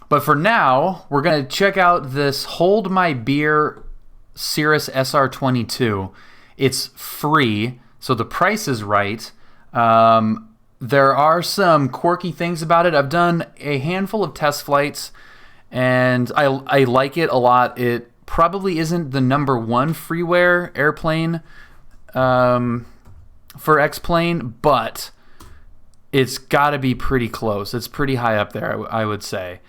But for now, we're going to check out this Hold My Beer Cirrus SR22. It's free, so the price is right. There are some quirky things about it. I've done a handful of test flights, and I like it a lot. It probably isn't the number one freeware airplane for X-Plane, but it's got to be pretty close. It's pretty high up there, I would say.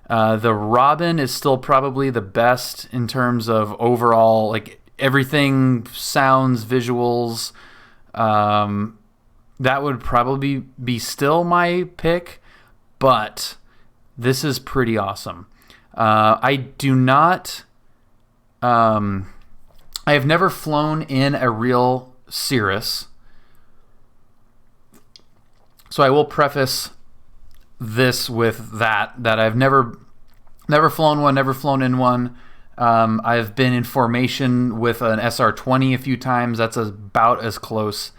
The Robin is still probably the best in terms of overall, like everything, sounds, visuals. That would probably be still my pick, but this is pretty awesome. I do not... I have never flown in a real Cirrus, so I will preface this with that I've never flown one, never flown in one. I've been in formation with an SR20 a few times. That's about as close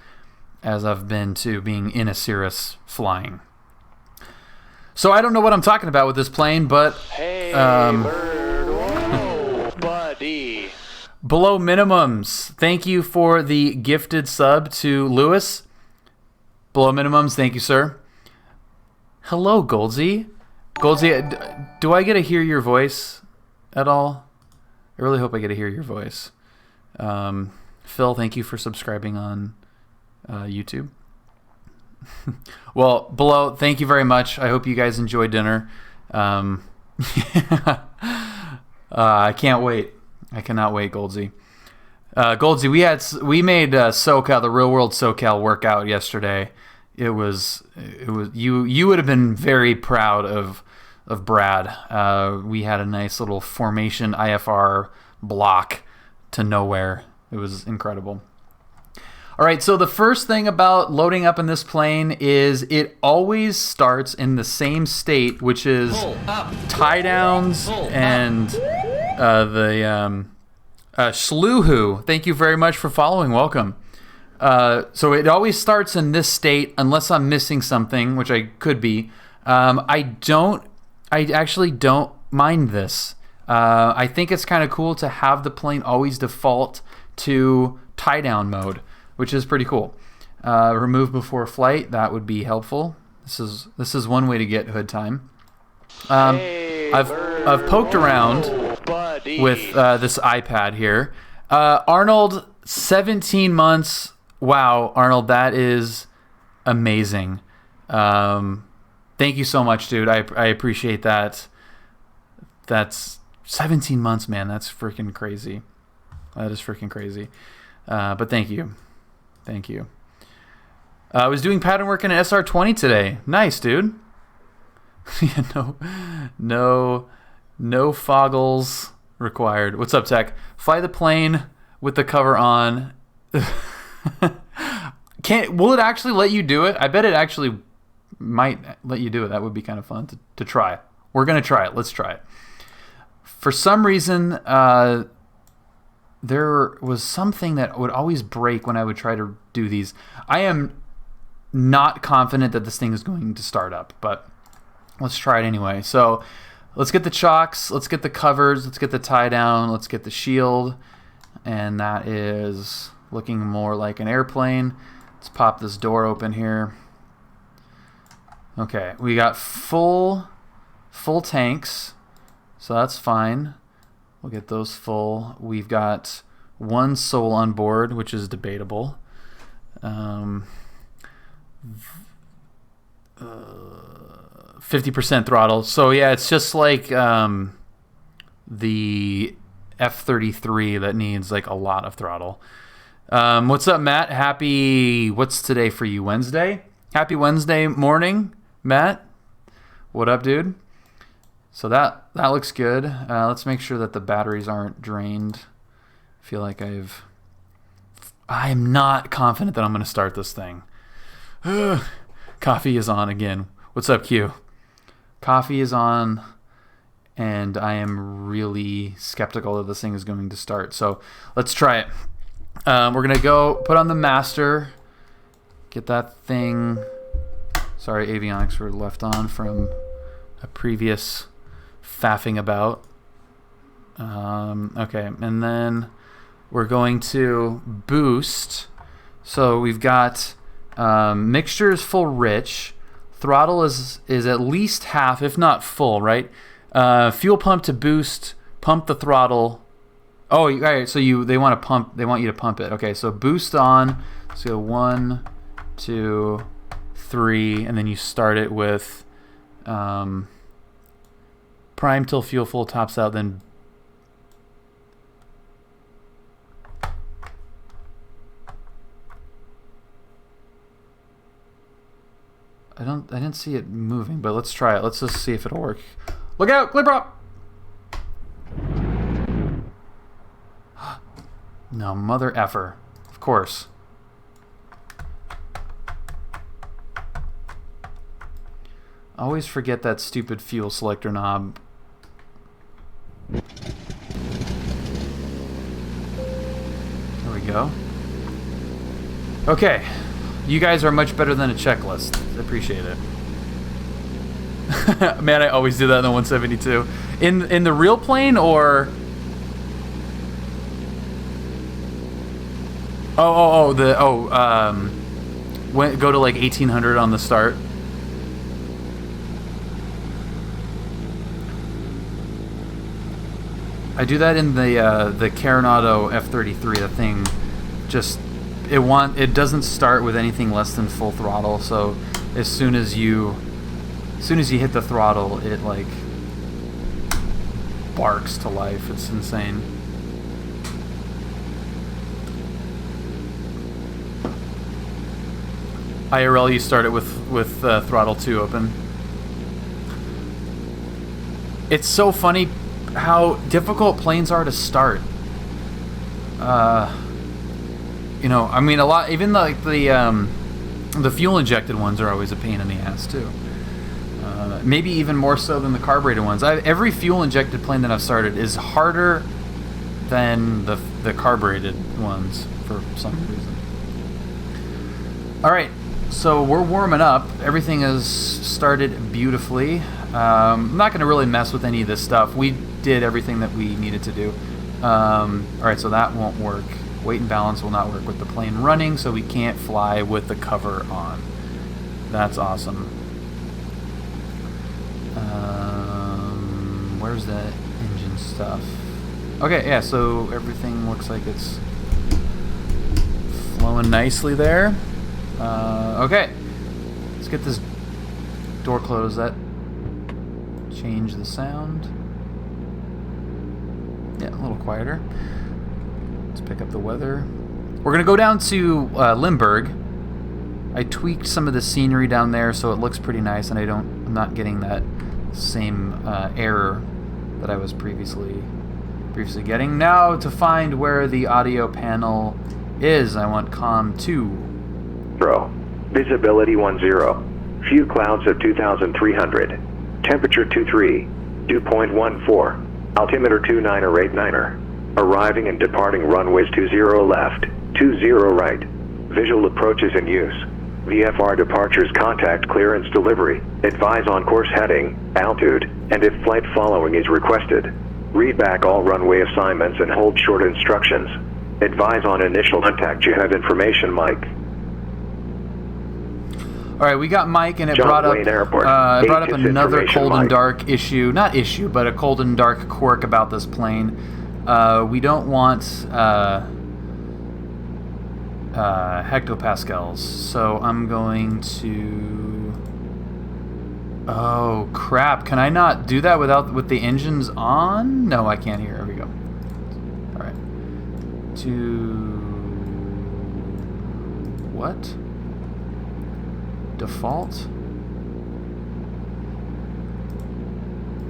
as I've been to being in a Cirrus flying. So I don't know what I'm talking about with this plane, but hey, bird, whoa, buddy. Below minimums, thank you for the gifted sub to Lewis. Below minimums, thank you, sir. Hello, Goldsy. Goldsy, do I get to hear your voice at all? I really hope I get to hear your voice. Phil, thank you for subscribing on YouTube. Well, Below, thank you very much. I hope you guys enjoy dinner. I can't wait. I cannot wait, Goldsy. Goldsy, we made SoCal, the real world SoCal workout yesterday. It was you would have been very proud of Brad. We had a nice little formation IFR block to nowhere. It was incredible. All right, so the first thing about loading up in this plane is it always starts in the same state, which is tie downs and the Shluhu. Thank you very much for following. Welcome. So it always starts in this state unless I'm missing something, which I could be. I actually don't mind this. I think it's kind of cool to have the plane always default to tie down mode, which is pretty cool. Remove before flight, that would be helpful. This is one way to get hood time. I've poked around with this iPad here. Arnold, 17 months. Wow, Arnold, that is amazing. Thank you so much, dude. I appreciate that. That's 17 months, man. That's freaking crazy. That is freaking crazy. But thank you. Thank you. I was doing pattern work in an SR20 today. Nice, dude. Yeah, no foggles required. What's up, Tech? Fly the plane with the cover on. Will it actually let you do it? I bet it actually might let you do it. That would be kind of fun to try. We're going to try it. Let's try it. For some reason, there was something that would always break when I would try to do these. I am not confident that this thing is going to start up, but let's try it anyway. So let's get the chocks, let's get the covers, let's get the tie down, let's get the shield, and that is looking more like an airplane. Let's pop this door open here. Okay, we got full tanks, so that's fine. We'll get those full. We've got one soul on board, which is debatable. 50% throttle. So yeah, it's just like the F-33 that needs like a lot of throttle. What's up, Matt? What's today for you? Wednesday? Happy Wednesday morning, Matt. What up, dude? So that looks good. Let's make sure that the batteries aren't drained. I feel like I'm not confident that I'm going to start this thing. Coffee is on again. What's up, Q? Coffee is on, and I am really skeptical that this thing is going to start. So let's try it. We're going to go put on the master. Get that thing. Sorry, avionics were left on from a previous faffing about. Okay, and then we're going to boost. So we've got mixture is full rich. Throttle is at least half, if not full, right? Fuel pump to boost. Pump the throttle. Oh, all right. So they want you to pump it. Okay, so boost on. So 1, 2, 3, and then you start it with prime till fuel full tops out. Then I didn't see it moving, but let's try it. Let's just see if it'll work. Look out, clip drop. No, mother effer. Of course. Always forget that stupid fuel selector knob. There we go. Okay. You guys are much better than a checklist. I appreciate it. Man, I always do that in the 172. In the real plane or... go to like 1800 on the start. I do that in the Carenado F33. The thing just it doesn't start with anything less than full throttle. So as soon as you hit the throttle, it like barks to life. It's insane. IRL, you start it with throttle 2 open. It's so funny how difficult planes are to start. You know, I mean, a lot. Even like the fuel injected ones are always a pain in the ass too. Maybe even more so than the carbureted ones. Every fuel injected plane that I've started is harder than the carbureted ones for some reason. All right. So we're warming up. Everything has started beautifully. I'm not going to really mess with any of this stuff. We did everything that we needed to do. All right, so that won't work. Weight and balance will not work with the plane running, so we can't fly with the cover on. That's awesome. Where's the engine stuff? Okay, yeah, so everything looks like it's flowing nicely there. Okay, let's get this door closed. That change the sound. Yeah, a little quieter. Let's pick up the weather. We're gonna go down to Limburg. I tweaked some of the scenery down there so it looks pretty nice, and I'm not getting that same error that I was previously getting. Now to find where the audio panel is, I want COM 2. Visibility 10. Few clouds at 2,300. Temperature 23. Dew point 14. Altimeter 29089er. Arriving and departing runways 20 left, 20 right. Visual approaches in use. VFR departures, contact clearance delivery. Advise on course heading, altitude, and if flight following is requested. Read back all runway assignments and hold short instructions. Advise on initial contact. You have information, Mike. All right, we got Mike, and it John brought up Wayne Airport. brought up another cold and Mike. dark issue. Not issue, but a cold and dark quirk about this plane. We don't want hectopascals, so I'm going to... Oh, crap. Can I not do that with the engines on? No, I can't hear. There we go. All right. What? Default?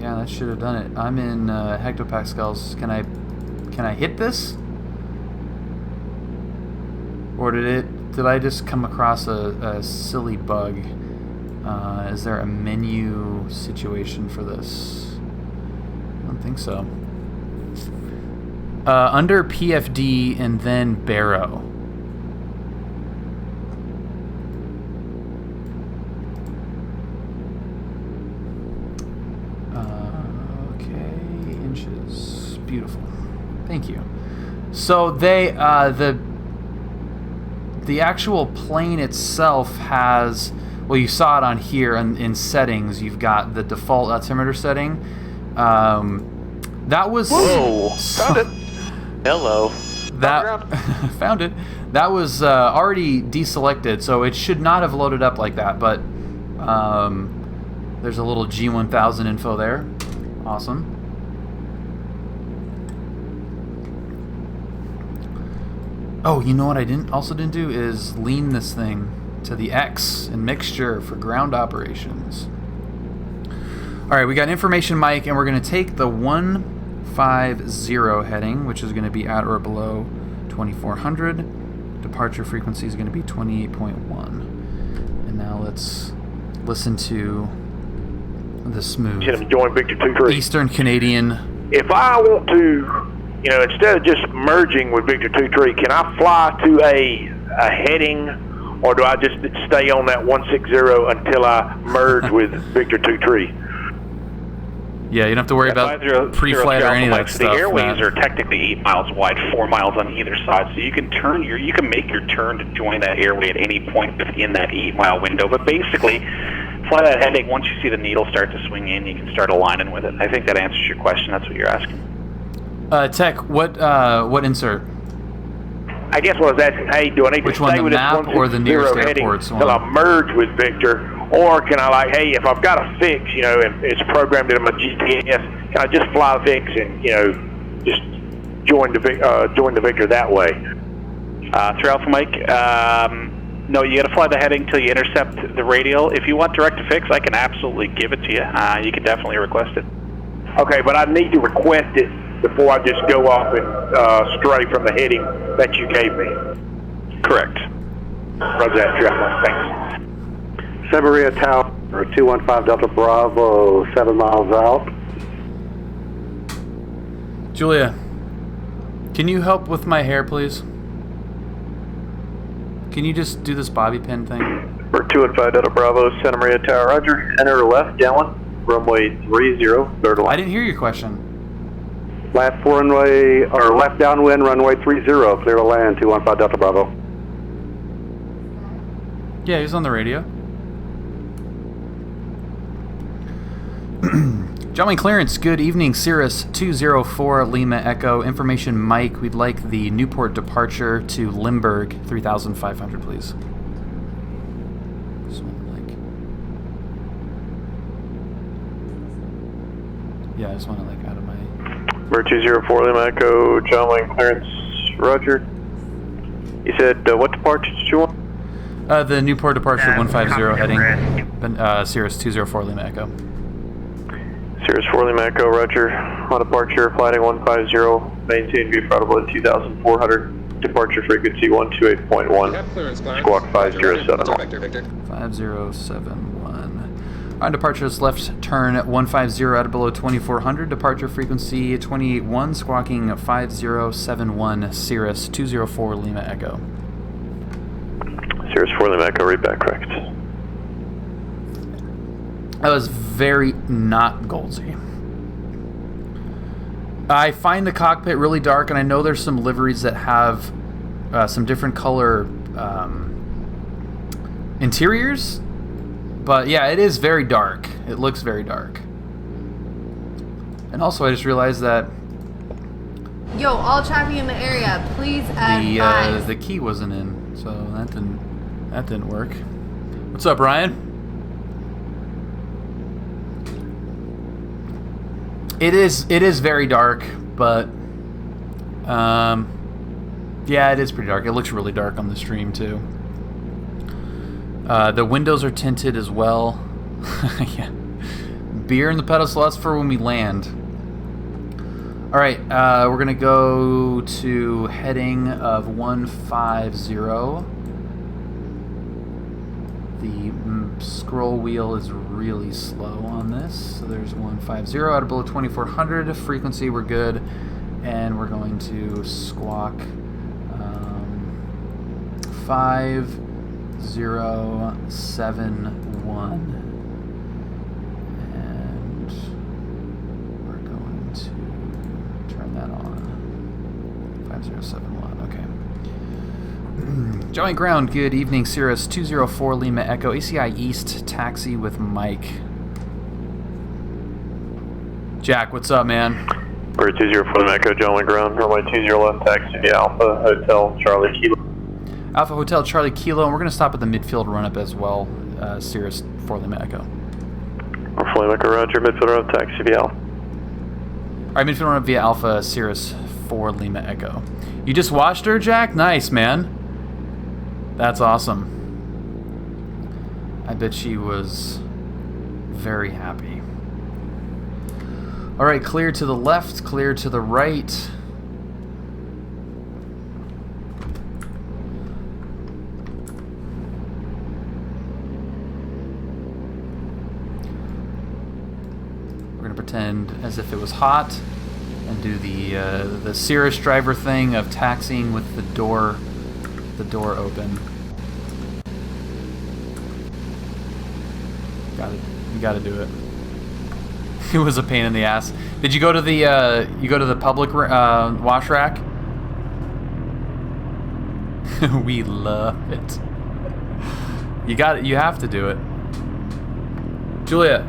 Yeah, that should have done it. I'm in hectopascals. Can I hit this? Or did I just come across a silly bug? Is there a menu situation for this? I don't think so. Under PFD and then Barrow. Okay. inches. Beautiful. Thank you. So they the actual plane itself has, well, you saw it on here in settings. You've got the default altimeter setting. That was Found it. Hello. that found it. That was already deselected, so it should not have loaded up like that. But there's a little G1000 info there. Awesome. Oh, you know what I also didn't do is lean this thing to the X in mixture for ground operations. All right, we got information mic, and we're going to take the 150 heading, which is going to be at or below 2400. Departure frequency is going to be 28.1. And now let's listen to the smooth Join Victor 2-3. Eastern Canadian. If I want to, instead of just merging with Victor 2-3, can I fly to a heading, or do I just stay on that 160 until I merge with Victor 2-3? Yeah, you don't have to worry about pre-flight or any of that stuff. The airways Matt. are technically 8 miles wide, 4 miles on either side, so you can make your turn to join that airway at any point within that 8-mile window. But basically, fly that heading. Once you see the needle start to swing in, you can start aligning with it. I think that answers your question. That's what you're asking. Tech, what insert? I guess what I was asking, hey, do I need Which to one, stay the with map this or the nearest 160 heading airports until I one? merge with Victor? Or can I, hey, if I've got a fix, and it's programmed into my GPS, can I just fly Vix and, just join the Victor that way? Through Alpha Mike, no, you got to fly the heading until you intercept the radial. If you want direct to fix, I can absolutely give it to you. You can definitely request it. Okay, but I need to request it before I just go off and stray from the heading that you gave me. Correct. Roger that, True Alpha Mike. Thanks. Severia Tower 215 Delta Bravo, 7 miles out. Julia, can you help with my hair, please? Can you just do this bobby pin thing? For 215 Delta Bravo, Santa Maria Tower, roger. Enter left, downwind, runway 30, third line. I didn't hear your question. Left downwind, runway 30, clear to land, 215 Delta Bravo. Yeah, he's on the radio. Gentlemen clearance, good evening, Cirrus 204 Lima Echo. Information Mike, we'd like the Newport departure to Limburg 3500, please. Yeah, I just want to out of my... Number 204 Lima Echo, John Wayne clearance, roger. You said, what departure did you want? The Newport departure 150 heading, Cirrus 204 Lima Echo. Cirrus 4 Lima Echo, roger. On departure, flighting 150, maintain view throttle at 2,400. Departure frequency 128.1. Squawk 507. 5071. On departures, left turn 150 at below 2400. Departure frequency 281, squawking 5071. Cirrus 204 Lima Echo. Cirrus 4 Lima Echo, read back correct. That was very not Goldsy. I find the cockpit really dark, and I know there's some liveries that have some different color interiors, but yeah, it is very dark. It looks very dark. And also, I just realized that Yo, all traffic in the area, please advise. the key wasn't in, so that didn't work. What's up, Ryan? It is very dark, but yeah, it is pretty dark. It looks really dark on the stream too. The windows are tinted as well. Yeah. Beer in the pedestal, that's for when we land. All right, we're gonna go to heading of 150. The scroll wheel is really slow on this. So there's 150 out of below 2400. Frequency, we're good. And we're going to squawk 5071. And we're going to 071, okay. Joint ground, good evening, Cirrus 204 Lima Echo, ACI East, taxi with Mike. Jack, what's up, man? Bird 204 Lima Echo, Joint ground, runway 20 left, taxi via Alpha Hotel Charlie Kilo. Alpha Hotel Charlie Kilo, and we're going to stop at the midfield run-up as well, Cirrus 4 Lima Echo. 4 Lima Echo, roger, midfield run-up, taxi via Alpha. Alright, midfield run-up via Alpha, Cirrus 4 Lima Echo. You just watched her, Jack? Nice, man. That's awesome. I bet she was very happy. Alright, clear to the left, clear to the right. We're going to pretend as if it was hot and do the Cirrus driver thing of taxiing with the door open. You got to do it. It was a pain in the ass. Did you go to the public wash rack? We love it. You have to do it. Juliet.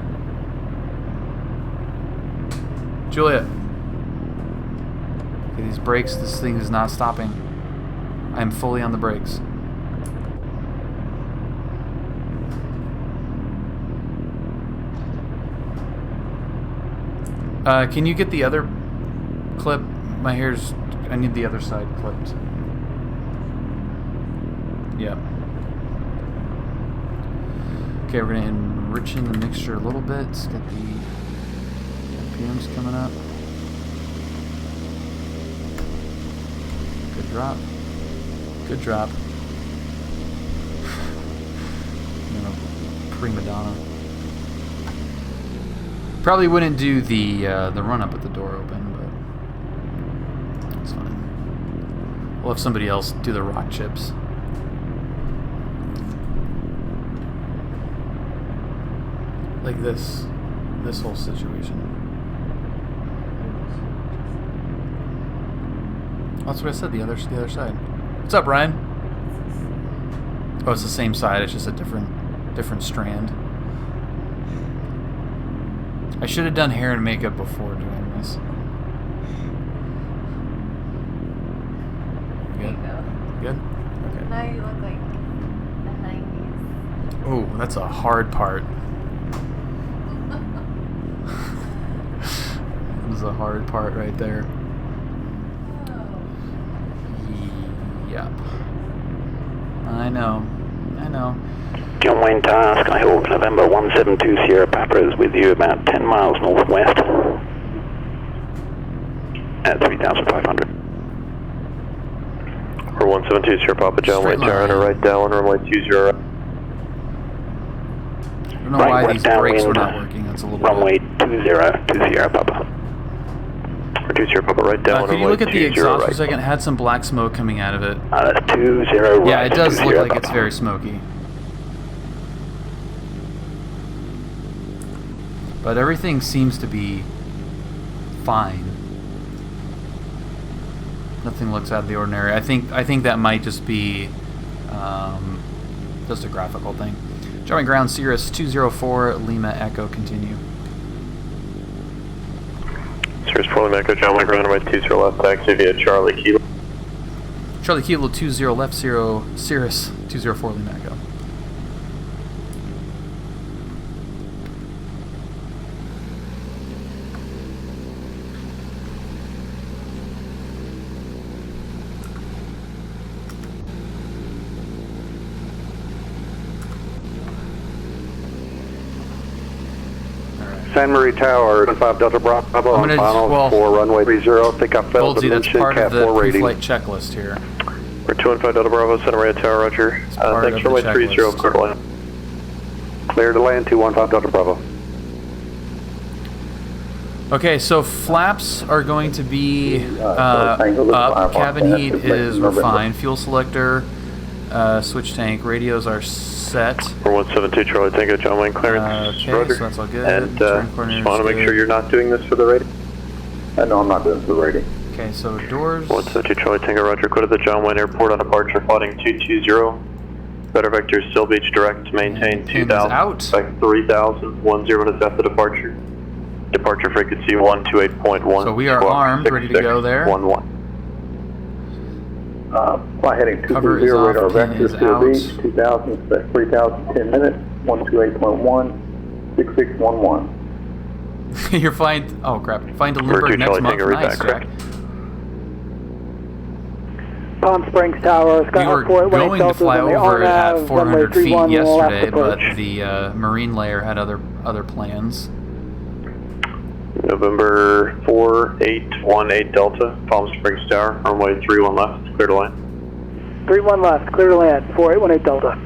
Okay, these brakes, this thing is not stopping. I am fully on the brakes. Can you get the other clip? My hair's... I need the other side clipped. Yeah. Okay, we're going to enrich in the mixture a little bit. Let's get the RPMs coming up. Good drop. Good drop. You know, prima donna. Probably wouldn't do the run up with the door open, but it's fine. We'll have somebody else do the rock chips. Like this whole situation. That's what I said. The other side. What's up, Ryan? Oh, it's the same side. It's just a different strand. I should have done hair and makeup before doing this. Good? Good? Okay. Now you look like the 90s. Oh, that's a hard part. That was a hard part right there. Yep. I know. John Wayne Tower, Skyhawk, November 172 Sierra Papa is with you about 10 miles northwest at 3,500. Or 172 Sierra Papa, John Wayne Tower, and a right downwind, runway 20. I don't know why these brakes were not working. That's a little runway 20 to Sierra Papa. Or 20 Sierra Papa, right downwind, could you look at the exhaust right. for a second? It had some black smoke coming out of it. That's 20 right. Yeah, it does look like Papa. it's very smoky. But everything seems to be fine. Nothing looks out of the ordinary. I think that might just be just a graphical thing. Jumping ground, Cirrus 204 Lima Echo, continue. Cirrus 4 Lima Echo, John Wayne ground, runway 20 left, taxi via Charlie Kilo. Charlie Kilo 20 left, Cirrus 204 Lima Echo. San Marie Tower, 5 Delta Bravo, I'm gonna, final for runway 30, takeoff failed, Goldsy, that's part Cat of the 4 rating. pre-flight checklist here. We're 215 Delta Bravo, Santa Maria Tower, roger. Thanks for runway 30, clear to land. Clear to land, 215 Delta Bravo. Okay, so flaps are going to be up, cabin heat is refined, fuel selector, switch tank, radios are set. We're 172 Charlie Tango, John Wayne clearance, Okay, roger. so that's all good. And just want to make sure you're not doing this for the rating. No, I'm not doing this for the rating. Okay, so doors. 172 Charlie Tango, roger. Code at the John Wayne Airport on departure, flighting 220. Better vector, Still Beach direct, maintain 2000. Out. Expect 3000, 10 to set the departure. Departure frequency 128.1. So we are armed, ready to go there. 11. Fly heading Cover 220, is off, radar pin vector, is Still out. Beach, 2000, expect 3000, 10 minutes, 128.1, 6611. You're flying. Oh crap! Flying to Limburg next month. Nice, Jack. Palm Springs Tower. We were going to fly over it at 400 feet yesterday, but the Marine layer had other plans. November 4818 Delta, Palm Springs Tower, runway 31 left, clear to land. 31 left, clear to land, 4818 Delta.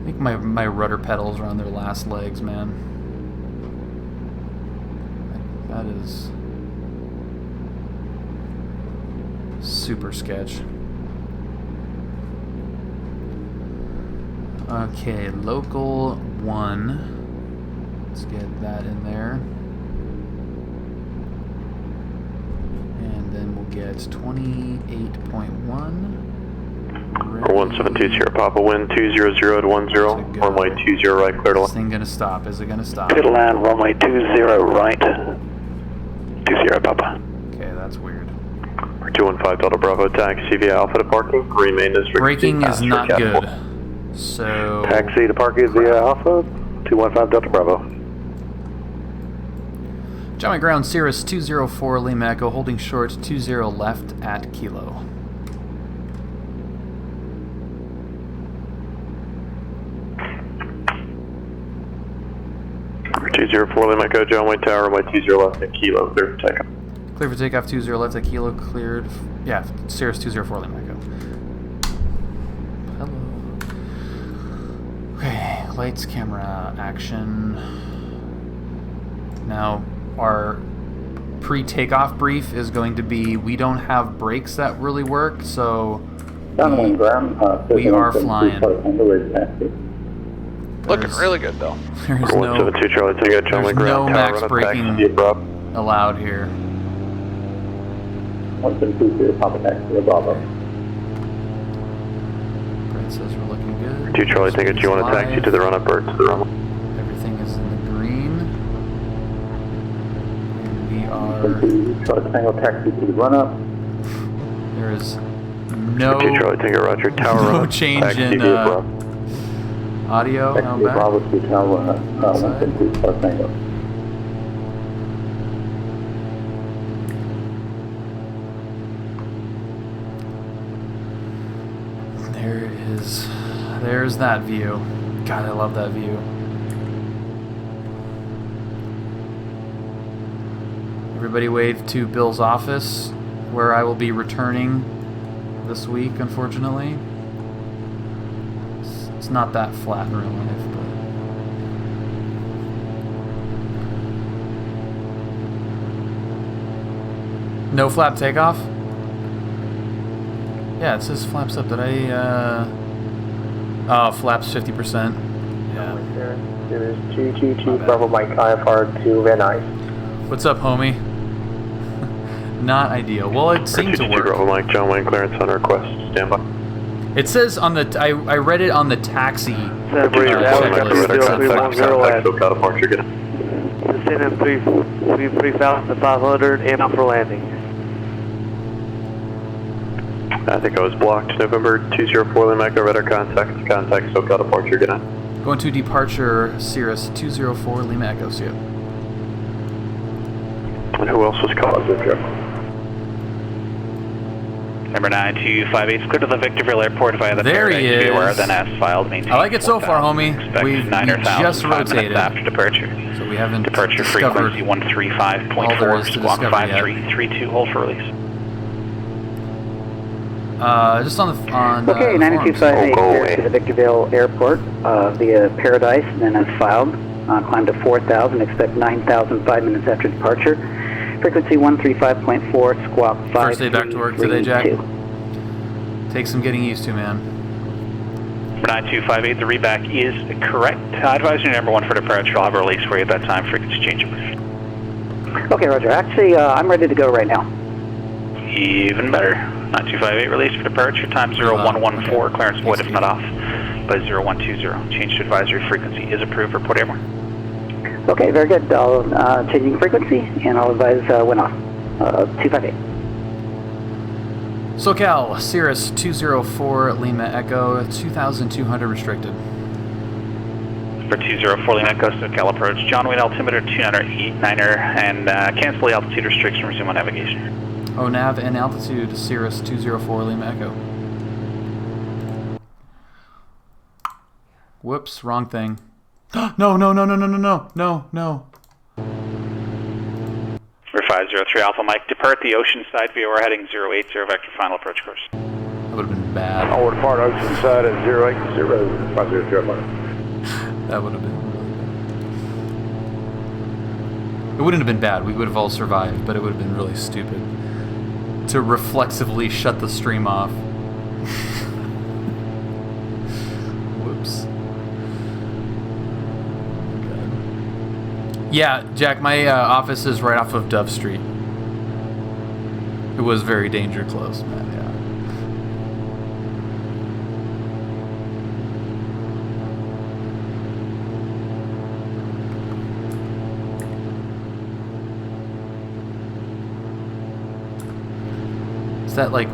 I think my rudder pedals are on their last legs, man. That is super sketch. Okay, local 1. Let's get that in there. And then we'll get 28.1. 172 Sierra Papa, wind 200 to 10, runway 20 right, clear to Is this land. thing gonna stop? Is it gonna stop? Clear to land, runway 20 right. 20 Papa. Okay, that's weird. 215 Delta Bravo, taxi via Alpha to parking, remain as Braking is not good. So Taxi to parking via Alpha, 215 Delta Bravo. John McGround, Cirrus 204 Lima Echo, holding short 20 left at Kilo. For 204 Lima Echo, John Wayne Tower, runway 20 left at Kilo, clear for takeoff. Clear for takeoff, 20 left at Kilo, cleared. Yeah, Cirrus 204 Lima Echo. Hello. Okay, lights, camera, action. Now, our pre-takeoff brief is going to be, we don't have brakes that really work, so we are flying. Looking really good though. There's 172 Charlie Tango, John there's Wayne no Ground, max tower, run a taxi braking via Bravo. allowed here. 172 Papa Taxi Bravo. Brett says we're looking good. 2 Charlie Tango, do you want to taxi to the run-up or to the runway? Everything is in the green. And we are... Charlie Tango taxi to the run-up. There is 2 no Charlie Tango, roger, tower, no run, change taxi in via Bravo. audio. Now Taxi back. Bravo to tower run-up, 172 Charlie Tango. There it is. There's that view. God, I love that view. Everybody wave to Bill's office, where I will be returning this week, unfortunately. It's not that flat in real life, but... No flap takeoff? Yeah, it says flaps up. Did I, Oh, flaps 50%. Yeah. There is 222 Bravo Mike IFR to Van Nuys. What's up, homie? Not ideal. Well, it seems to 222 work. Bravo Mike, John Wayne clearance on request, stand by. It says on the... I read it on the taxi. Bravo Mike, checklist. It said flaps up. SoCal departure, get it. Descend in 3,500 and up for landing. I think I was blocked. November 204 Lima Echo, radar contact SoCal departure, good night. Going to departure, Cirrus 204 Lima Echo, see ya. And who else was called? Number 9258, clear to the Victorville Airport via the There he Paradise Freeware, is. then as filed, maintain. I like it so far, homie. Expect We've 9 or just 1,000 5 rotated. minutes after departure. So we haven't Departure discovered frequency all there 135.4, is to squawk discover yet. 5332, hold for release. Just on the Okay, 9258, clear to the Victorville Airport via Paradise, and then as filed. Climb to 4,000, expect 9,000 5 minutes after departure. Frequency 135.4, squawk 5. First day back to work today, Jack? Takes some getting used to, man. For 9258, the reback is correct. Advisory number 1 for departure. I'll have a release for you at that time. Frequency change approved. Okay, Roger. Actually, I'm ready to go right now. Even better. 9258, release for departure. Time 0114. Clearance void if not off by 0120. Change to advisory frequency is approved. Report airborne. Okay, very good. I'll changing frequency, and I'll advise when off. 258. SoCal, Cirrus 204 Lima Echo, 2,200 restricted. For 204 Lima Echo, SoCal approach. John Wayne altimeter 29er, and cancel the altitude restriction, resume on navigation. Oh, nav and altitude, Cirrus 204 Lima Echo. Whoops, wrong thing. No. For 503 Alpha Mike, depart the Oceanside VOR heading 080 vector final approach course. That would have been bad. I'll depart Oceanside at 080 503 Alpha. That would have been really bad. It wouldn't have been bad. We would have all survived, but it would have been really stupid to reflexively shut the stream off. Whoops. Okay. Yeah, Jack, my office is right off of Dove Street. It was very danger close, man. Yeah. Is that like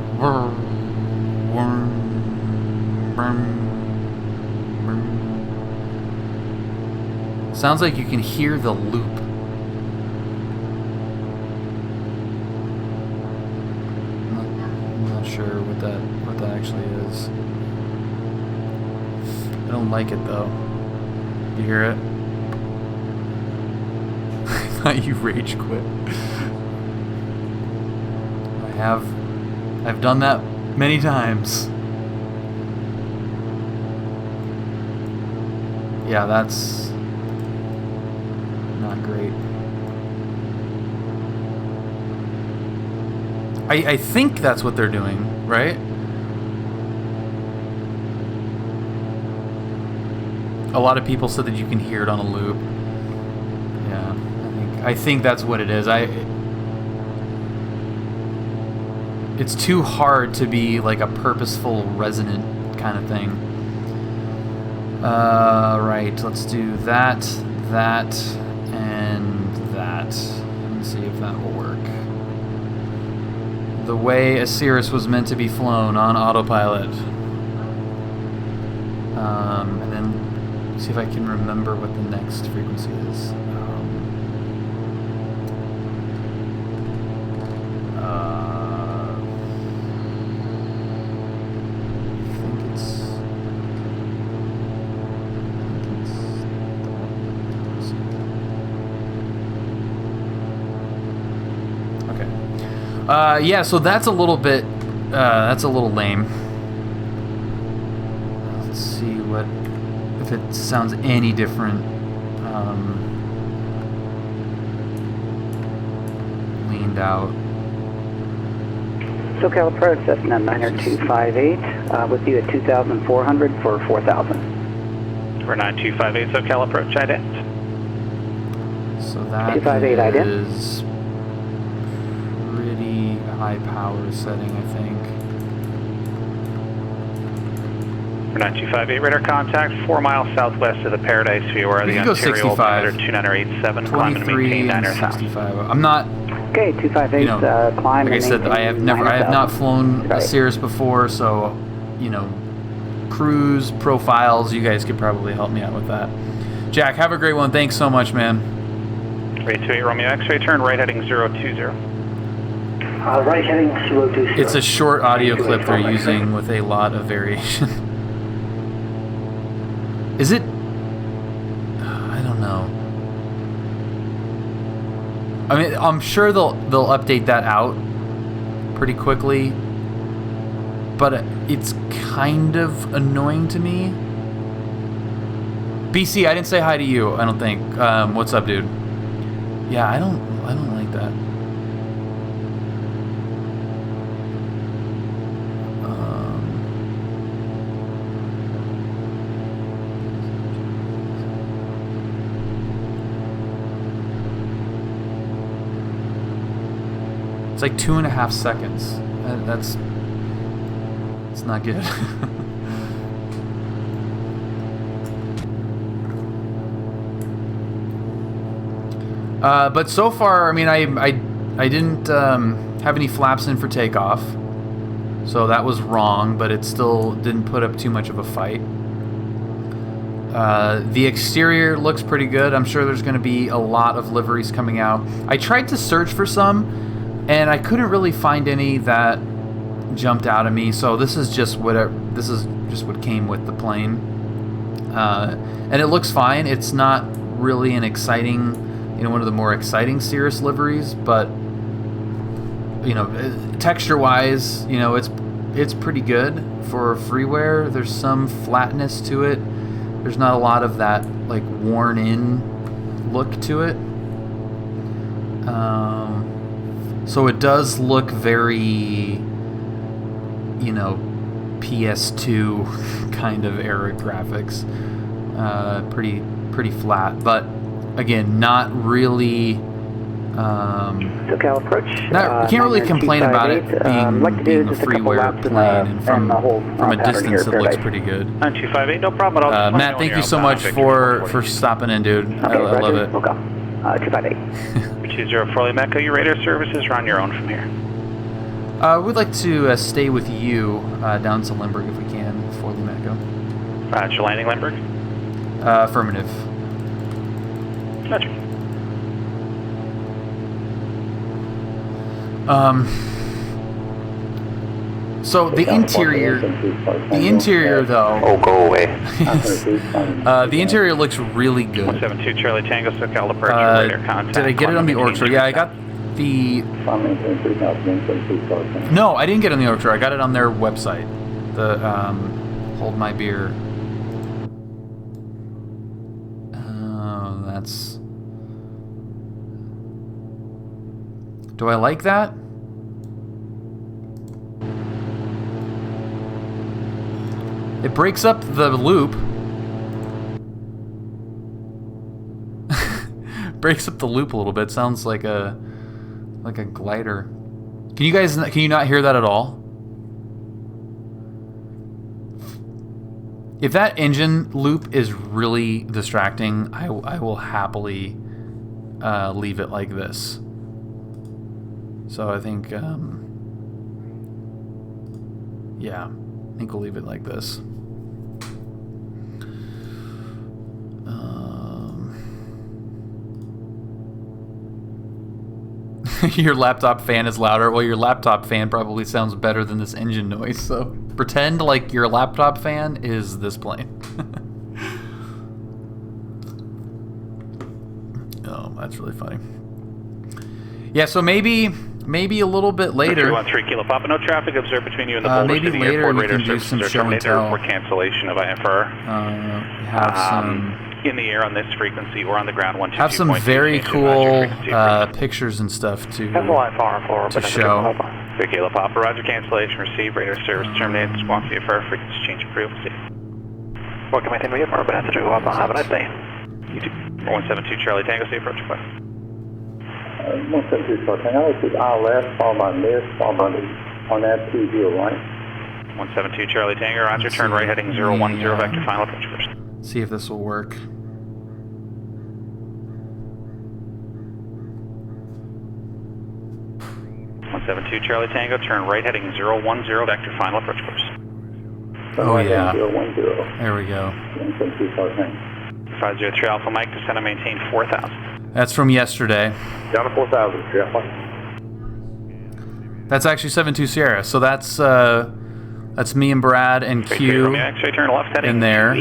sounds like you can hear the loop. I'm not sure what that actually is. I don't like it though. You hear it? I thought you rage quit. I've done that many times. Yeah, that's not great. I think that's what they're doing, right? A lot of people said that you can hear it on a loop. Yeah, I think that's what it is. It's too hard to be like a purposeful resonant kind of thing. Right, let's do that, and that. Let's see if that will work. The way a Cirrus was meant to be flown on autopilot. And then see if I can remember what the next frequency is. Yeah, so that's a little bit, that's a little lame. Let's see if it sounds any different. Leaned out. SoCal approach, Cessna 90258, with you at 2,400 for 4,000. For 9258 SoCal approach, ident. So that 258 ident. is pretty high power setting, I think. For 9258 radar contact, 4 miles southwest of the Paradise VOR, the can go Ontario 65. altimeter 2987, climb and 23 maintain and 9,000. 65. I'm not. Okay, 258, You know, climb. Like I and said, I have not flown a Cirrus before, so cruise profiles. You guys could probably help me out with that. Jack, have a great one. Thanks so much, man. 328 Romeo X-ray, turn right heading 020. Right heading 020. It's a short audio clip they're using with a lot of variation. Is it? I don't know. I mean, I'm sure they'll update that out pretty quickly, but it's kind of annoying to me. BC, I didn't say hi to you, I don't think. What's up, dude? Yeah, I don't like that. like 2.5 seconds. That's not good. But so far, I mean, I didn't have any flaps in for takeoff, so that was wrong, but it still didn't put up too much of a fight. The exterior looks pretty good. I'm sure there's going to be a lot of liveries coming out. I tried to search for some, and I couldn't really find any that jumped out at me, so this is just what came with the plane. And it looks fine. It's not really an exciting, one of the more exciting Cirrus liveries, but texture-wise, it's pretty good for Freeware. There's some flatness to it. There's not a lot of that like worn-in look to it. So it does look very, PS2 kind of era graphics. Pretty flat, but again, not really. SoCal approach. You can't really complain about it being a Freeware plane, and from a distance it looks pretty good. 9258, no problem at all. Matt, thank you so much for stopping in, dude. I love it. 258. 20 Farley Mecca, your radar services are on your own from here. We'd like to stay with you down to Limburg if we can, for the Mecca. Roger, landing Limburg? Affirmative. Roger. So the interior though. Oh, go away. The interior looks really good. 172 Charlie Tango, SoCal departure, radar contact. Did I get it on the org tour? Yeah, I got the. No, I didn't get it on the org tour. I got it on their website. The Hold My Beer. Oh, that's. Do I like that? It breaks up the loop. Breaks up the loop a little bit. Sounds like a glider. Can you not hear that at all? If that engine loop is really distracting, I will happily leave it like this. So I think, yeah, I think we'll leave it like this. Your laptop fan is louder. Well, your laptop fan probably sounds better than this engine noise, so pretend like your laptop fan is this plane. Oh, that's really funny. Yeah, so maybe a little bit later. 313 Kilo Papa, no traffic observed between you and the Boulder maybe City later Airport. we Radar can do some show and tell. For cancellation of IFR. Have some in the air on this frequency or on the ground. Have some very cool pictures and stuff to show. Kilo Papa, Roger, cancellation received. Radar service terminated. Squawk VFR frequency change approved. Welcome, I think we have our Have a nice day. You too. 172 Charlie Tango, safe approach. 172 Charlie Tango, this is our left, followed by mid, followed by on that 20 right. 172 Charlie Tango, Roger, turn right heading 010, vector final approach first. See if this will work. Charlie Tango, turn right heading 010, vector final approach course. Oh yeah. There we go. 503 Alpha Mike, descend and maintain 4,000. That's from yesterday. Down to 4,000, yeah. That's actually 72 Sierra, so that's me and Brad and Q in there.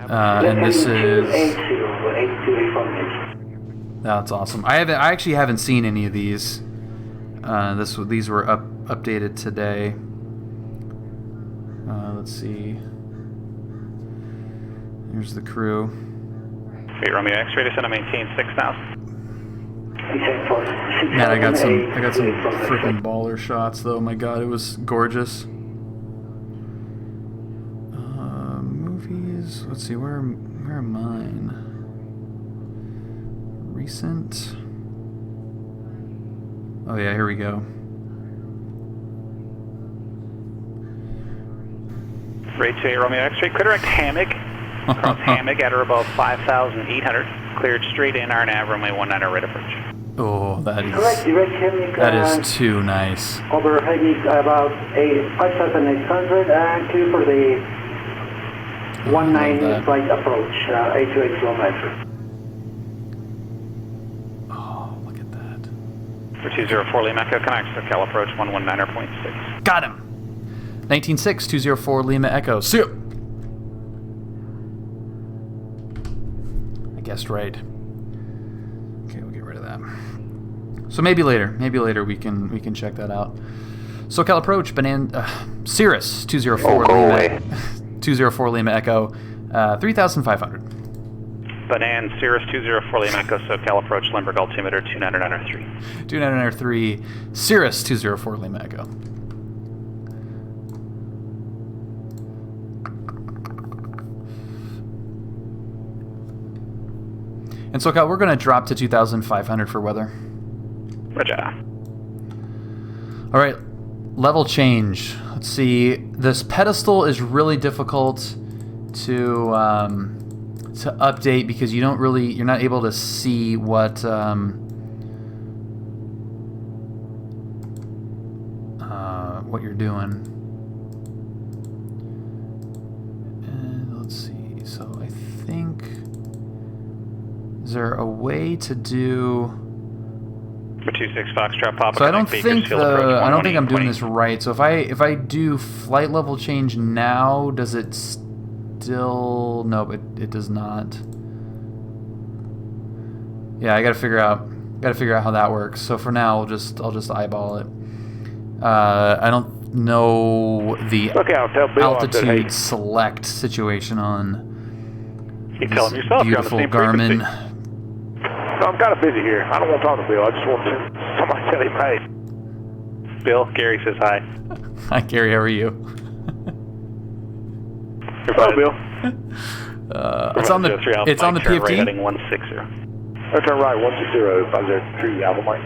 And this is. That's awesome. I actually haven't seen any of these. These were updated today. Let's see. Here's the crew. Romeo X-ray, descend and maintain 6,000. Man, I got some freaking baller shots though. My God, it was gorgeous. Movies. Let's see, where are mine? Recent. Oh yeah, here we go. Rate 28 Romeo X-ray, clear direct hammock. Cross hammock at or above 5,800. Cleared straight in RNAV runway 19 right approach. Oh, that Correct, direct hammock. that is too nice. Overheading about 5,800 and clear for the 19 flight approach, 828 kilometers. Oh, look at that. For 204 Lima Echo, connect SoCal approach 119.6. Got him. 19.6, 204 Lima Echo. See ya. I guessed right. Okay, we'll get rid of that. So maybe later we can check that out. SoCal approach, Cirrus 204 Lima. 204 Lima Echo, 3,500. Banan, Cirrus 204 Lima Echo, SoCal approach, Limburg altimeter 29903. 29903, Cirrus 204 Lima Echo. And SoCal, we're going to drop to 2,500 for weather. Roger. All right, level change. Let's see. This pedestal is really difficult to update because you're not able to see what you're doing. And let's see. So I think, is there a way to do? 26 Foxtrot Papa. So I don't think I'm doing this right. So if I do flight level change now, does it still? No, it does not. Yeah, I gotta figure out how that works. So for now, I'll just eyeball it. I don't know the altitude select situation on. You tell him yourself. Beautiful you're on the same Garmin. frequency. So I'm kind of busy here. I don't want to talk to Bill. I just want somebody to tell him, hey. Bill, Gary says hi. Hi, Gary. How are you? Hello, Bill. It's on the PFD. Right heading 160. Turn right, 160, 503 Alpha Mike.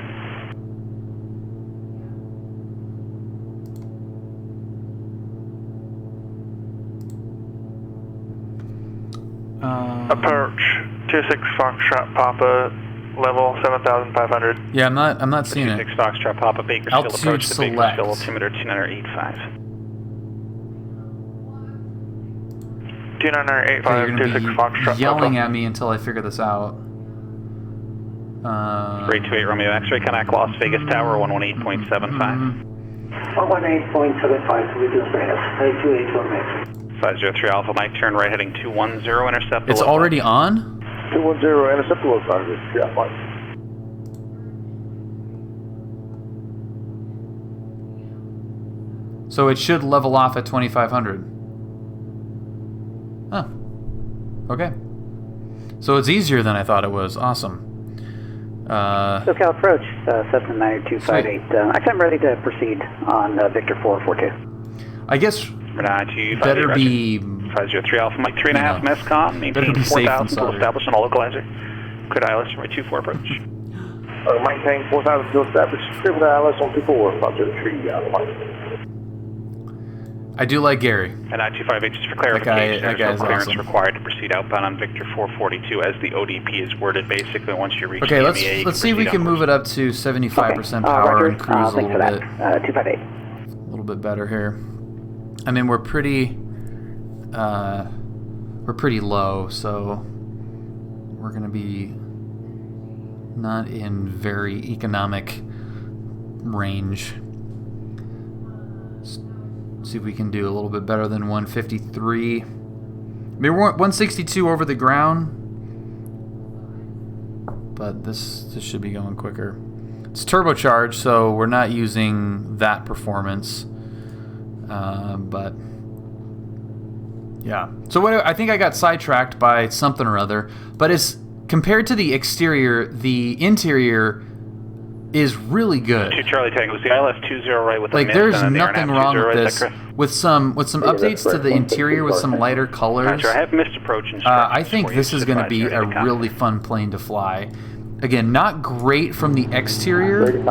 Approach 26 Foxtrot Papa, level 7,500. Yeah, I'm not seeing it. 26 Foxtrot Papa, Bakersfield Altitude approach to select. Bakersfield altimeter 2985. 2985, You're 26 gonna Foxtrot be yelling Papa. at me until I figure this out. Rate 28 Romeo X-ray, connect Las Vegas Tower 118.75. 118.75 to reduce fast, 828 kilometers. 503 Alpha Mike, turn right heading 210, intercept. It's already on? 210, intercept the Los Angeles, yeah, Mike. So it should level off at 2,500. Huh. Okay. So it's easier than I thought it was. Awesome. SoCal approach, Cessna 90258. Actually, I'm ready to proceed on Victor 442. I guess better be 503 Alpha Mike 3.5 MESCOM, maintain 4,000 to establish on a localizer. Cleared ILS runway 24 approach. Maintain 4,000 to establish, clear ILS on 24, 503 Alpha Mike. I do like Gary. And 925 just for clarification, that guy there's no clearance awesome. required to proceed outbound on Victor 442 as the ODP is worded. Basically, once you reach Okay, the let's MEA, see if we can move it up to 75% power and cruise a little bit. 258. A little bit better here. I mean, we're pretty low, so we're gonna be not in very economic range. See if we can do a little bit better than 153. I mean, we're 162 over the ground, but this should be going quicker. It's turbocharged, so we're not using that performance. But yeah. So I think I got sidetracked by something or other. But it's compared to the exterior, the interior is really good. 2 Charlie Tango, the ILS 20 right with the like mist there's and then nothing the wrong with right, this. With some updates to the interior with some lighter colors. I have missed approach I think this is going to be a really fun plane to fly. Again, not great from the exterior,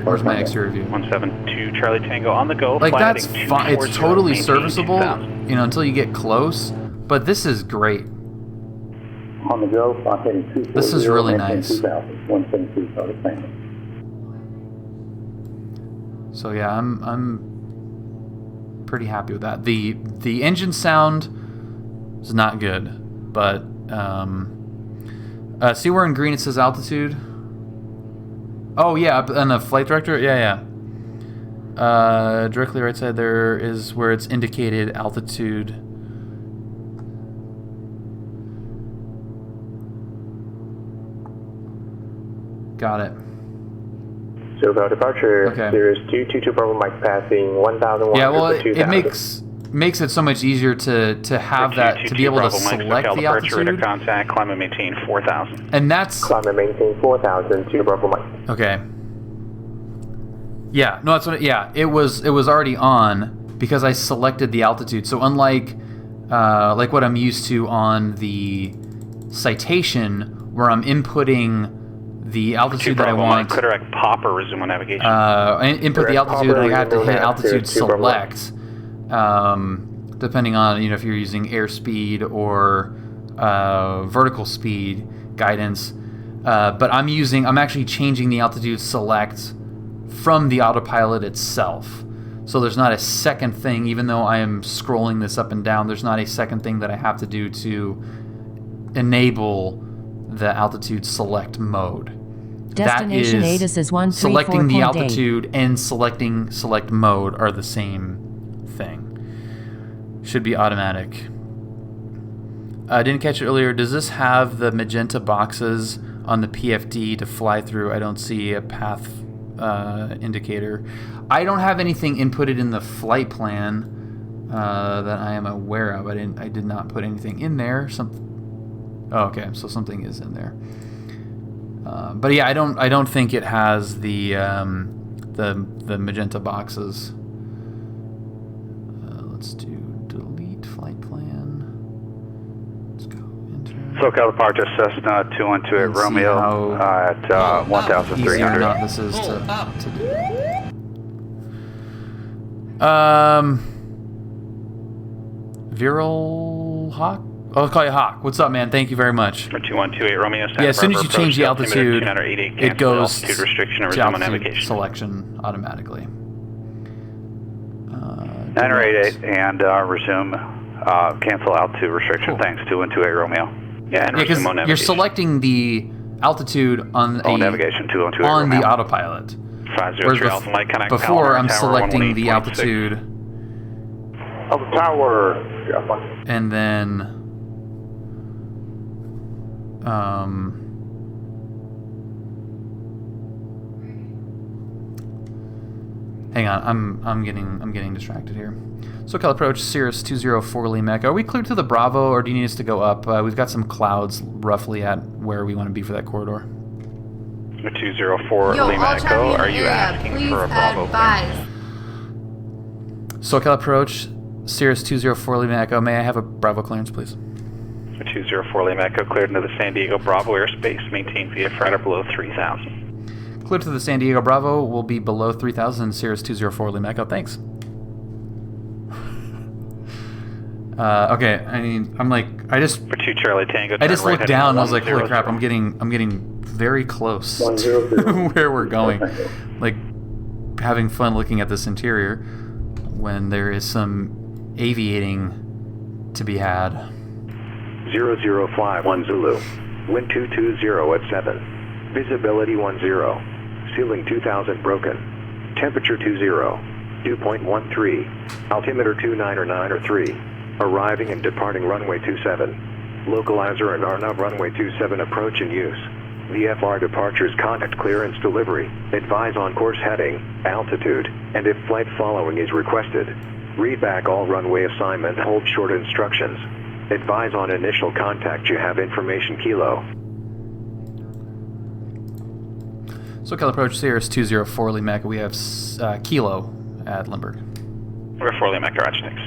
Where's my exterior view? 172 Charlie Tango on the go. Like, that's fine. It's totally maintain serviceable, 2000. you know, until you get close. But this is great. On the go, heading 240. This is really nice. 172 Charlie Tango. So yeah, I'm pretty happy with that. The engine sound is not good, but see where in green it says altitude? Oh yeah, up on the flight director? Yeah. Directly right side there is where it's indicated altitude. Got it. Silver departure, Okay. Cirrus 222 Bravo Mike passing 1,001. Yeah, well, it makes it so much easier to have that, to be able to select the altitude. Contact, climb and maintain 4,000. And that's... Climb and maintain 4,000 to Bravo Mike. Okay. Yeah, no, that's what. It was already on because I selected the altitude. So unlike like what I'm used to on the Citation, where I'm inputting the altitude that I want. Click pop or resume on navigation. Input the altitude, and I have to hit altitude select. Depending on if you're using airspeed or vertical speed guidance. But I'm actually changing the altitude select from the autopilot itself. So there's not a second thing, even though I am scrolling this up and down, there's not a second thing that I have to do to enable the altitude select mode. Destination ATIS is 134.8. Selecting the altitude and selecting select mode are the same thing. Should be automatic. I didn't catch it earlier. Does this have the magenta boxes on the PFD to fly through? I don't see a path indicator. I don't have anything inputted in the flight plan that I am aware of. I did not put anything in there. Oh, okay, so something is in there. But yeah, I don't think it has the magenta boxes. Let's do delete flight plan. Let's go enter. SoCal departure Cessna 2128 Romeo at 1,300. Easy or not this is to do. Viral Hawk? I'll call you Hawk. What's up, man? Thank you very much. 2128 Romeo. Yeah, as soon as you change the altitude, it goes to restriction or to resume on altitude navigation. selection automatically. 988 and resume. Cancel altitude restriction. Cool. Thanks. 2128 Romeo. Yeah, and because resume on you're navigation. selecting the altitude on navigation 2128 on the Romeo. autopilot. 503 Alpha Mike, connect before tower, I'm tower selecting the 118.6. altitude, Of the tower. and then hang on, I'm getting distracted here. SoCal approach, Cirrus 204 Lima Echo. Are we cleared to the Bravo, or do you need us to go up? We've got some clouds roughly at where we want to be for that corridor. 204 Yo, Lima all Echo, traffic in are the you area, asking please for a Bravo? advise. SoCal approach, Cirrus 204 Lima Echo. May I have a Bravo clearance, please? 204 Lima Echo, cleared into the San Diego Bravo airspace, maintain VFR at or below 3,000. Cleared to the San Diego Bravo will be below 3,000, Cirrus 204 Lima Echo. Thanks. Okay, I just For 2 Charlie Tango, I just turn looked right down and I was heading like, holy 100. crap, I'm getting very close 100. to where we're going. Like, having fun looking at this interior when there is some aviating to be had. 0051 Zulu. Wind 220 at 7. Visibility 10. Ceiling 2000 broken. Temperature 20. Dew point 13. Altimeter 29 or 3. Arriving and departing runway 27. Localizer and RNAV runway 27 approach in use. VFR departures, contact clearance delivery. Advise on course heading, altitude, and if flight following is requested. Read back all runway assignment, hold short instructions. Advise on initial contact, you have information Kilo. SoCal approach, Cirrus 204 Lima Echo. We have Kilo at Limburg. We're 4 Lima Echo, Roger, thanks.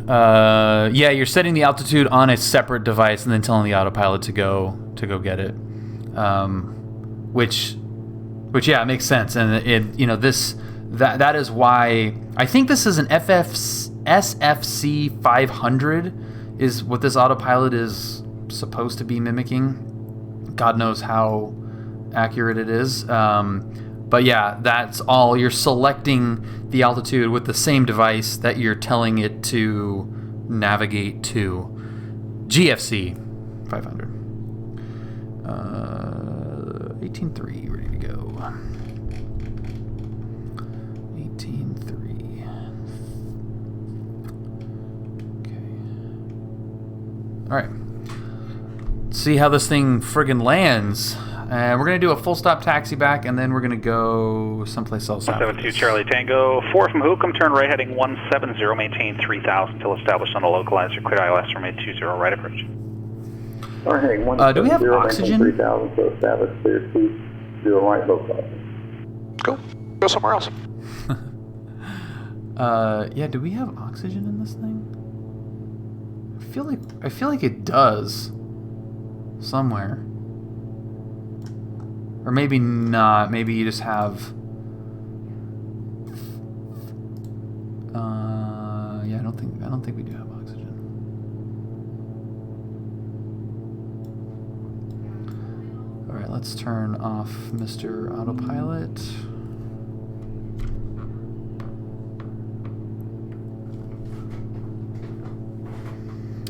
Yeah, you're setting the altitude on a separate device and then telling the autopilot to go get it. Which yeah, it makes sense. And that is why I think this is an SFC 500 is what this autopilot is supposed to be mimicking. God knows how accurate it is. But yeah, that's all. You're selecting the altitude with the same device that you're telling it to navigate to. GFC 500. 18.3, ready to go. 18.3. Okay. All right. Let's see how this thing friggin' lands. We're going to do a full stop taxi back, and then we're going to go someplace else. 172 Charlie Tango, 4 from Hookham, turn right heading 170, maintain 3000 until established on the localizer. Clear ILS from 820, right approach. Do we have oxygen? 3000, so established, clear 20 right localizer. Go somewhere else. Yeah, do we have oxygen in this thing? I feel like it does. Somewhere. Or maybe not. Maybe you just have... yeah, I don't think we do have oxygen. Alright, let's turn off Mr. Autopilot.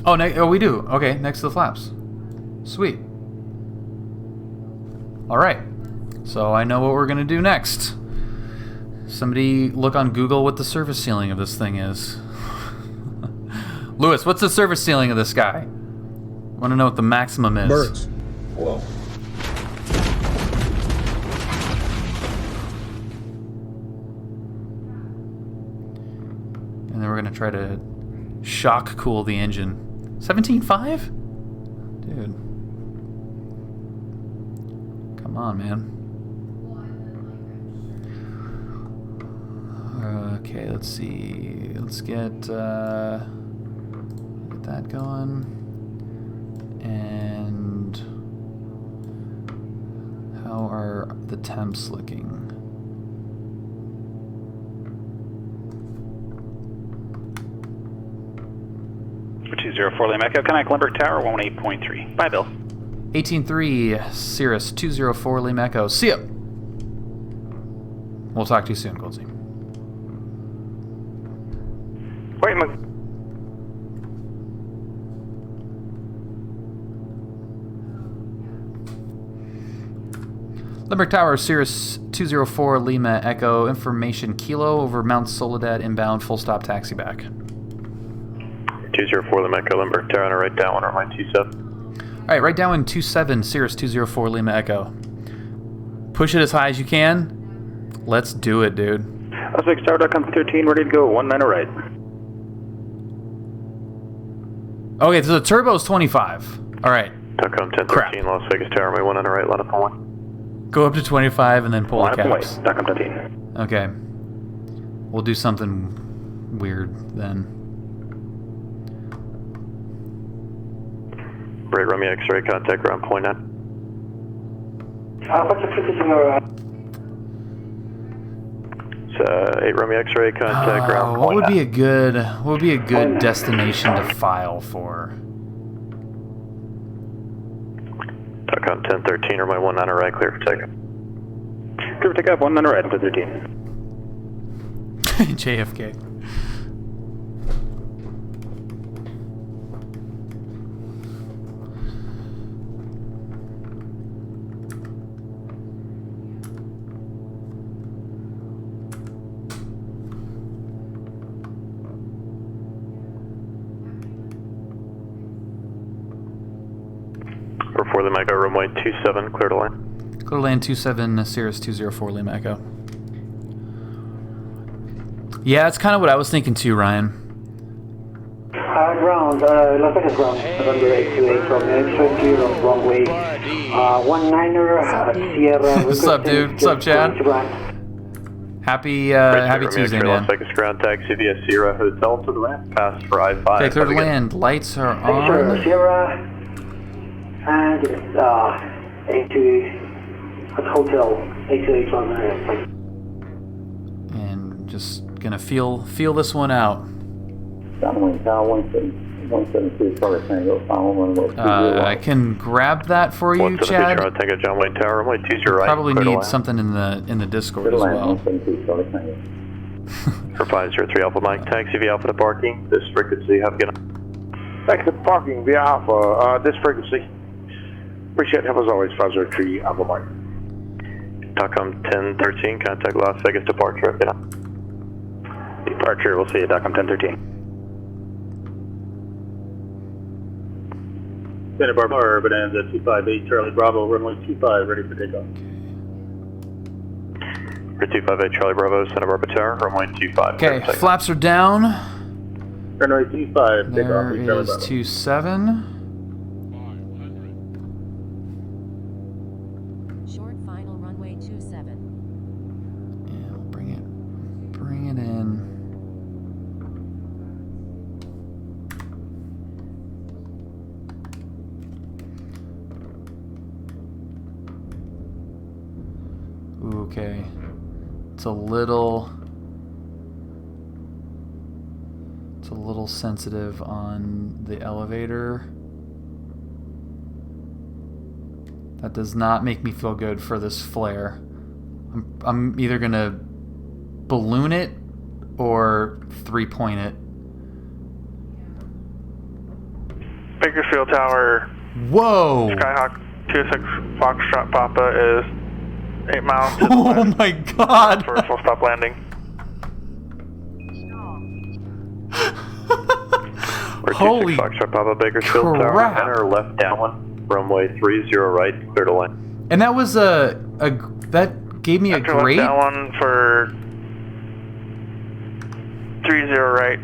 Oh, we do. Okay, next to the flaps. Sweet. Alright, so I know what we're going to do next. Somebody look on Google what the surface ceiling of this thing is. Lewis, what's the surface ceiling of this guy? I want to know what the maximum is. Birds. Whoa. And then we're going to try to shock cool the engine. 17.5? Dude. Come on, man. Okay, let's see. Let's get that going. And how are the temps looking? For 204 Lima Echo, connect Limburg Tower 118.3. Bye, Bill. 18.3 Cirrus 204 Lima Echo. See ya. We'll talk to you soon, Goldsy. Wait a minute. Limburg Tower, Cirrus 204 Lima Echo. Information Kilo over Mount Soledad inbound. Full stop taxi back. 204 Lima Echo, Limburg Tower, and right down one on my 27. Alright, right down in 27, Cirrus 204 Lima Echo. Push it as high as you can. Let's do it, dude. Oswig Tower, Duckham 13, ready to go, 19 right. Okay, so the turbo is 25. Alright. Duckham 1013, Las Vegas Tower, my 1 on the right, line up on 1. Go up to 25 and then pull the caps. Duckham 13. Okay. We'll do something weird then. Right, Romeo X-ray, contact ground point 9. What's the frequency number? It's 8 Romeo X-ray, contact ground point 9. What would be a good destination to file for? Duckham 1013, or my 1 on the right, clear for takeoff. Clear for takeoff, 1 on the right, 13. JFK. For Lima Echo, runway 27, clear to land. Clear to land 27, Cirrus 204 Lima Echo. Yeah, that's kind of what I was thinking too, Ryan. Ground, Las Vegas ground, runway 828 from X-ray runway 19er, Sierra. What's up, dude? What's up, Chad? Happy Tuesday, man. Las Vegas ground taxi via Sierra Hotel to the ramp. Pass for I-5. Okay, clear to land. Lights are on. Sierra, and it's A2 Hotel, A28 on the ramp. And just gonna feel this one out. Downwind Tower 172 Charlie Tango, I can grab that for you, Chad. Tango, John Wayne Tower, runway 20 right. Probably need something in the Discord as well. For 503 Alpha Mike, taxi via Alpha to parking. This frequency, have a good night. Thanks for parking via Alpha. This frequency. Appreciate it. As always, 503 Alpha Mike. TACOM 1013, contact Las Vegas departure. Good night. Departure, we'll see you, TACOM 1013. Santa Barbara, Bonanza 258, Charlie Bravo, runway 25, ready for takeoff. For 258, Charlie Bravo, Santa Barbara Tower, runway 25. Okay, flaps are down. Runway 25, takeoff. There is 27. Short final runway 27. Yeah, we'll bring it in. Okay, it's a little sensitive on the elevator. That does not make me feel good for this flare. I'm either gonna balloon it or 3-point it. Bakersfield Tower. Whoa! Skyhawk 26 Foxtrot Papa is 8 miles to the Oh west my god! for a full stop landing. Holy Foxtrot Papa, Bakersfield Tower, crap. enter left downwind, runway 30 right, clear to land. And that was that gave me a great. Left downwind for 30 right,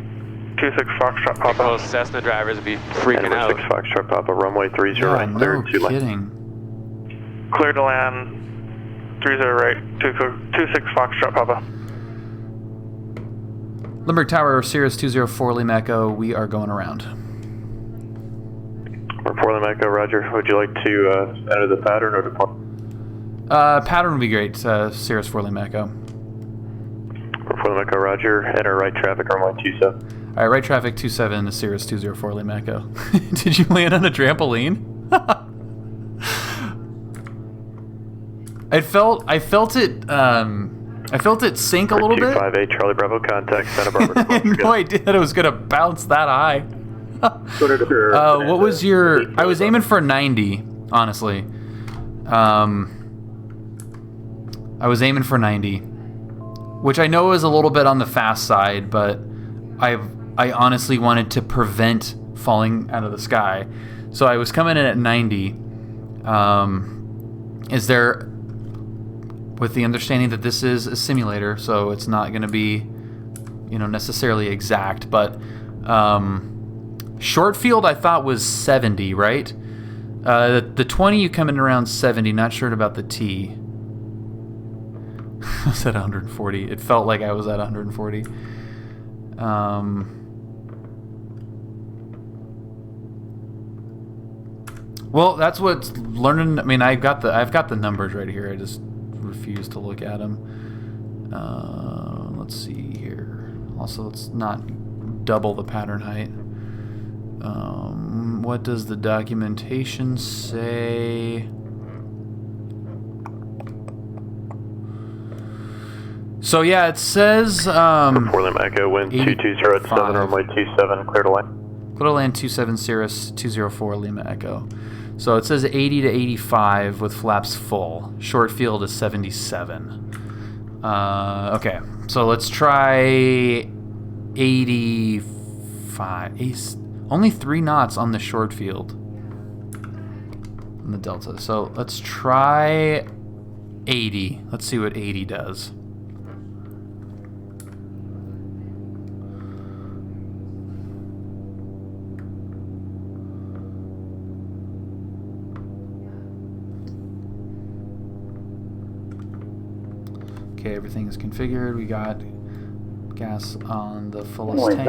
26 Foxtrot Papa. Most Cessna drivers would be freaking out. 6 Foxtrot Papa, runway 30 Yeah, right, clear no to land. kidding. Clear to land, 30 right, 26 Foxtrot Papa. Limerick Tower, Cirrus 204 Lima Echo, we are going around. Report Lima Echo, roger. Would you like to enter the pattern or depart? Pattern would be great, Cirrus 4 Lima Echo. Report Lima Echo, roger. Enter right traffic, runway 27. Alright, right traffic 27 to Cirrus 204 Lima Echo. Did you land on a trampoline? I felt it sink a little bit. 258 Charlie Bravo, contact Santa Barbara. I had no idea that it was gonna bounce that high. What was your? I was aiming for 90, honestly. I was aiming for 90, which I know is a little bit on the fast side, but I honestly wanted to prevent falling out of the sky, so I was coming in at 90. Is there? With the understanding that this is a simulator, so it's not going to be, necessarily exact, but short field I thought was 70, right? The 20 you come in around 70. Not sure about the T. I was at 140. It felt like I was at 140. Well, that's what's learning. I mean, I've got the numbers right here. I just refuse to look at them. Let's see here. Also, let's not double the pattern height. What does the documentation say? So yeah, it says Portland Echo, wind 220 at 7, runway 27, clear to land. Clear to land 27 Cirrus 204 Lima Echo. So it says 80 to 85 with flaps full. Short field is 77. Okay, so let's try 85. Only 3 knots on the short field. On the delta. So let's try 80. Let's see what 80 does. Okay, everything is configured. We got gas on the fullest tank.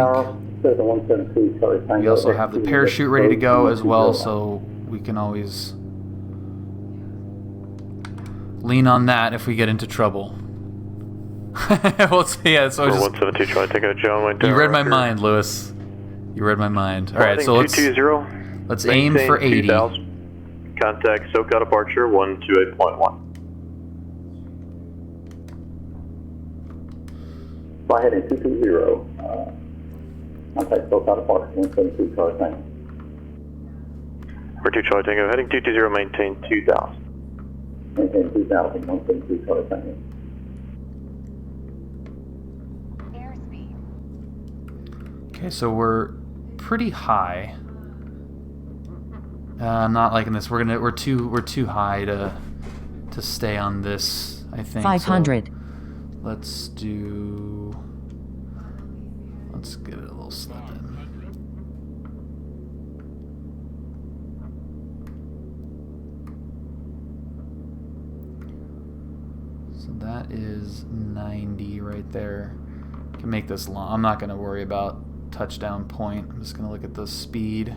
We also have the parachute ready to go as well, so we can always lean on that if we get into trouble. We'll see. Yeah, so 172, try to take a John. You read my mind, Lewis. You read my mind. All right, so let's aim for 80. Contact SoCal departure 128.1. Fly heading 220. Contact SoCal departure 172 Charlie Tango. For 2 Charlie Tango, heading 220, maintain 2000. Maintain 2000, 172 Charlie Tango. Okay, so we're pretty high. I'm not liking this. We're too high to stay on this, I think. 500. So let's get it a little slip in. So that is 90 right there. Can make this long. I'm not going to worry about touchdown point. I'm just going to look at the speed.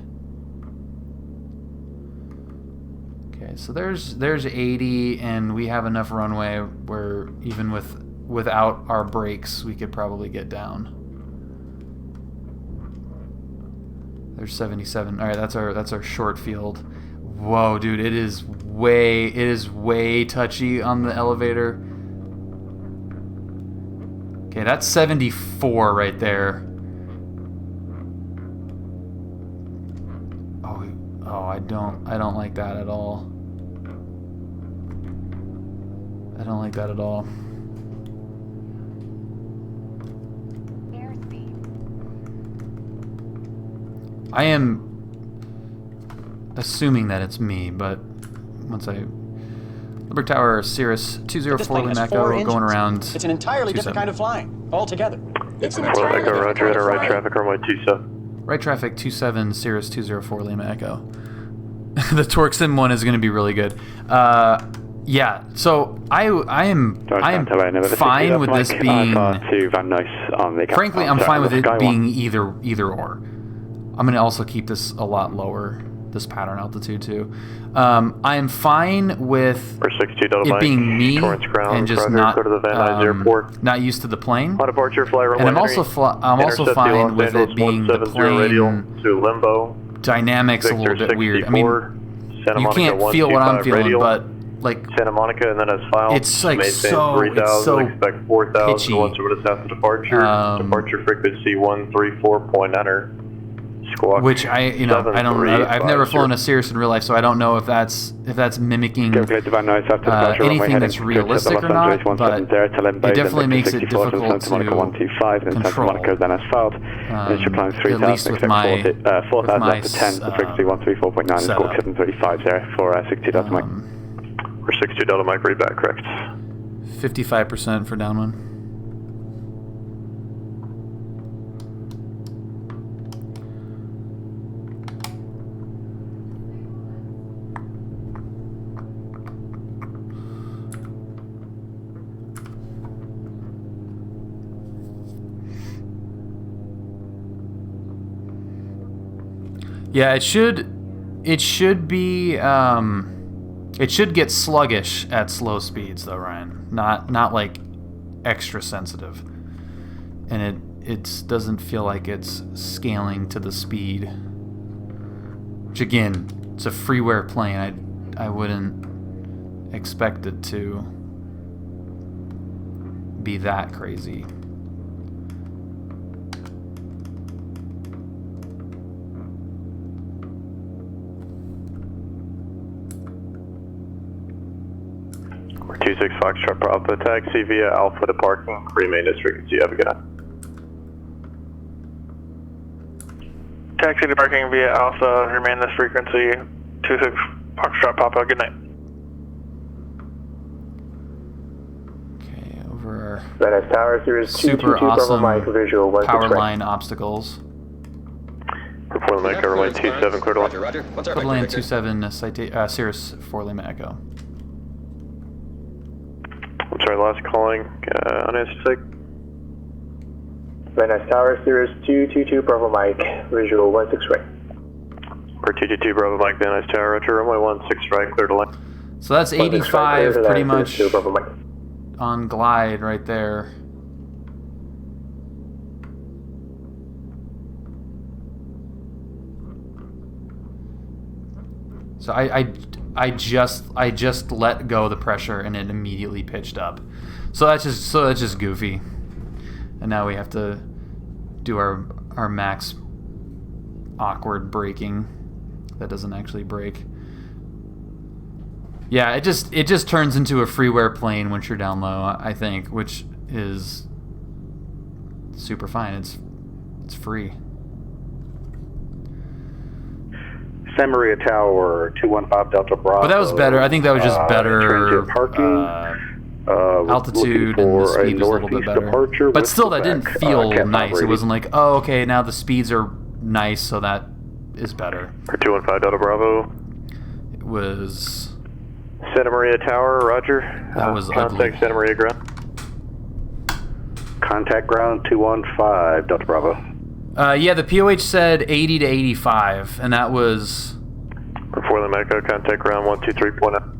Okay, so there's 80, and we have enough runway where even without our brakes we could probably get down. There's 77. All right, that's our short field. Whoa, dude, it is way touchy on the elevator. Okay, that's 74 right there. Oh, I don't like that at all. I don't like that at all. I am assuming that it's me, but once I... Liberty Tower, Cirrus 204 Lima Echo, going around. It's an entirely different kind of flying, altogether. It's an entirely Echo, Roger, at a right traffic, runway 27. Right traffic 27, Cirrus 204 Lima Echo. The torque sim one is going to be really good. Yeah, so I am fine with this being... Frankly, I'm fine with it being either or. I'm going to also keep this a lot lower, this pattern altitude too. I am fine with it being me and just not used to the plane. And I'm also fine with it being the plane dynamics a little bit weird. I mean, you can't feel what I'm feeling, but like Santa Monica, and then as filed, it's like so expect 4,000 pitchy. once over to south departure. Departure frequency 134.9. Which I've never flown a Cirrus in real life, so I don't know if that's mimicking anything that's realistic or not, but it definitely makes it difficult to control, at least with my setup. For 62 Delta Mike, read back, correct. 55% for downwind. Yeah, it should be it should get sluggish at slow speeds though, Ryan. Not like extra sensitive. And it doesn't feel like it's scaling to the speed. Which again, it's a Freeware plane. I wouldn't expect it to be that crazy. We're 26 Foxtrot Bravo, taxi via Alpha to parking, remain this frequency, have a good night. Taxi to parking via Alpha, remain this frequency, 26 Foxtrot Papa, good night. Okay, over Red Tower, Cirrus super awesome visual, power line obstacles. Report Lima Echo, runway 27, clear to land. Roger. What's our Land 27, Cirrus 4 Lima Echo. I'm sorry, last calling, unanswered sick. Van Nuys Tower, Cirrus 222 Bravo Mike, visual 16 right. For 222 Bravo Mike, Van Nuys Tower, roger, runway 16 right, clear to land. So that's 85 right, pretty much Bravo Mike. on glide right there. So I just let go of the pressure and it immediately pitched up. So that's just goofy. And now we have to do our max awkward braking. That doesn't actually brake. Yeah, it just turns into a Freeware plane once you're down low, I think, which is super fine. It's free. San Maria Tower, 215 Delta Bravo. But that was better. I think that was just better parking. Altitude and the speed was a little bit better. But still, that didn't feel nice. It wasn't like, oh, okay, now the speeds are nice, so that is better. For 215 Delta Bravo. It was... Santa Maria Tower, roger. That was contact ugly. Santa Maria ground. Contact ground 215 Delta Bravo. Yeah, the POH said 80 to 85, and that was... For Lima Echo, contact ground 123.0.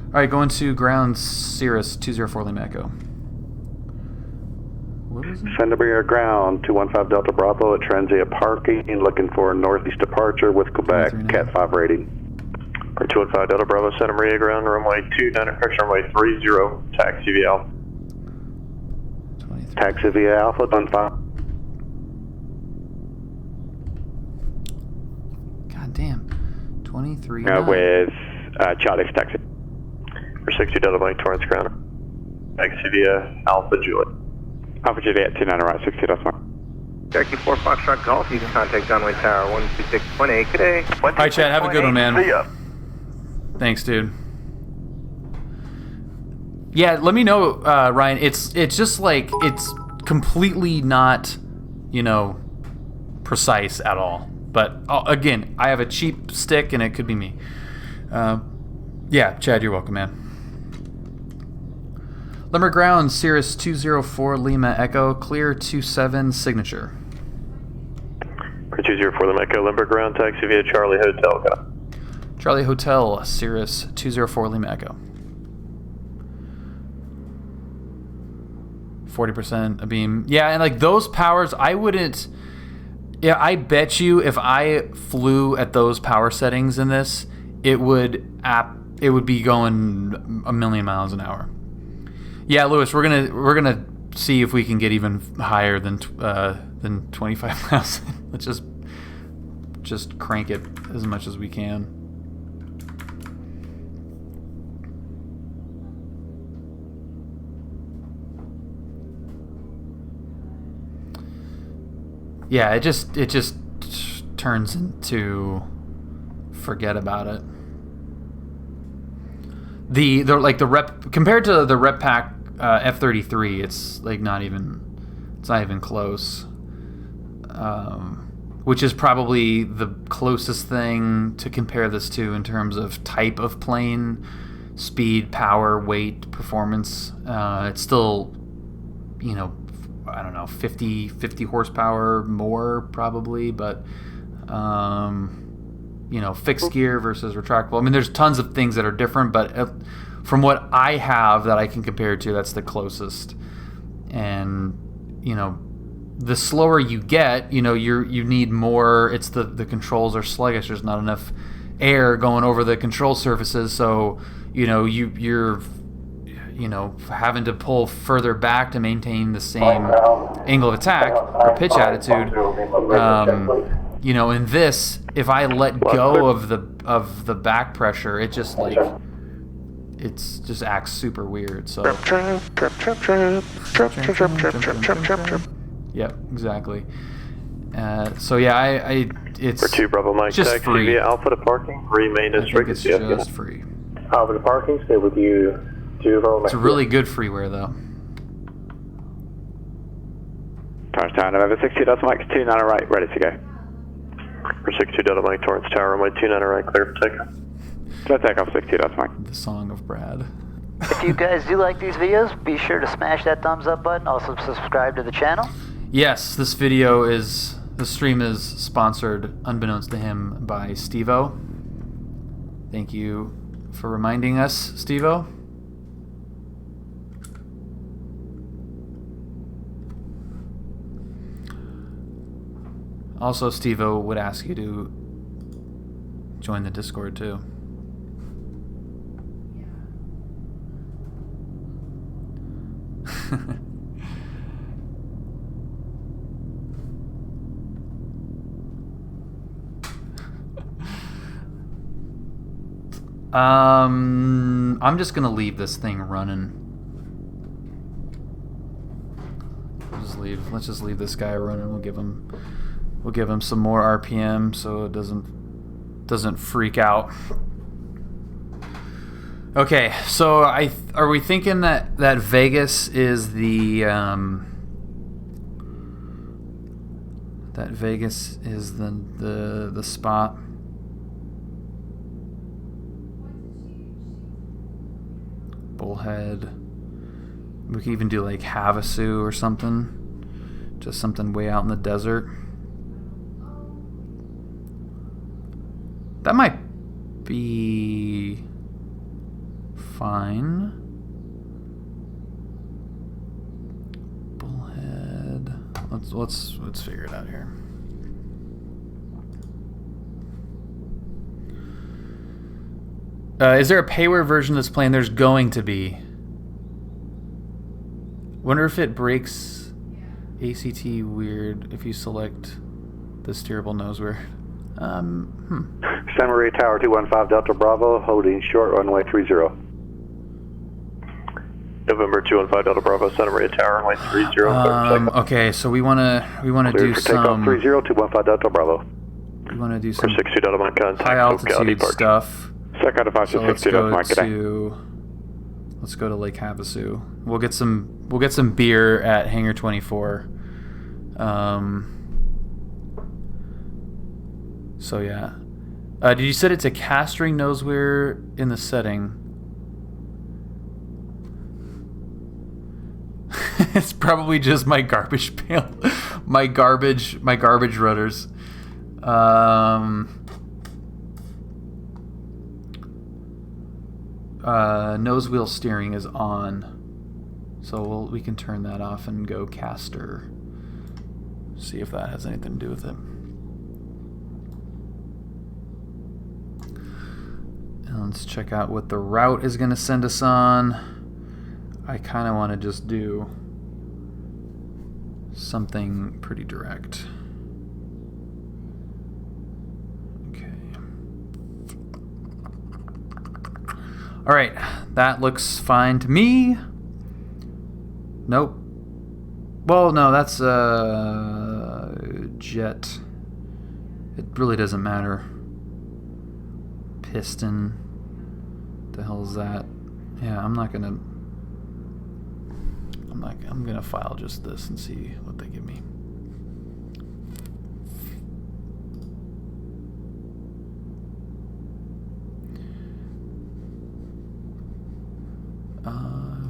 Alright, going to ground Cirrus 204 Lima Echo. What was it? Santa Maria ground 215 Delta Bravo at Transient parking, looking for a northeast departure with Quebec, Cat 5 rating. For 215 Delta Bravo, Santa Maria ground, runway 29, correction, runway 30, taxi via Alpha. Taxi via Alpha, done 5. God damn. 23. With Charlie's taxi. For 60 Delta Mike Torrance ground. Taxi via Alpha Juliet. Alpha Juliet 29 right, 60 Delta Mike. Jackie 4 Foxtrot Golf, you can contact Downwind Tower 126.8. Good day. Alright, Chad, have a good one, man. See ya. Thanks, dude. Yeah, let me know, Ryan. It's just like, it's completely not, precise at all. But again, I have a cheap stick, and it could be me. Yeah, Chad, you're welcome, man. Limber ground, Cirrus 204 Lima Echo, clear 27 signature. For 204 Lima Echo, Limber ground, taxi via Charlie Hotel. Charlie Hotel, Cirrus 204 Lima Echo. 40% abeam. Yeah, and like those powers, I wouldn't... Yeah, I bet you if I flew at those power settings in this, it would be going a million miles an hour. Yeah, Lewis, we're gonna see if we can get even higher than 25,000. Let's just crank it as much as we can. Yeah, it just turns into forget about it. The rep compared to the Rep Pack F-33, it's like not even close. Which is probably the closest thing to compare this to in terms of type of plane, speed, power, weight, performance. It's still, I don't know, 50 horsepower more probably, but fixed gear versus retractable. I mean, there's tons of things that are different, but from what I have that I can compare to, that's the closest. And the slower you get, you need more. It's the controls are sluggish. There's not enough air going over the control surfaces, so you're having to pull further back to maintain the same angle of attack or pitch attitude. In this, if I let go of the back pressure, it just acts super weird. So yep, exactly. So yeah, it's for 2 Bravo Mike, just taxi free. via Alpha to parking, remain as frequency. It's just free. Alpha to parking, stay with you. It's a really good freeware though. Touchdown, November 62 Delta Mike, 29 right, ready to go. For 62 Delta Mike, Torrance Tower, runway 29 right, clear for takeoff. Clear takeoff, 62 Delta Mike. The song of Brad. If you guys do like these videos, be sure to smash that thumbs up button. Also subscribe to the channel. Yes, this stream is sponsored, unbeknownst to him, by Steve-O. Thank you for reminding us, Steve-O. Also, Steve-O would ask you to join the Discord too. I'm just gonna leave this thing running. Let's just leave this guy running. We'll give him some more RPM so it doesn't freak out. Okay, so are we thinking that Vegas is the spot? Bullhead. We could even do like Havasu or something. Just something way out in the desert. That might be fine. Bullhead. Let's figure it out here. Is there a payware version of this plane? There's going to be. Wonder if it breaks ACT weird if you select the steerable nose weird. Santa Maria Tower 215 Delta Bravo, holding short runway 30. November 215 Delta Bravo, Santa Maria Tower, runway 30. Okay, so we wanna do for some takeoff 30 215 Delta Bravo. We wanna do some 62 Delta Mike contact, high altitude stuff. Second of So let's go to Lake Havasu. We'll get some beer at Hangar 24. So yeah. Did you set it to castering nose weir in the setting? It's probably just my garbage pail, my garbage rudders. Nose wheel steering is on, so we can turn that off and go caster. See if that has anything to do with it. And let's check out what the route is going to send us on. I kind of want to just do something pretty direct. All right, that looks fine to me. Nope. Well, no, that's jet. It really doesn't matter. Piston. The hell is that? Yeah, I'm gonna file just this and see what they give me.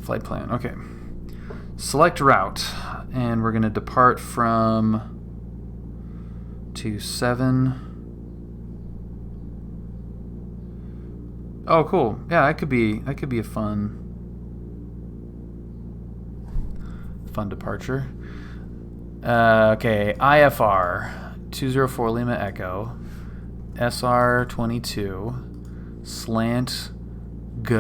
Flight plan. Okay. Select route, and we're gonna depart from 27. Oh, cool. Yeah, that could be a fun departure. Okay, IFR 204 Lima Echo, SR22, slant G.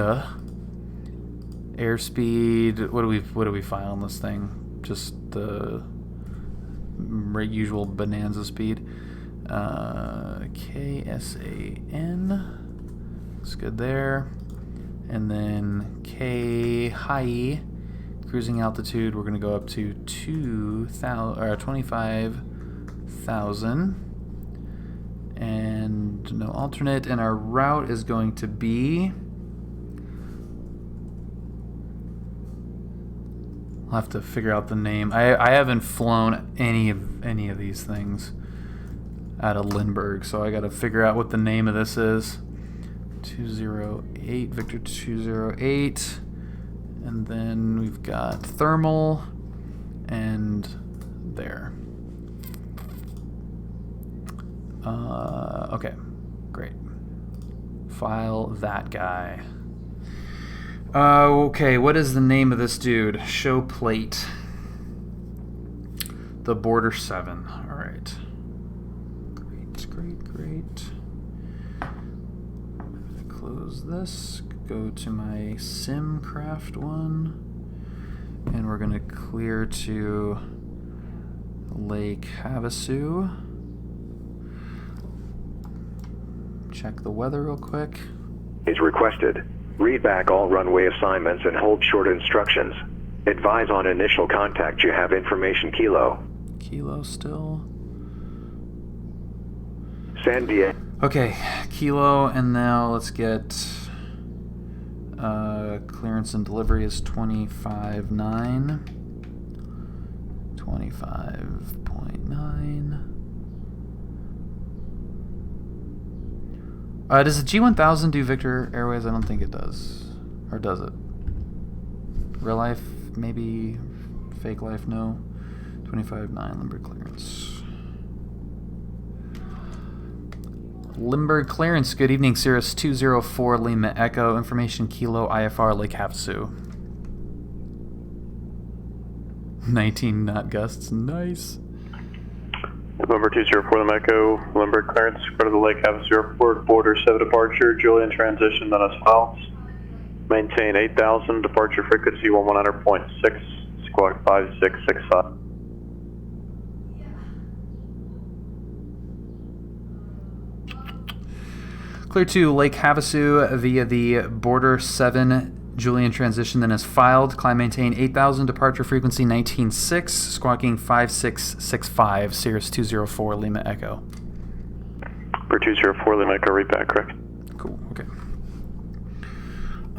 Airspeed. What do we file on this thing? Just the usual bonanza speed. KSAN. Looks good there. And then K high. Cruising altitude. We're gonna go up to 25,000. And no alternate. And our route is going to be. I'll have to figure out the name. I haven't flown any of these things out of Lindbergh, so I got to figure out what the name of this is. 208 Victor 208. And then we've got thermal and there. Okay, great. File that guy. Okay, what is the name of this dude? Show plate. The Border 7. Alright. Great. Close this. Go to my SimCraft one. And we're going to clear to Lake Havasu. Check the weather real quick. Is requested. Read back all runway assignments and hold short instructions. Advise on initial contact. You have information Kilo. Kilo still. San Diego. Okay, Kilo, and now let's get clearance and delivery is 25.9. 25.9. Does the G1000 do Victor Airways? I don't think it does. Or does it? Real life, maybe. Fake life, no. 25.9 Limburg clearance. Limburg clearance. Good evening, Cirrus 204 Lima Echo. Information Kilo IFR Lake Havasu. 19 knot gusts. Nice. November 204 Lima Echo. Limburg clearance. Go to the Lake Havasu Airport. Border 7 departure. Julian transition. Then as follows. Maintain 8,000. Departure frequency 1100.6. Squawk 5665. Clear to Lake Havasu via the Border 7 Julian transition, then is filed. Climb maintain 8,000, departure frequency 19.6, squawking 5665, Cirrus 204 Lima Echo. For 204 Lima Echo, read back, correct? Cool, okay.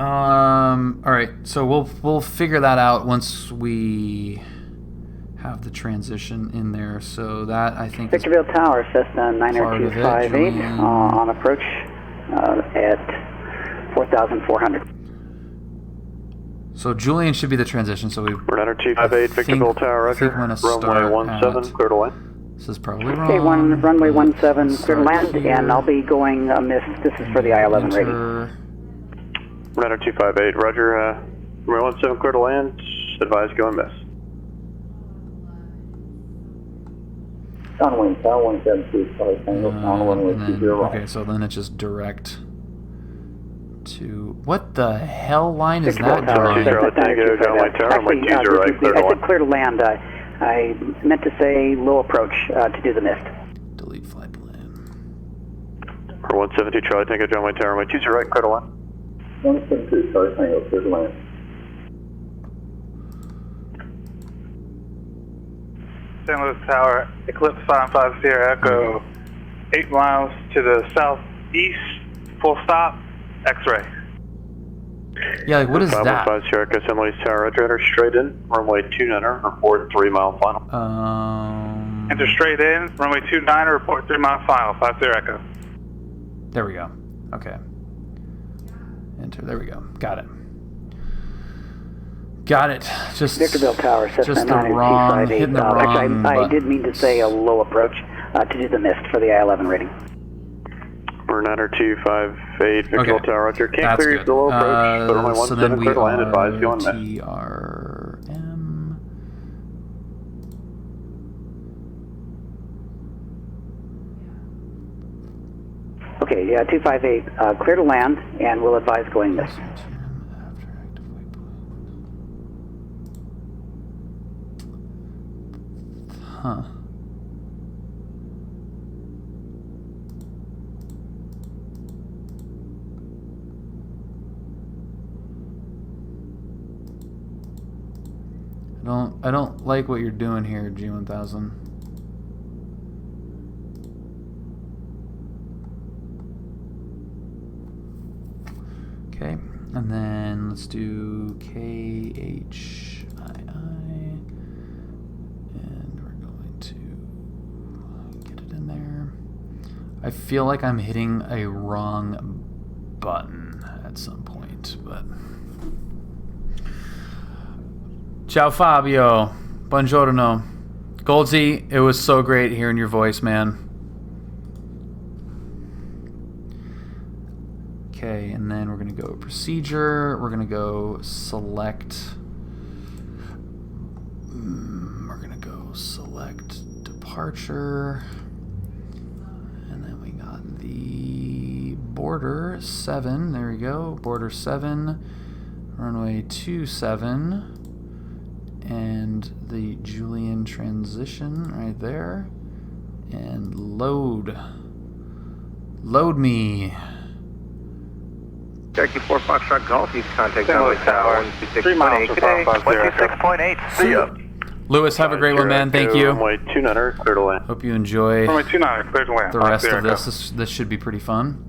Alright, so we'll figure that out once we have the transition in there. So that, I think, Victorville Tower, Cessna 90258, on approach at 4,400. So Julian should be the transition. So we're 90258, Victorville Tower, Roger. Runway 17, clear to land. This is probably wrong. Okay, runway 17, clear to land, and I'll be going miss. This is for the I-11 rating. 90258, Roger. Runway 17, clear to land. Advise go and miss. Downwind, Tower 172, sorry, Tango, on runway 20. Okay, so then it's just direct to... What the hell line is that, Julian? Actually, I said clear to land. I meant to say low approach to do the mist. Delete flight plan. 172, Charlie Tango, John Wayne Tower, runway 20, right, clear to land. 172, Charlie Tango, clear to land. St. Louis Tower, Eclipse 550 Echo, 8 miles to the southeast, full stop, X-ray. Yeah, like what is that? 515 Sierra Echo, St. Louis Tower, enter straight in, runway 29, report 3 mile final. Enter straight in, runway 29, report 3 mile final, 50 Echo. There we go. Okay. Enter, there we go. Got it. Got it. Just Victorville Tower, Cessna just the wrong, hitting the wrong actually, I did mean to say a low approach to do the mist for the I-11 rating. We're 90258, Victorville Tower, Roger. Can't That's clear good. the low approach, but only 17 clear to land, advise go and miss. TRM. Okay, yeah, 258, clear to land, and we'll advise going miss. Huh. I don't like what you're doing here, G1000. Okay, and then let's do KHII. I feel like I'm hitting a wrong button at some point, but Ciao Fabio. Buongiorno. Goldsy, it was so great hearing your voice, man. Okay, and then we're going to go procedure. We're going to go select. We're going to go select departure. And then we got the border 7. There we go. Border 7. Runway 27. And the Julian transition right there. And load. Load me. Cherokee 4 Foxtrot Golf, you can contact runway tower 126.8 today. 126.8, see ya. Lewis, have a great one, man. Thank you. Runway 29, clear to land. Hope you enjoy Runway 29, clear to land. the rest of this. This should be pretty fun.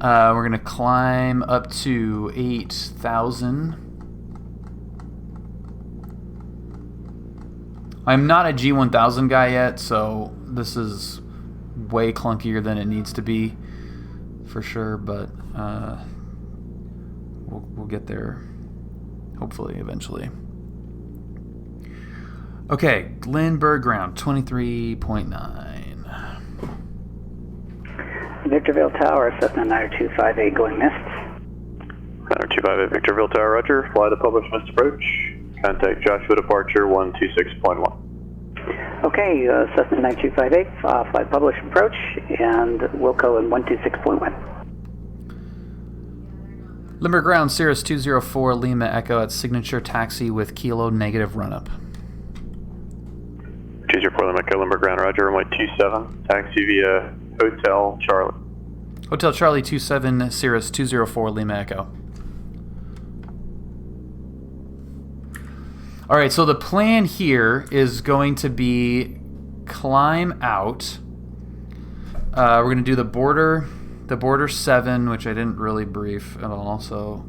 We're going to climb up to 8,000. I'm not a G1000 guy yet, so this is way clunkier than it needs to be, for sure, but we'll get there, hopefully, eventually. Okay, Lindbergh ground, 23.9. Victorville Tower, Cessna 90258 going missed. 90258 Victorville Tower, roger. Fly to published missed approach. Contact Joshua departure 126.1. Okay, Cessna 9258, fly publish approach, and Wilco in 126.1. Lindbergh ground, Cirrus 204 Lima Echo at signature taxi with kilo negative run-up. 204 Lima Echo, Lindbergh ground, roger. Runway 27, taxi via Hotel Charlie. Hotel Charlie 27, Cirrus 204 Lima Echo. Alright, so the plan here is going to be climb out. We're going to do the border 7, which I didn't really brief at all, so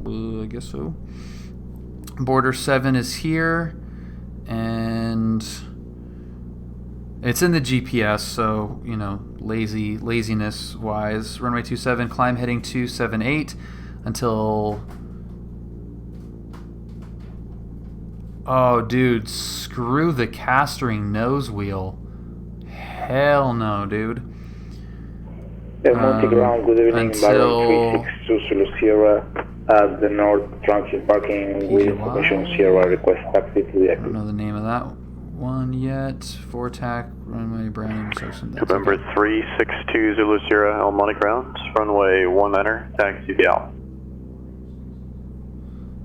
I guess so. Border 7 is here, and it's in the GPS, so, you know, laziness-wise. Runway 27, climb heading 278 until... Oh, dude, screw the castering nose wheel. Hell no, dude. Multi-ground, good evening, until... 362 Zulu Sierra at the North Transit Parking with information Sierra request taxi to the I don't know the name of that one yet. Fortac, runway, brand intersection. November 362 Zulu Sierra, El Monte Grounds, runway 19, taxi via.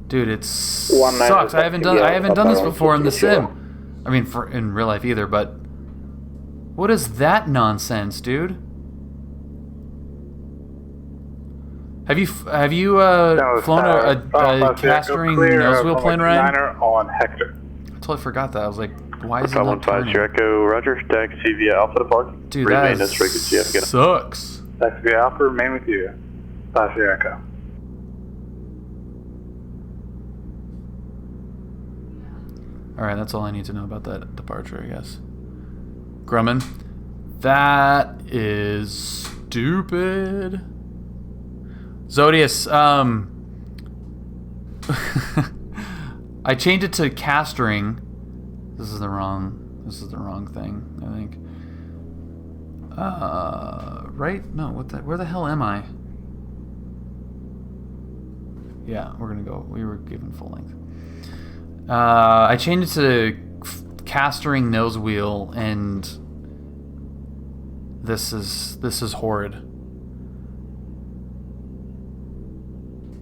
Dude, it sucks. I haven't done this before in the sim. I mean, in real life either. But what is that nonsense, dude? Have you flown a castering nose wheel plane, Ryan? On Hector. I totally forgot that. I was like, why is it not 515 turning? Echo, roger. Taxi via Alpha to parking. Dude, that sucks. Taxi via Alpha, remain with you. Taxi Echo. Alright, that's all I need to know about that departure, I guess. Grumman. That is stupid. Zodius, I changed it to castering. This is the wrong thing, I think. Right? No, where the hell am I? Yeah, we're gonna go. We were given full length. I changed it to castering nose wheel, and this is horrid.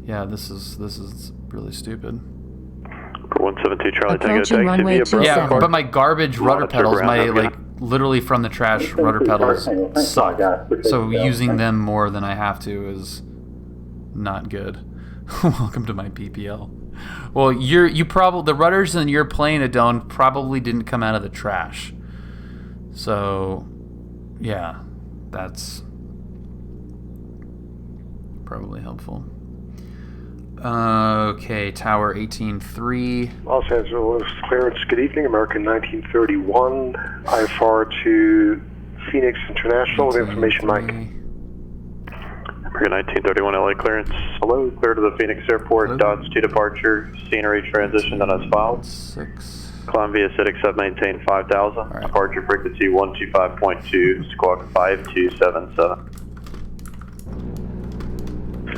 Yeah, this is really stupid. 172 Charlie Tango taxi via yeah, but my garbage rudder pedals, literally from the trash rudder pedals suck. So using them more than I have to is not good. Welcome to my PPL. Well, the rudders in your plane, Adon, probably didn't come out of the trash. So, yeah, that's probably helpful. Okay, Tower 18-3. Los Angeles clearance, good evening, American 1931, IFR to Phoenix International with information, Mike. 1931 LA clearance. Hello, clear to the Phoenix Airport. Dots to departure. Scenery transition done as filed. 6. Climb via Citic sub maintain 5000. Right. Departure frequency 125.2. Squawk 5277.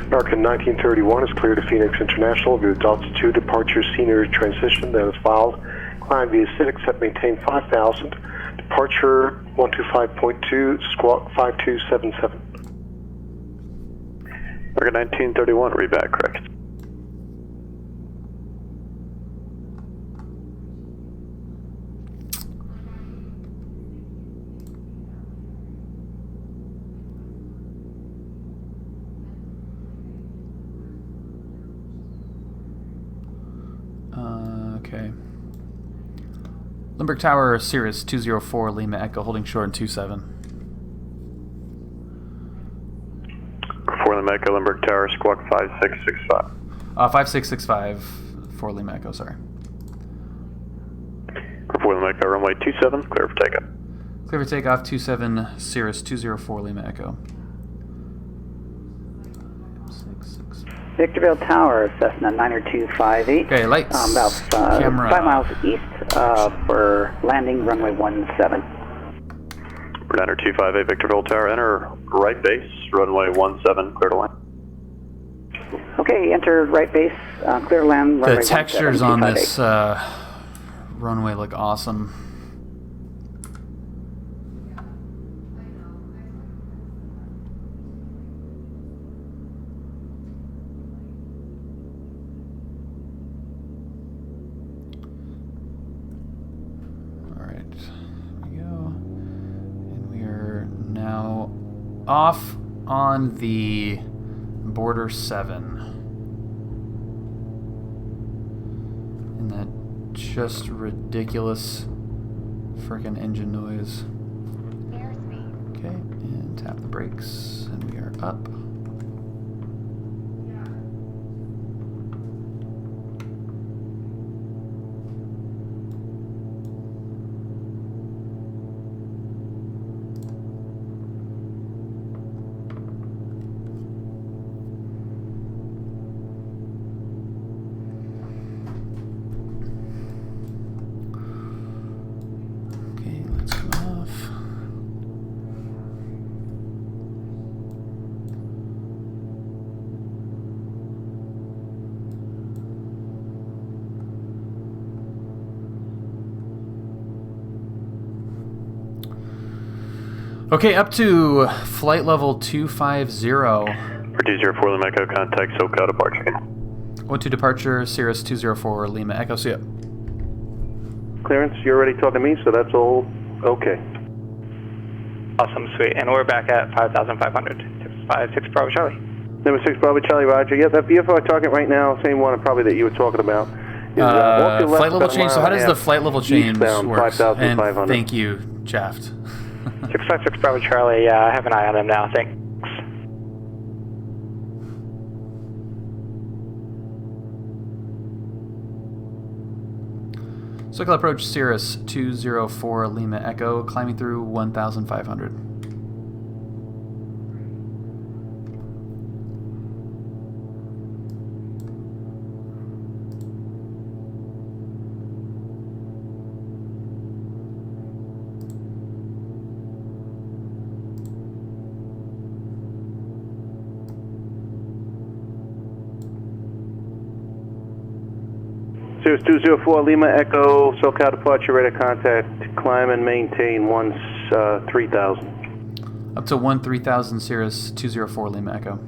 American 1931 is clear to Phoenix International via altitude departure scenery transition that is filed. Climb via Citic sub maintain 5000. Departure 125.2. Squawk 5277. American 1931, read back correct. Okay. Limburg Tower, Cirrus 204 Lima Echo, holding short in 27. For Lima Echo, Limburg Tower, squawk 5665. 5665 for Lima Echo, sorry. For Lima Echo, runway 27, clear for takeoff. Clear for takeoff, 27, Cirrus 204 Lima Echo. Victorville Tower, Cessna 90258. Okay, lights, about camera. 5 miles east for landing, runway 17. For 90258 Victorville Tower, enter right base, runway 17, clear to land. Okay, enter right base, clear to land, runway 17. The textures on this runway look awesome. Off on the border 7. And that just ridiculous frickin' engine noise. Okay, and tap the brakes, and we are up. Okay, up to flight level 250. For 204 Lima Echo, contact SoCal departure. 12 departure, Cirrus 204 Lima Echo, see ya. Clearance, you're already talking to me, so that's all okay. Awesome, sweet. And we're back at 5,500. 56 Bravo Charlie. Number 6 Bravo Charlie, Roger. Yeah, that VFR target right now, same one probably that you were talking about. Is, flight level change, so how does the flight level change work? 5,500. And thank you, Shaft. 656 Bravo Charlie, yeah, I have an eye on them now, thanks. Circle approach Cirrus 204 Lima Echo, climbing through 1,500. Cirrus 204 Lima Echo, SoCal departure, ready to contact, climb and maintain 3,000. Up to 13,000 Cirrus 204 Lima Echo.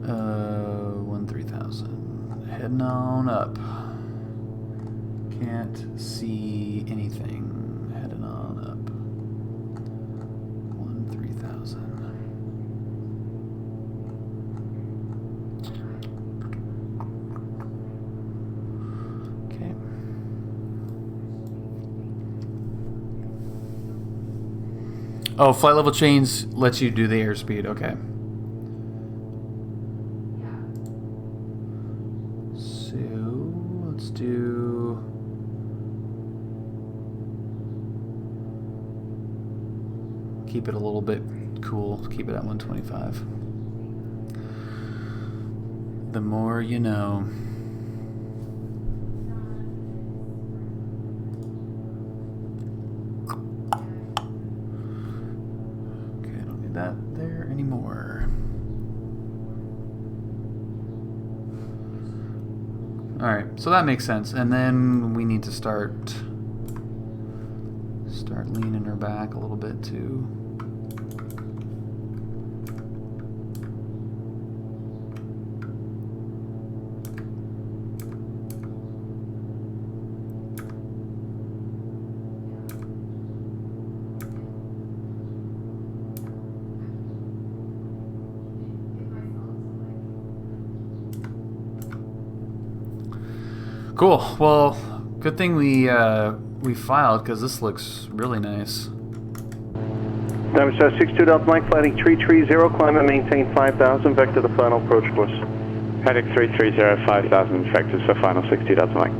Uh, 13,000. Heading on up. Can't see anything. Heading on up. 13,000. Oh, flight level change lets you do the airspeed. Okay. So let's do keep it a little bit cool. Keep it at 125. The more you know. Okay, I don't need that there anymore. Alright, so that makes sense. And then we need to start leaning her back a little bit too. Cool. Well, good thing we filed, because this looks really nice. Diamond Star 62 Delta Mike, flighting 330, climb and maintain 5,000, vector the final approach course. Heading 330, 5,000, vectors for final 60 Delta Mike.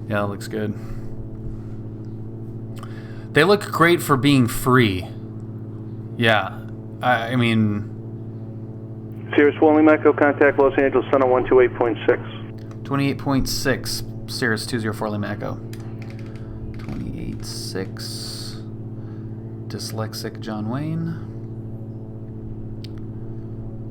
Yeah, it looks good. They look great for being free. Yeah, I mean... Cirrus Wally Echo, contact Los Angeles Center 128.6. 28.6, Cirrus 204 Lima Echo. 28.6, dyslexic John Wayne.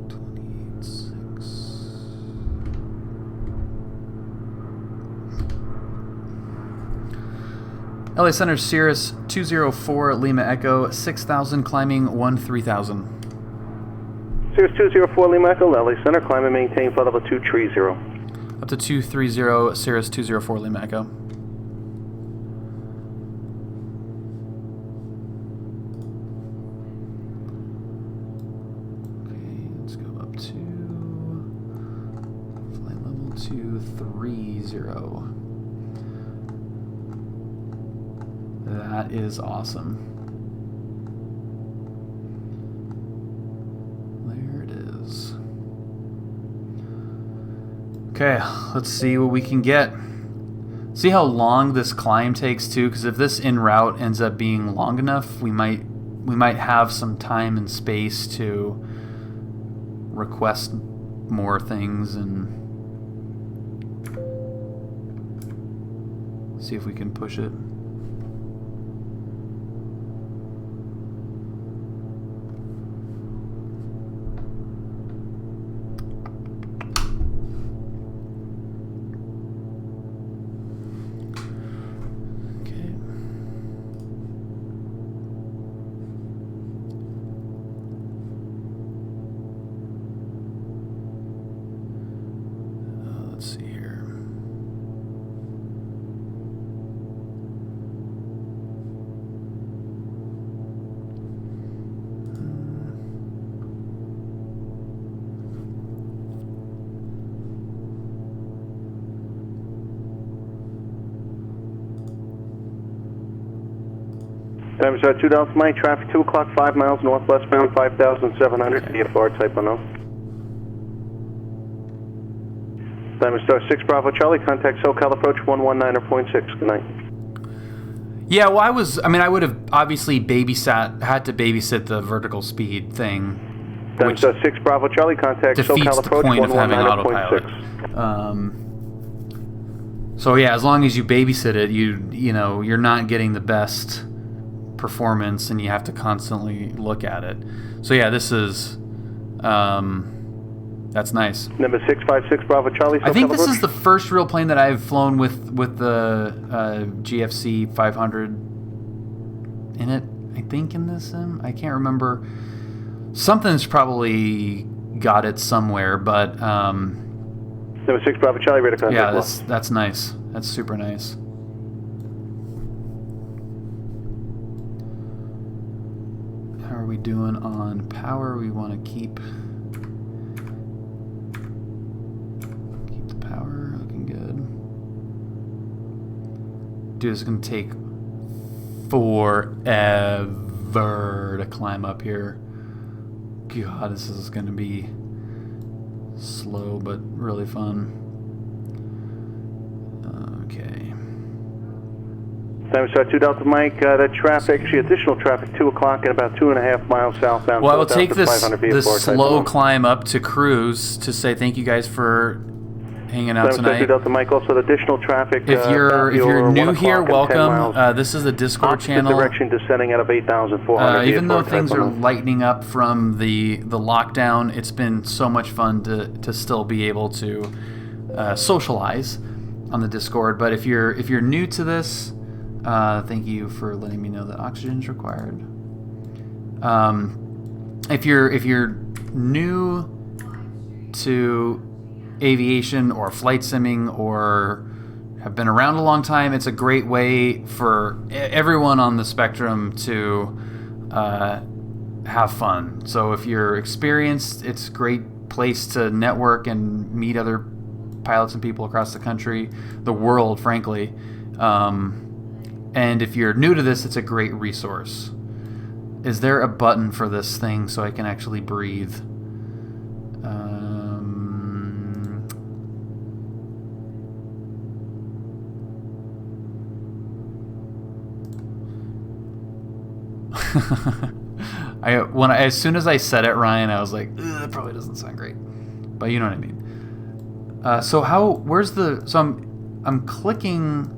28.6. LA Center Cirrus 204 Lima Echo, 6,000 climbing 13,000. Cirrus 204 Lima Echo, LA Center, climb and maintain flight level 230. Up to 230, Cirrus 204 Lima Echo. Okay, let's go up to flight level 230. That is awesome. There it is. Okay, let's see what we can get. See how long this climb takes too, because if this en route ends up being long enough, we might have some time and space to request more things and see if we can push it. Diamond Star 2 Delta Mike, traffic 2 o'clock, 5 miles northwest bound, 5,700, VFR type unknown. Diamond Star 6 Bravo Charlie, contact SoCal approach 119.6, good night. Yeah, well, I would have obviously had to babysit the vertical speed thing. Diamond Star 6 Bravo Charlie, contact SoCal approach 119.6. So yeah, as long as you babysit it, you're not getting the best performance, and you have to constantly look at it. So yeah, this is that's nice. Number 656 Bravo Charlie. I think this is the first real plane that I've flown with the GFC 500 in it. I think in this sim, I can't remember. Something's probably got it somewhere, but Number 6 Bravo Charlie, ready to contact. Yeah, that's nice. That's super nice. How are we doing on power? We want to keep the power looking good. Dude, it's gonna take forever to climb up here. God, this is gonna be Slow, but really fun. Okay. Time start 2 Delta Mike, that traffic, actually additional traffic, 2 o'clock and about 2.5 miles southbound. Well, I will take this slow climb up to cruise to say thank you guys for hanging out tonight. 2 Delta Mike, also additional traffic. If you're new here, welcome. This is the Discord channel. Direction descending out of 8,400. Even though things are lightening up from the lockdown, it's been so much fun to still be able to socialize on the Discord. But if you're new to this, thank you for letting me know that oxygen is required. If you're new to aviation or flight simming or have been around a long time, it's a great way for everyone on the spectrum to have fun. So if you're experienced, it's a great place to network and meet other pilots and people across the country, the world, frankly. And if you're new to this, it's a great resource. Is there a button for this thing so I can actually breathe? As soon as I said it, Ryan, I was like, that probably doesn't sound great, but you know what I mean. So I'm clicking.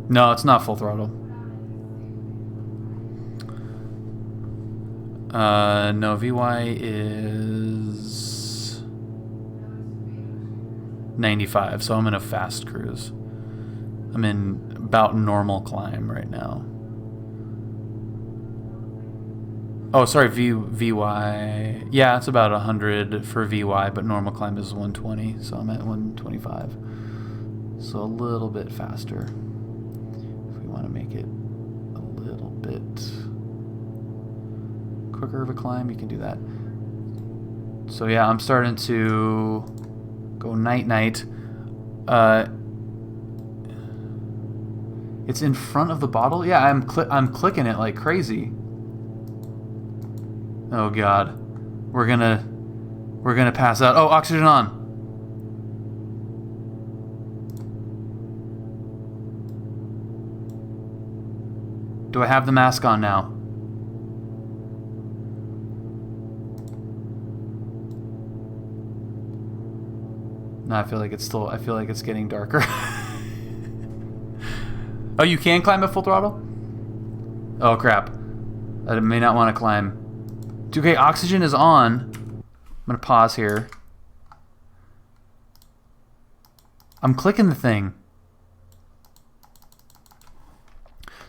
No, it's not full throttle. No, VY is 95, so I'm in a fast cruise. I'm in about normal climb right now. Oh, sorry, VY. Yeah, it's about 100 for VY, but normal climb is 120, so I'm at 125. So a little bit faster. If we want to make it a little bit quicker of a climb, you can do that. So yeah, I'm starting to go night-night. It's in front of the bottle? Yeah, I'm clicking it like crazy. Oh god. We're gonna pass out. Oh, oxygen on. Do I have the mask on now? No, I feel like it's getting darker. Oh, you can climb at full throttle? Oh crap. I may not want to climb. Okay, oxygen is on. I'm gonna pause here. I'm clicking the thing.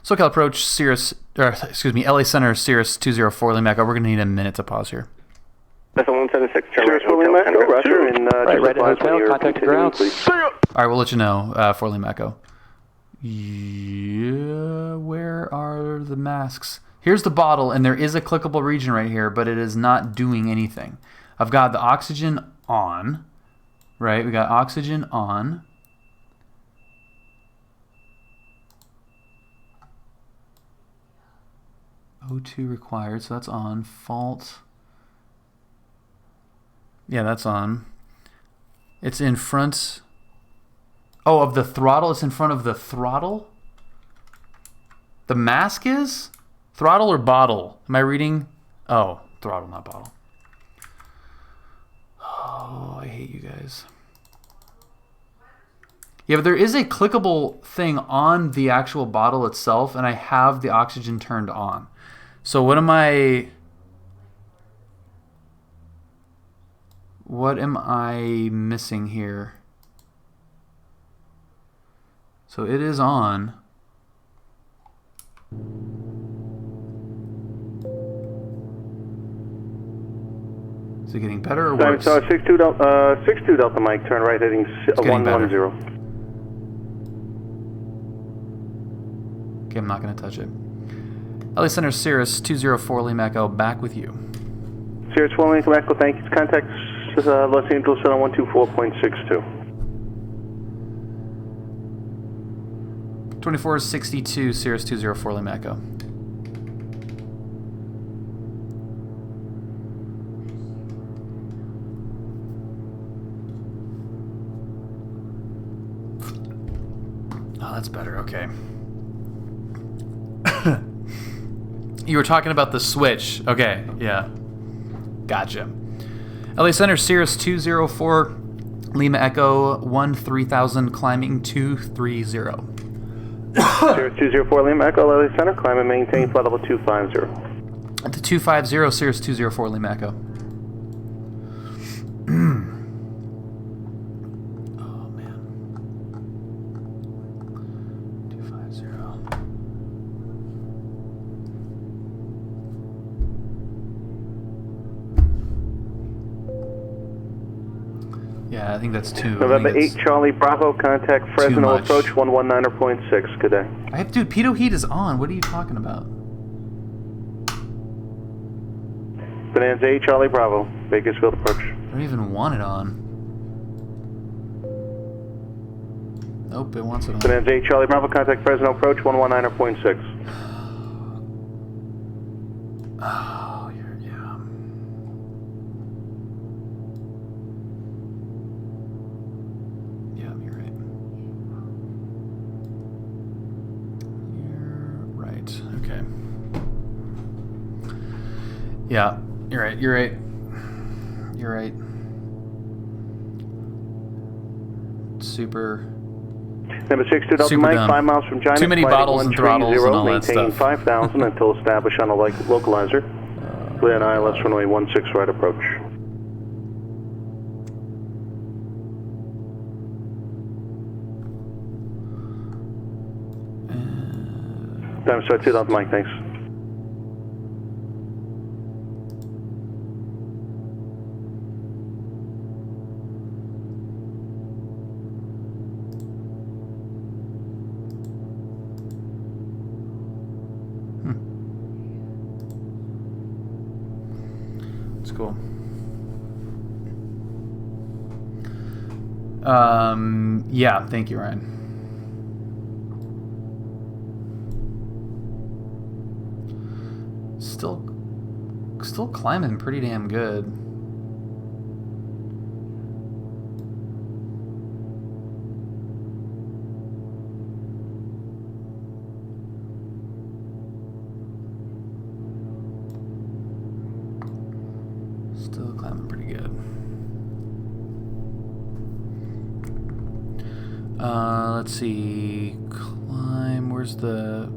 SoCal approach Cirrus, LA Center Cirrus 204 Lima Echo. We're gonna need a minute to pause here. Vessel 176, Cirrus 4 Lima Echo, Roger, and right at hotel, contact the ground. Alright, we'll let you know, 4 Lima Echo. Yeah, where are the masks? Here's the bottle, and there is a clickable region right here, but it is not doing anything. I've got the oxygen on, right? We got oxygen on. O2 required, so that's on. Fault. Yeah, that's on. It's in front. Oh, of the throttle? It's in front of the throttle? The mask is? Throttle or bottle? Am I reading? Oh, throttle, not bottle. Oh, I hate you guys. Yeah, but there is a clickable thing on the actual bottle itself, and I have the oxygen turned on. So what am I missing here? So it is on. Is it getting better or worse? 62 Delta Mike, turn right heading 110. Okay, I'm not going to touch it. LA Center Cirrus 204 Lima Echo, back with you. Cirrus 4 Lima Echo, thank you. Contact Los Angeles on 124.62. 2462 Cirrus 204 Lima Echo. Oh, that's better. Okay. You were talking about the switch. Okay, yeah. Gotcha. LA Center, Cirrus 204 Lima Echo 13000 climbing 230. Cirrus 204 Lima Echo, LA Center, climb and maintain flight level 250. At the 250, Cirrus 204 Lima Echo. Oh, man. 250. Yeah, I think that's too. November 8 Charlie Bravo, contact Fresno approach 119.6. Good day. I have, dude, pitot heat is on. What are you talking about? Bonanza 8 Charlie Bravo, Bakersfield approach. I don't even want it on. Nope, it wants it on. Bonanza 8 Charlie Bravo, contact Fresno approach 119.6. Oh, yeah. Yeah, you're right. You're right. Okay. Yeah, you're right. You're right. You're right. Super. Number 62 Delta Mike, 5 miles from China. Too many bottles and throttles and all that maintain stuff. 5,000 until established on a localizer. Clear an ILS runway 16 right approach. Time start 2 Delta Mike, thanks. It's cool. Yeah, thank you, Ryan. Still climbing pretty damn good. Still climbing pretty good. Let's see. Climb. Where's the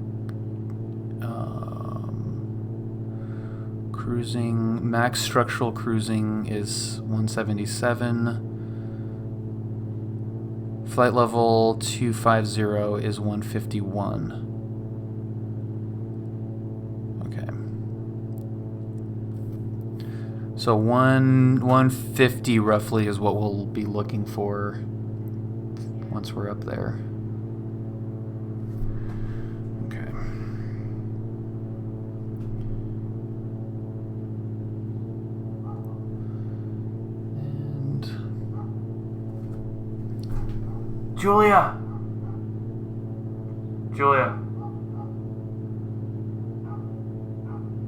cruising? Max structural cruising is 177. Flight level 250 is 151. So 150 roughly is what we'll be looking for once we're up there. Okay. And Julia.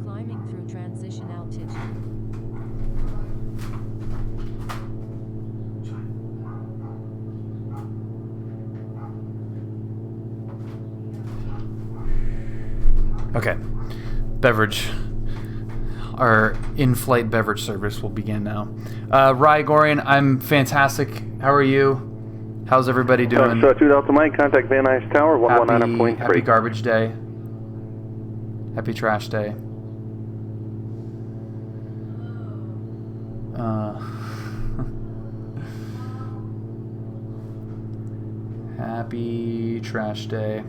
Climbing through transition altitude. Okay, beverage. Our in-flight beverage service will begin now. Rye Gorian, I'm fantastic. How are you? How's everybody doing? So 2 Delta Mike, contact Van Nuys Tower, 119.3. Happy garbage day. Happy trash day. Happy trash day.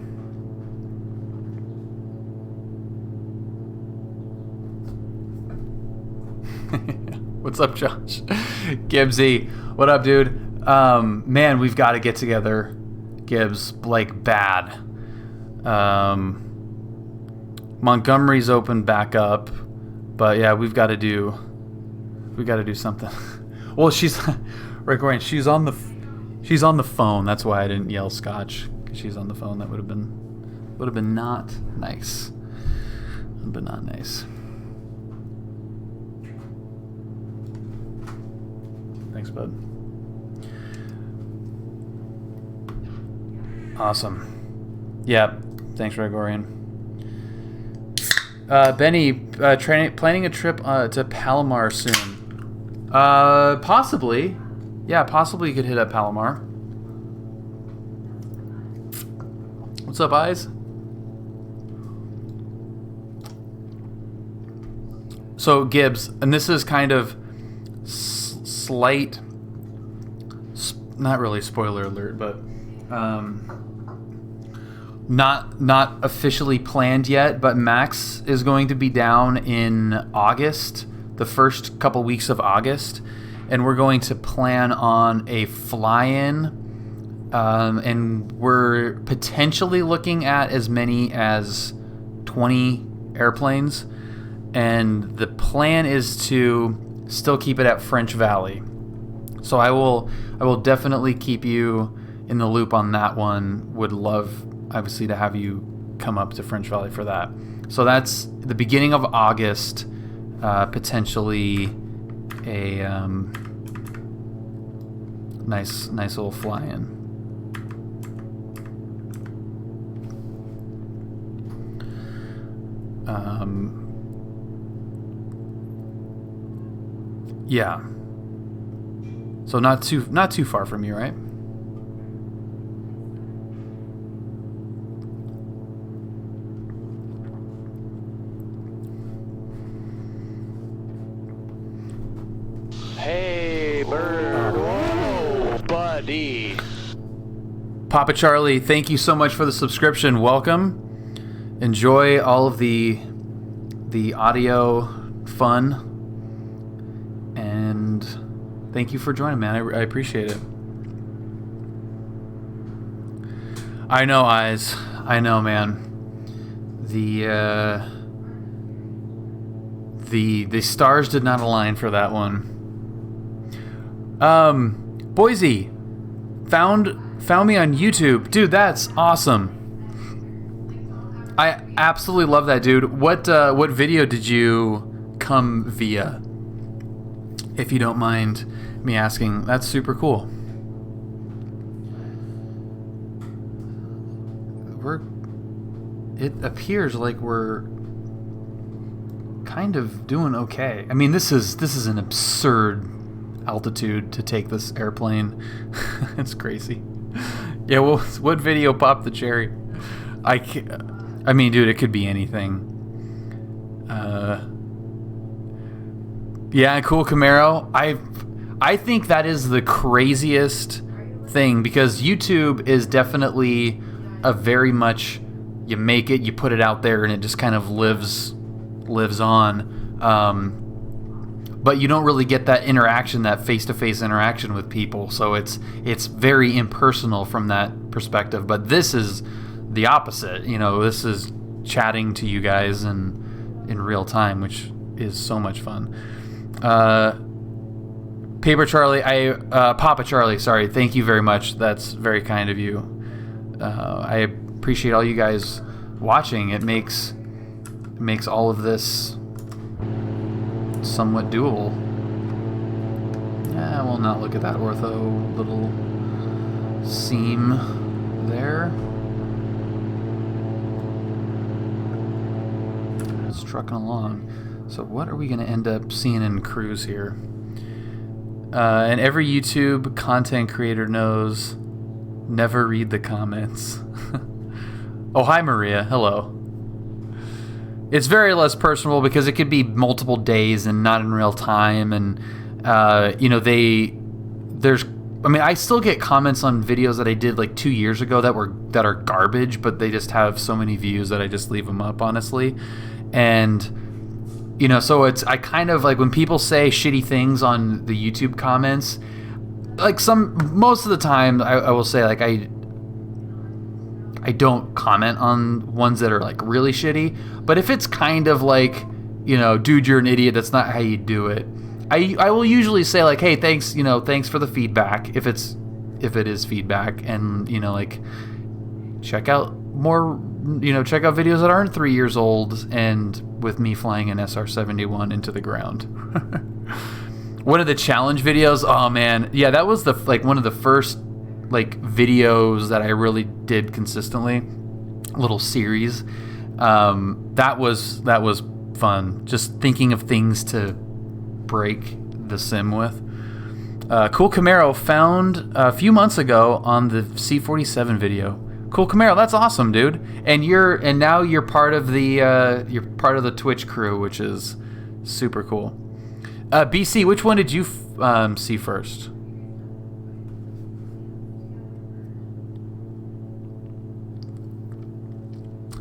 What's up, Josh? Gibbsy, what up, dude? Man, we've got to get together, Gibbs, like bad. Montgomery's opened back up, but yeah, we've got to do something. Well, she's right, Gorian. She's on the phone. That's why I didn't yell Scotch. because she's on the phone. That would have been not nice. But not nice. Thanks, bud. Awesome. Yeah. Thanks, Gregorian. Benny, planning a trip to Palomar soon. Possibly. Yeah, possibly you could hit up Palomar. What's up, Eyes? So, Gibbs, and this is kind of slight, not really spoiler alert, but not officially planned yet, but Max is going to be down in August, the first couple weeks of August, and we're going to plan on a fly-in, and we're potentially looking at as many as 20 airplanes, and the plan is to still keep it at French Valley. So I will definitely keep you in the loop on that one. Would love, obviously, to have you come up to French Valley for that. So that's the beginning of August, potentially a nice little fly-in. Yeah. So not too far from you, right? Hey, bird. Whoa, buddy. Papa Charlie, thank you so much for the subscription. Welcome. Enjoy all of the audio fun. And thank you for joining, man. I appreciate it. I know, Eyes. I know, man. The stars did not align for that one. Boise found me on YouTube, dude. That's awesome. I absolutely love that, dude. What video did you come via? If you don't mind me asking, that's super cool. It appears like we're kind of doing okay. I mean, this is an absurd altitude to take this airplane. It's crazy. Yeah, well, what video popped the cherry? I mean, dude, it could be anything. Yeah, cool Camaro. I think that is the craziest thing, because YouTube is definitely a very much, you make it, you put it out there, and it just kind of lives on. But you don't really get that interaction, that face-to-face interaction with people. So it's very impersonal from that perspective. But this is the opposite. You know, this is chatting to you guys in real time, which is so much fun. Papa Charlie, sorry. Thank you very much. That's very kind of you. I appreciate all you guys watching. It makes all of this somewhat doable. Yeah, we'll not look at that ortho little seam there. It's trucking along. So what are we going to end up seeing in cruise here? And every YouTube content creator knows, never read the comments. Oh, hi Maria. Hello. It's very less personal because it could be multiple days and not in real time. And, I still get comments on videos that I did like 2 years ago that are garbage, but they just have so many views that I just leave them up, honestly. And, so I kind of like when people say shitty things on the YouTube comments, like most of the time I will say like I don't comment on ones that are like really shitty, but if it's kind of like, dude, you're an idiot, that's not how you do it, I will usually say like, hey, thanks for the feedback, if it is feedback, and like, check out more, check out videos that aren't 3 years old and with me flying an SR-71 into the ground. One of the challenge videos, oh man, yeah, that was one of the first videos that I really did consistently, a little series. That was fun, just thinking of things to break the sim with. Cool Camaro found a few months ago on the C-47 video. Cool Camaro, that's awesome, dude. And now you're part of the Twitch crew, which is super cool. BC, which one did you see first?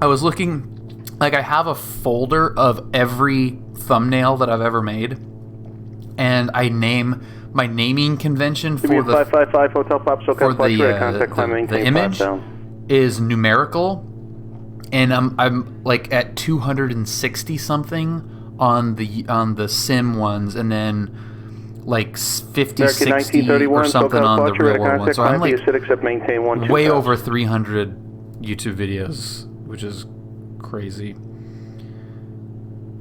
I was looking, I have a folder of every thumbnail that I've ever made, and I name my naming convention for the 555 Hotel Pop SoCal the image is numerical, and I'm at 260 something on the sim ones, and then 50, 60 or something on the real world one. So I'm way over 300 YouTube videos, which is crazy.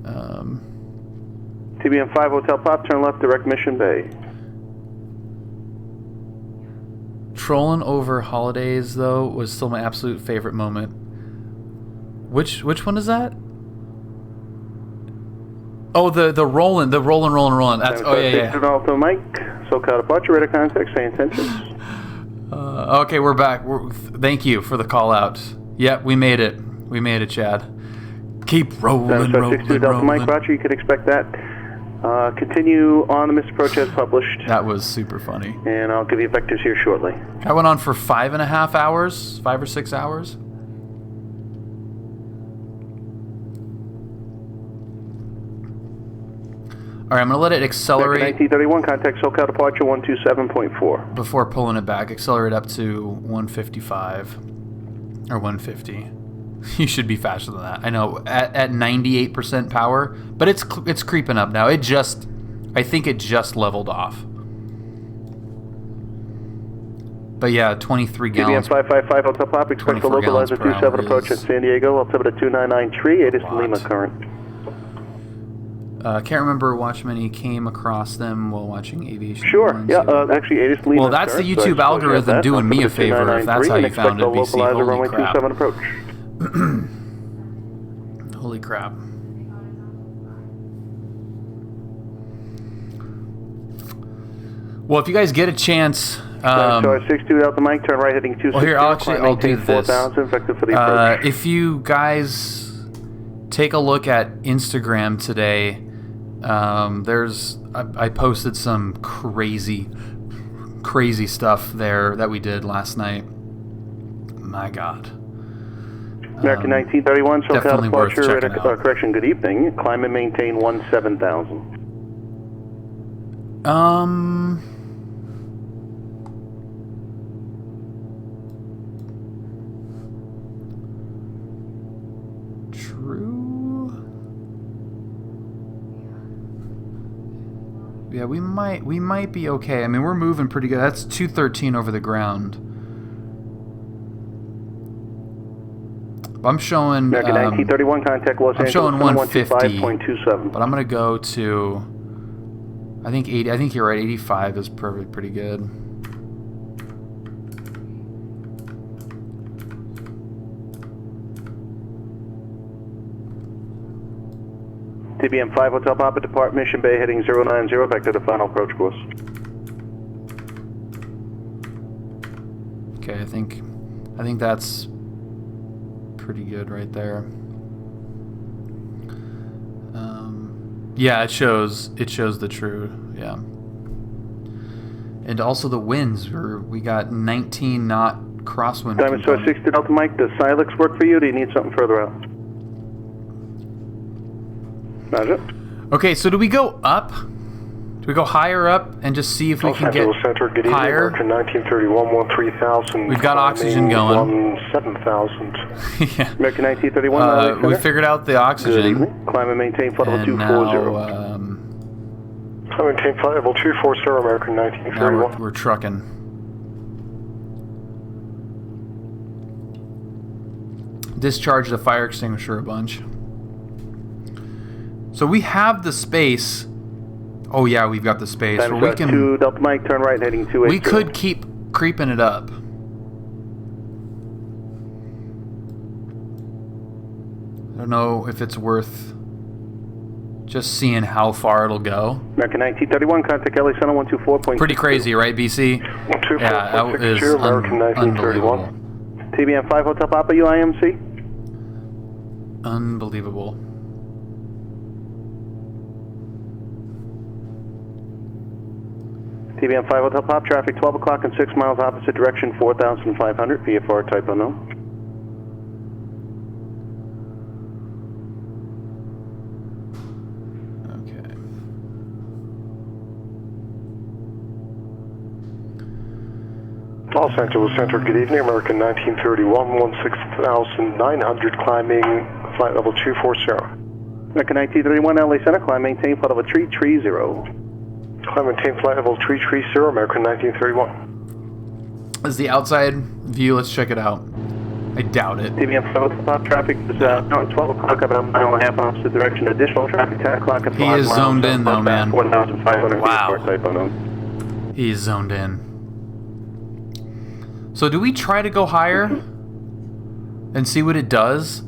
TBM 5 Hotel Pop, turn left, direct Mission Bay. Trolling over holidays though was still my absolute favorite moment. Which one is that? Oh, the rolling. That's yeah. Alto Mike, SoCal departure, radar contact, say intentions. Okay, we're back. Thank you for the call out. Yep, we made it. We made it, Chad. Keep rolling. Delta Mike, Roger, you could expect that. Continue on the missed approach as published. That was super funny. And I'll give you vectors here shortly. That went on for 5.5 hours, 5 or 6 hours. All right, I'm going to let it accelerate. 1931, contact SoCal departure 127.4. Before pulling it back, accelerate up to 155 or 150. You should be faster than that. I know at 98% power, but it's creeping up now. I think it just leveled off. But yeah, 23 gallons. TBM 555 Hotel Pop, expect the localizer 27 approach at San Diego. Altimeter 299 8 is Lima current. Can't remember how many came across them while watching Aviation. Sure, actually 8 is Lima. Well, that's the YouTube algorithm doing me a favor if that's how you found it, BC. Holy crap. Approach. Holy crap. Well, if you guys get a chance... so 62 out the mic, turn right heading 260. Well, here, I'll do this. For the approach. If you guys take a look at Instagram today, I posted some crazy stuff there that we did last night. My God. American 1931, SoCal departure, correction, good evening. Climb and maintain 17,000. True. Yeah, we might be okay. I mean, we're moving pretty good. That's 213 over the ground. I'm showing. American 1931, contact Los Angeles. I'm showing 150, 125.27. but I'm gonna go to. I think 80. I think you're right. 85 is pretty good. TBM 5 Hotel Papa, depart Mission Bay, heading 090, vector to final approach course. Okay, I think that's pretty good right there. Yeah, it shows the true, yeah. And also the winds, we got 19 knot crosswind. Diamond Star 60 Delta Mike, does Silex work for you, or do you need something further out? Roger. Okay, so do we go up? Do we go higher up and just see if we can get higher? 1931, 13,000. We've got oxygen going. 7,000. Yeah. American 1931. We figured out the oxygen. Climb and maintain flight level 240. Climb and maintain flight level 240, American 1931. Now we're trucking. discharge the fire extinguisher a bunch. So we have the space. Oh yeah, we've got the space. Where we can. 2 Delta Mike, turn right, heading 280. We could keep creeping it up. I don't know if it's worth just seeing how far it'll go. American 1931, contact LA Center 124.6. Pretty crazy, right, BC? 124.60, Yeah, that is American 1931. TBM 5 Hotel Papa, UIMC. Unbelievable. TBM 5 Hotel Pop, traffic 12 o'clock and 6 miles opposite direction, 4,500, VFR type unknown. Los Angeles Center, good evening. American 1931, 16,900, climbing flight level 240. American 1931, LA Center, climb maintain flight level 330. Climb maintain flight level 330, American 1931. This is the outside view. Let's check it out. I doubt it. TBM 5 Pop, traffic is now at 12 o'clock, about a mile and a half opposite direction. Additional traffic 10 o'clock at 5 miles. He is zoned in though, man. 4,500, wow. VFR type unknown. He is zoned in. So do we try to go higher and see what it does?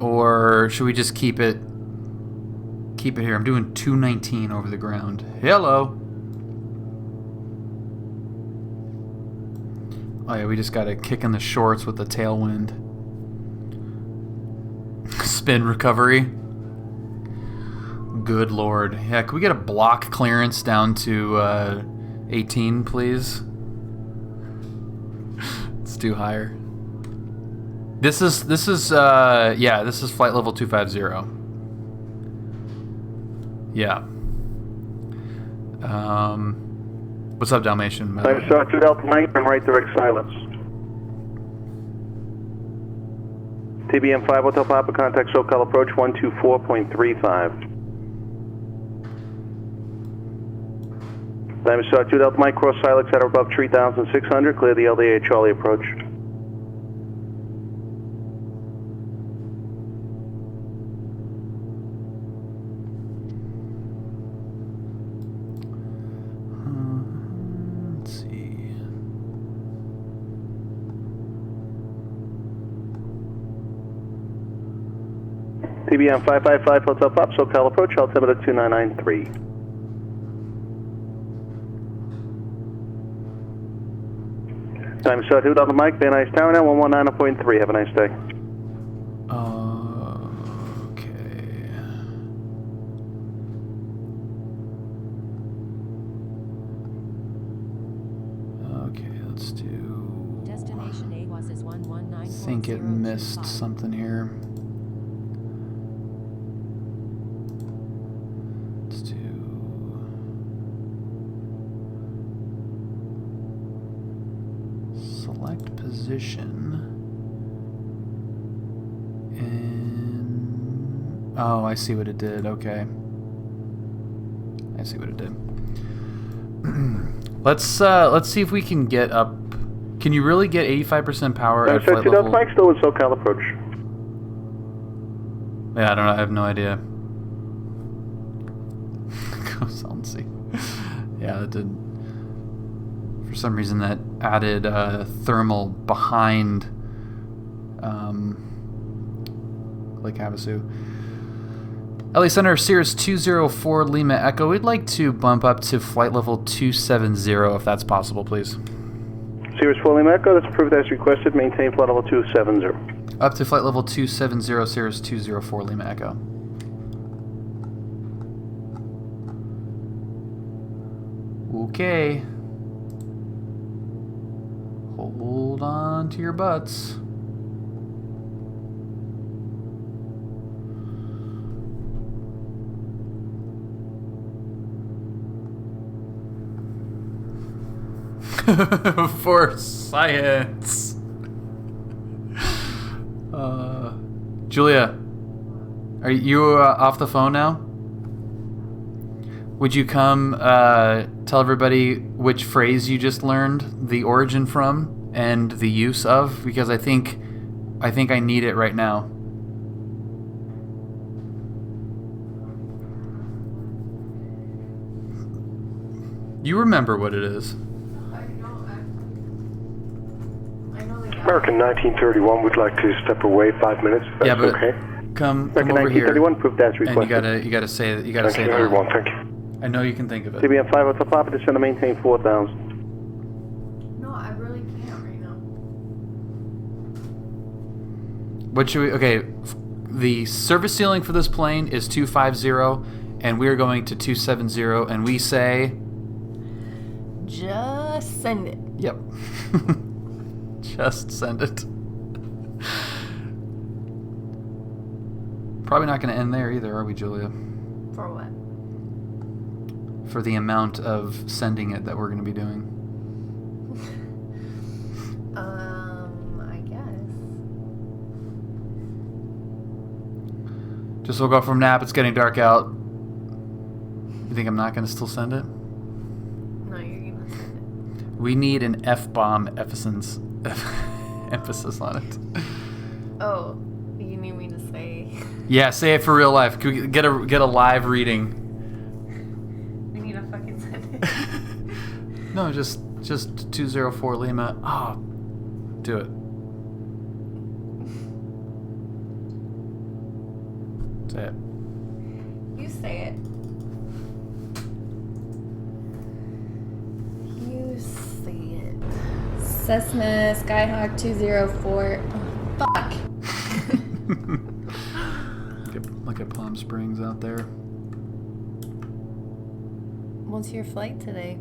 Or should we just keep it here? I'm doing 219 over the ground. Hello. Oh yeah, we just got a kick in the shorts with the tailwind. Spin recovery. Good lord. Yeah, can we get a block clearance down to 18, please? Let's do higher. This is yeah, this is flight level 250. Yeah. What's up, Dalmatian? I'm sorry, 2 Delta Mike, and right direct silence. TBM 5 Hotel Papa, contact SoCal approach 124.35. Diamond Star 2 Delta Mike, cross Silex at or above 3,600, clear the LDA Charlie approach. Let's see. TBM 555 Hotel Pop, SoCal approach, altimeter 2993. Time shot 2 Delta Mike, Van Nuys Tower now 119.3. Have a nice day. Okay. Okay, let's do. Destination AWAS is 119.025. I think it missed something here. Let's do. Select position. And oh, I see what it did. Okay. I see what it did. Let's see if we can get up. Can you really get 85% power at flight level? Mike still with SoCal approach. Yeah, I don't know. I have no idea. Go see. Yeah, that did. For some reason, that added thermal behind Lake Havasu. LA Center, Cirrus 204 Lima Echo. We'd like to bump up to flight level 270 if that's possible, please. Cirrus 4 Lima Echo, that's approved as requested. Maintain flight level 270. Up to flight level 270, Cirrus 204 Lima Echo. Okay. Hold on to your butts. For science. Julia, are you off the phone now? Would you come tell everybody which phrase you just learned the origin from and the use of? Because I think I think I need it right now. You remember what it is. American 1931 would like to step away 5 minutes. If that's okay. Come American over here. 1931, proof that's And requested. you gotta say that. You gotta say 1931, that. thank you. I know you can think of it. CBM 5 Hotel Papa, descend to maintain 4,000. No, I really can't right now. What should we? Okay, the service ceiling for this plane is 250, and we're going to 270, and we say. Just send it. Yep. Just send it. Probably not going to end there either, are we, Julia? For what? For the amount of sending it that we're going to be doing. I guess. Just woke up from nap. It's getting dark out. You think I'm not going to still send it? No, you're going to send it. We need an F-bomb emphasis on it. Oh, you need me to say... Yeah, say it for real life. Can we get a live reading? We need to fucking send it. No, just 204 Lima. Oh, do it. Say it. You say it. You say it. Cessna Skyhawk 204. Oh, fuck. Look at Palm Springs out there. What's your flight today?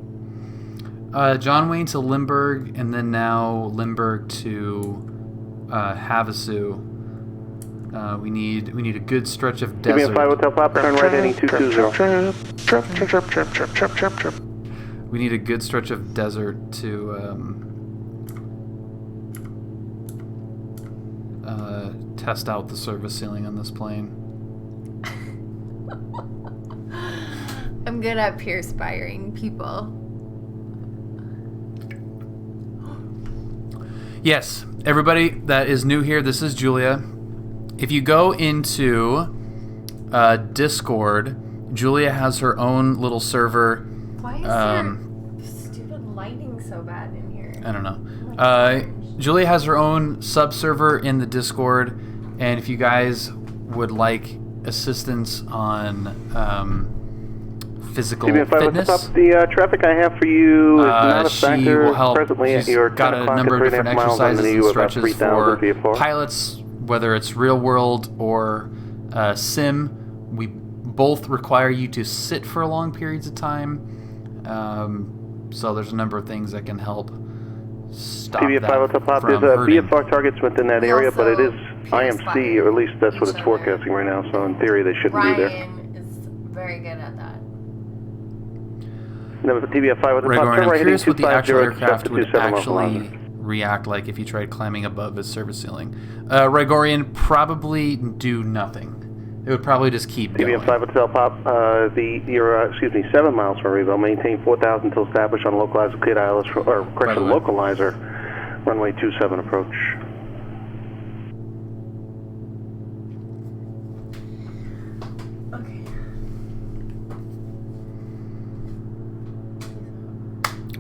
John Wayne to Limburg, and then now Limburg to Havasu. We need a good stretch of desert. CBM 5 Hotel Papa, turn right heading 220. We need a good stretch of desert to test out the service ceiling on this plane. I'm good at perspiring people. Yes, everybody that is new here, this is Julia. If you go into Discord, Julia has her own little server. Why is there stupid lighting so bad in here? I don't know. Julia has her own sub-server in the Discord, and if you guys would like assistance on physical fitness, the traffic I have for you is not a she factor will help. presently. She's You're got a number of different exercises and stretches for pilots, whether it's real world or sim. We both require you to sit for long periods of time. So there's a number of things that can help stop TV that 5 Hotel Pop, from there's hurting. BFR targets within that area, but it is IMC, or at least that's what it's forecasting right now, so in theory they shouldn't be there. Ryan is very good at that. No, but TV 5 Hotel Pop, I'm turn right heading curious what the actual 250, aircraft would 27 actually react like if you tried climbing above its service ceiling. Rigorian, probably do nothing. It would probably just keep going. TV 5 Hotel Pop, you're 7 miles from Revo. Maintain 4,000 until established on localizer cleared ILS, or correction, localizer, runway 27 approach. Okay.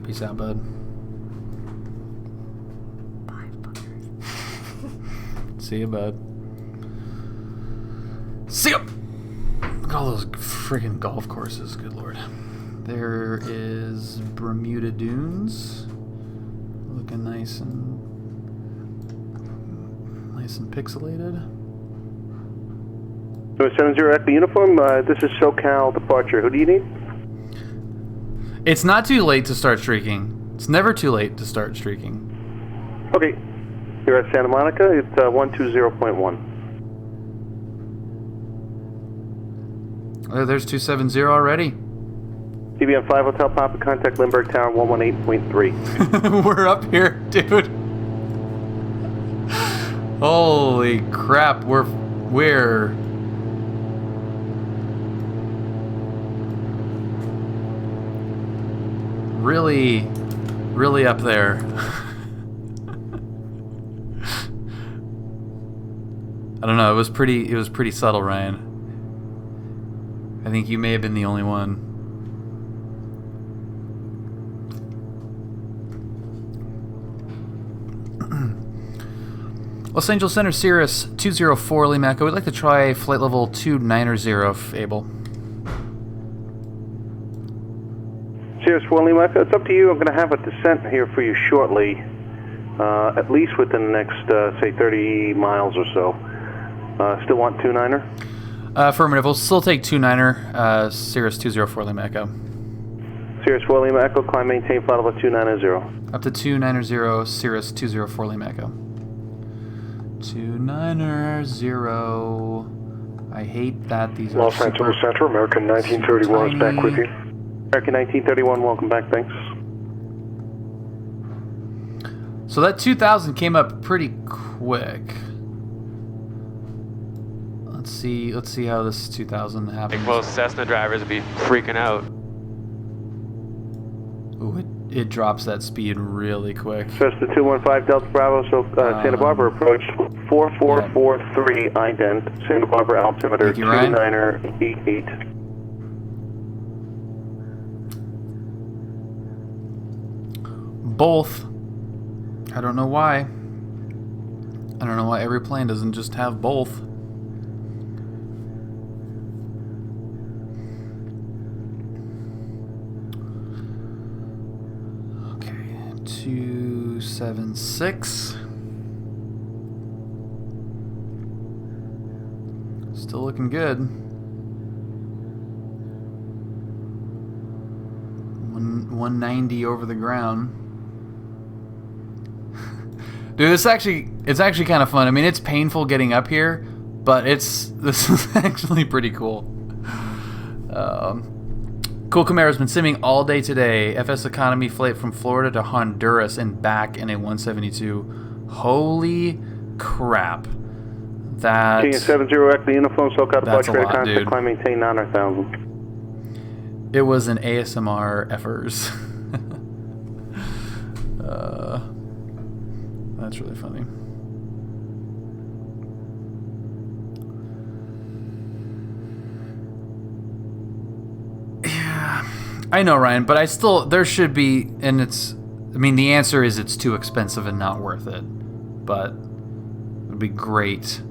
Peace out, bud. See you, bud. See ya! Look at all those friggin' golf courses, good lord. There is Bermuda Dunes. Looking nice and pixelated. So 70 Echo Uniform, this is SoCal departure. Who do you need? It's not too late to start streaking. It's never too late to start streaking. Okay. You're at Santa Monica, it's 120.1. There's 270 already. CBM 5 Hotel Papa, contact Lindbergh Tower 118.3. We're up here, dude. Holy crap, we're really up there. I don't know. It was pretty subtle, Ryan. I think you may have been the only one. Los Angeles Center, Cirrus 204 Lima Echo. We'd like to try flight level 290 if able. Cirrus 4 Lima Echo, it's up to you. I'm going to have a descent here for you shortly, at least within the next, say, 30 miles or so. Still want 2-9er? Affirmative. We'll still take 2-9er, Cirrus 204 Lima Echo. Cirrus 4 Lima Echo, climb maintain flight level 290. Up to 290, Cirrus 204 Lima Echo. 290. I hate that these are Los Angeles Center, American 1931 is back with you. American 1931, welcome back, thanks. So that 2000 came up pretty quick. Let's see how this 2000 happens. Most Cessna drivers would be freaking out. Ooh, it drops that speed really quick. Cessna 215 Delta Bravo, so Santa Barbara approach 4443 ident, Santa Barbara altimeter 2-9er 88. Both. I don't know why. I don't know why every plane doesn't just have both. Okay, 276. Still looking good. 190 over the ground. Dude, it's actually kind of fun. I mean, it's painful getting up here, but this is actually pretty cool. Cool Camaro's been simming all day today. FS Economy flight from Florida to Honduras and back in a 172. Holy crap. That... King 70 Echo uniform, SoCal departure, ready contact, dude. climb maintain 9,000. It was an ASMR effers. That's really funny. Yeah, I know, Ryan, but there should be, and the answer is it's too expensive and not worth it. But it would be great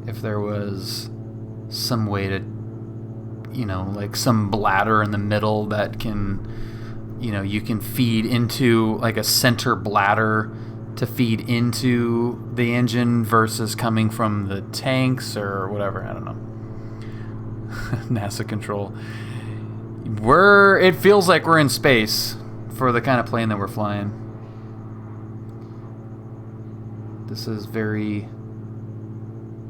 if there was some way to, like some bladder in the middle that can, you can feed into, like a center bladder to feed into the engine versus coming from the tanks or whatever. I don't know. NASA control. It feels like we're in space for the kind of plane that we're flying. This is very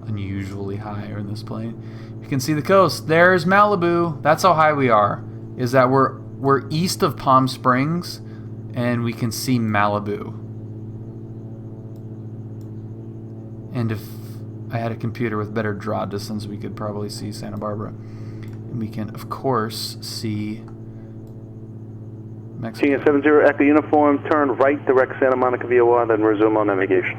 unusually high in this plane. You can see the coast. There's Malibu. That's how high we are. Is that we're east of Palm Springs and we can see Malibu. And if I had a computer with better draw distance, we could probably see Santa Barbara. And we can, of course, see Mexico. King 70 Echo uniform, turn right, direct Santa Monica VOR, then resume on navigation.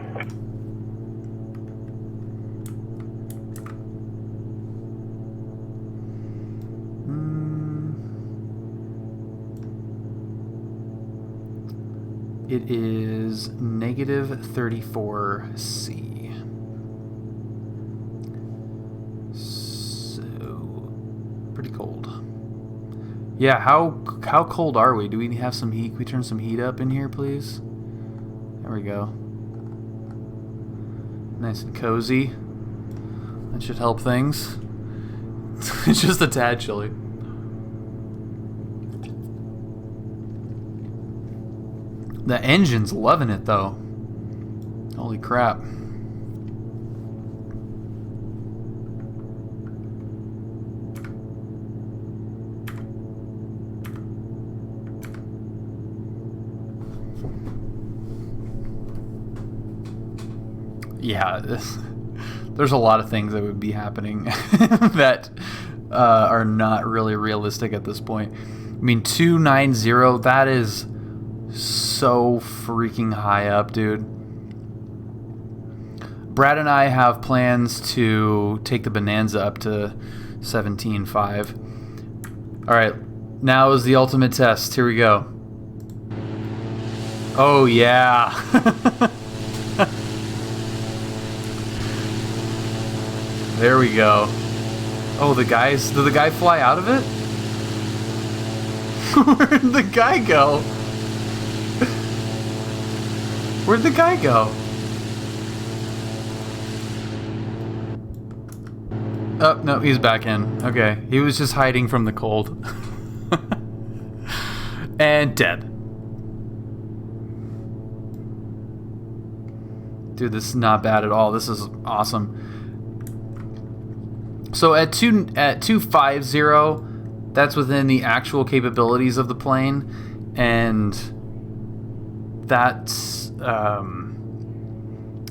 It is negative 34C. Pretty cold. Yeah, how cold are we? Do we have some heat? Can we turn some heat up in here, please? There we go. Nice and cozy. That should help things. It's just a tad chilly. The engine's loving it, though. Holy crap. Yeah, there's a lot of things that would be happening that are not really realistic at this point. I mean, 290, that is so freaking high up, dude. Brad and I have plans to take the Bonanza up to 17.5. All right, now is the ultimate test. Here we go. Oh yeah. There we go. Oh, did the guy fly out of it? Where'd the guy go? Where'd the guy go? Oh, no, he's back in. Okay, he was just hiding from the cold. And dead. Dude, this is not bad at all. This is awesome. So at 250, that's within the actual capabilities of the plane, and that's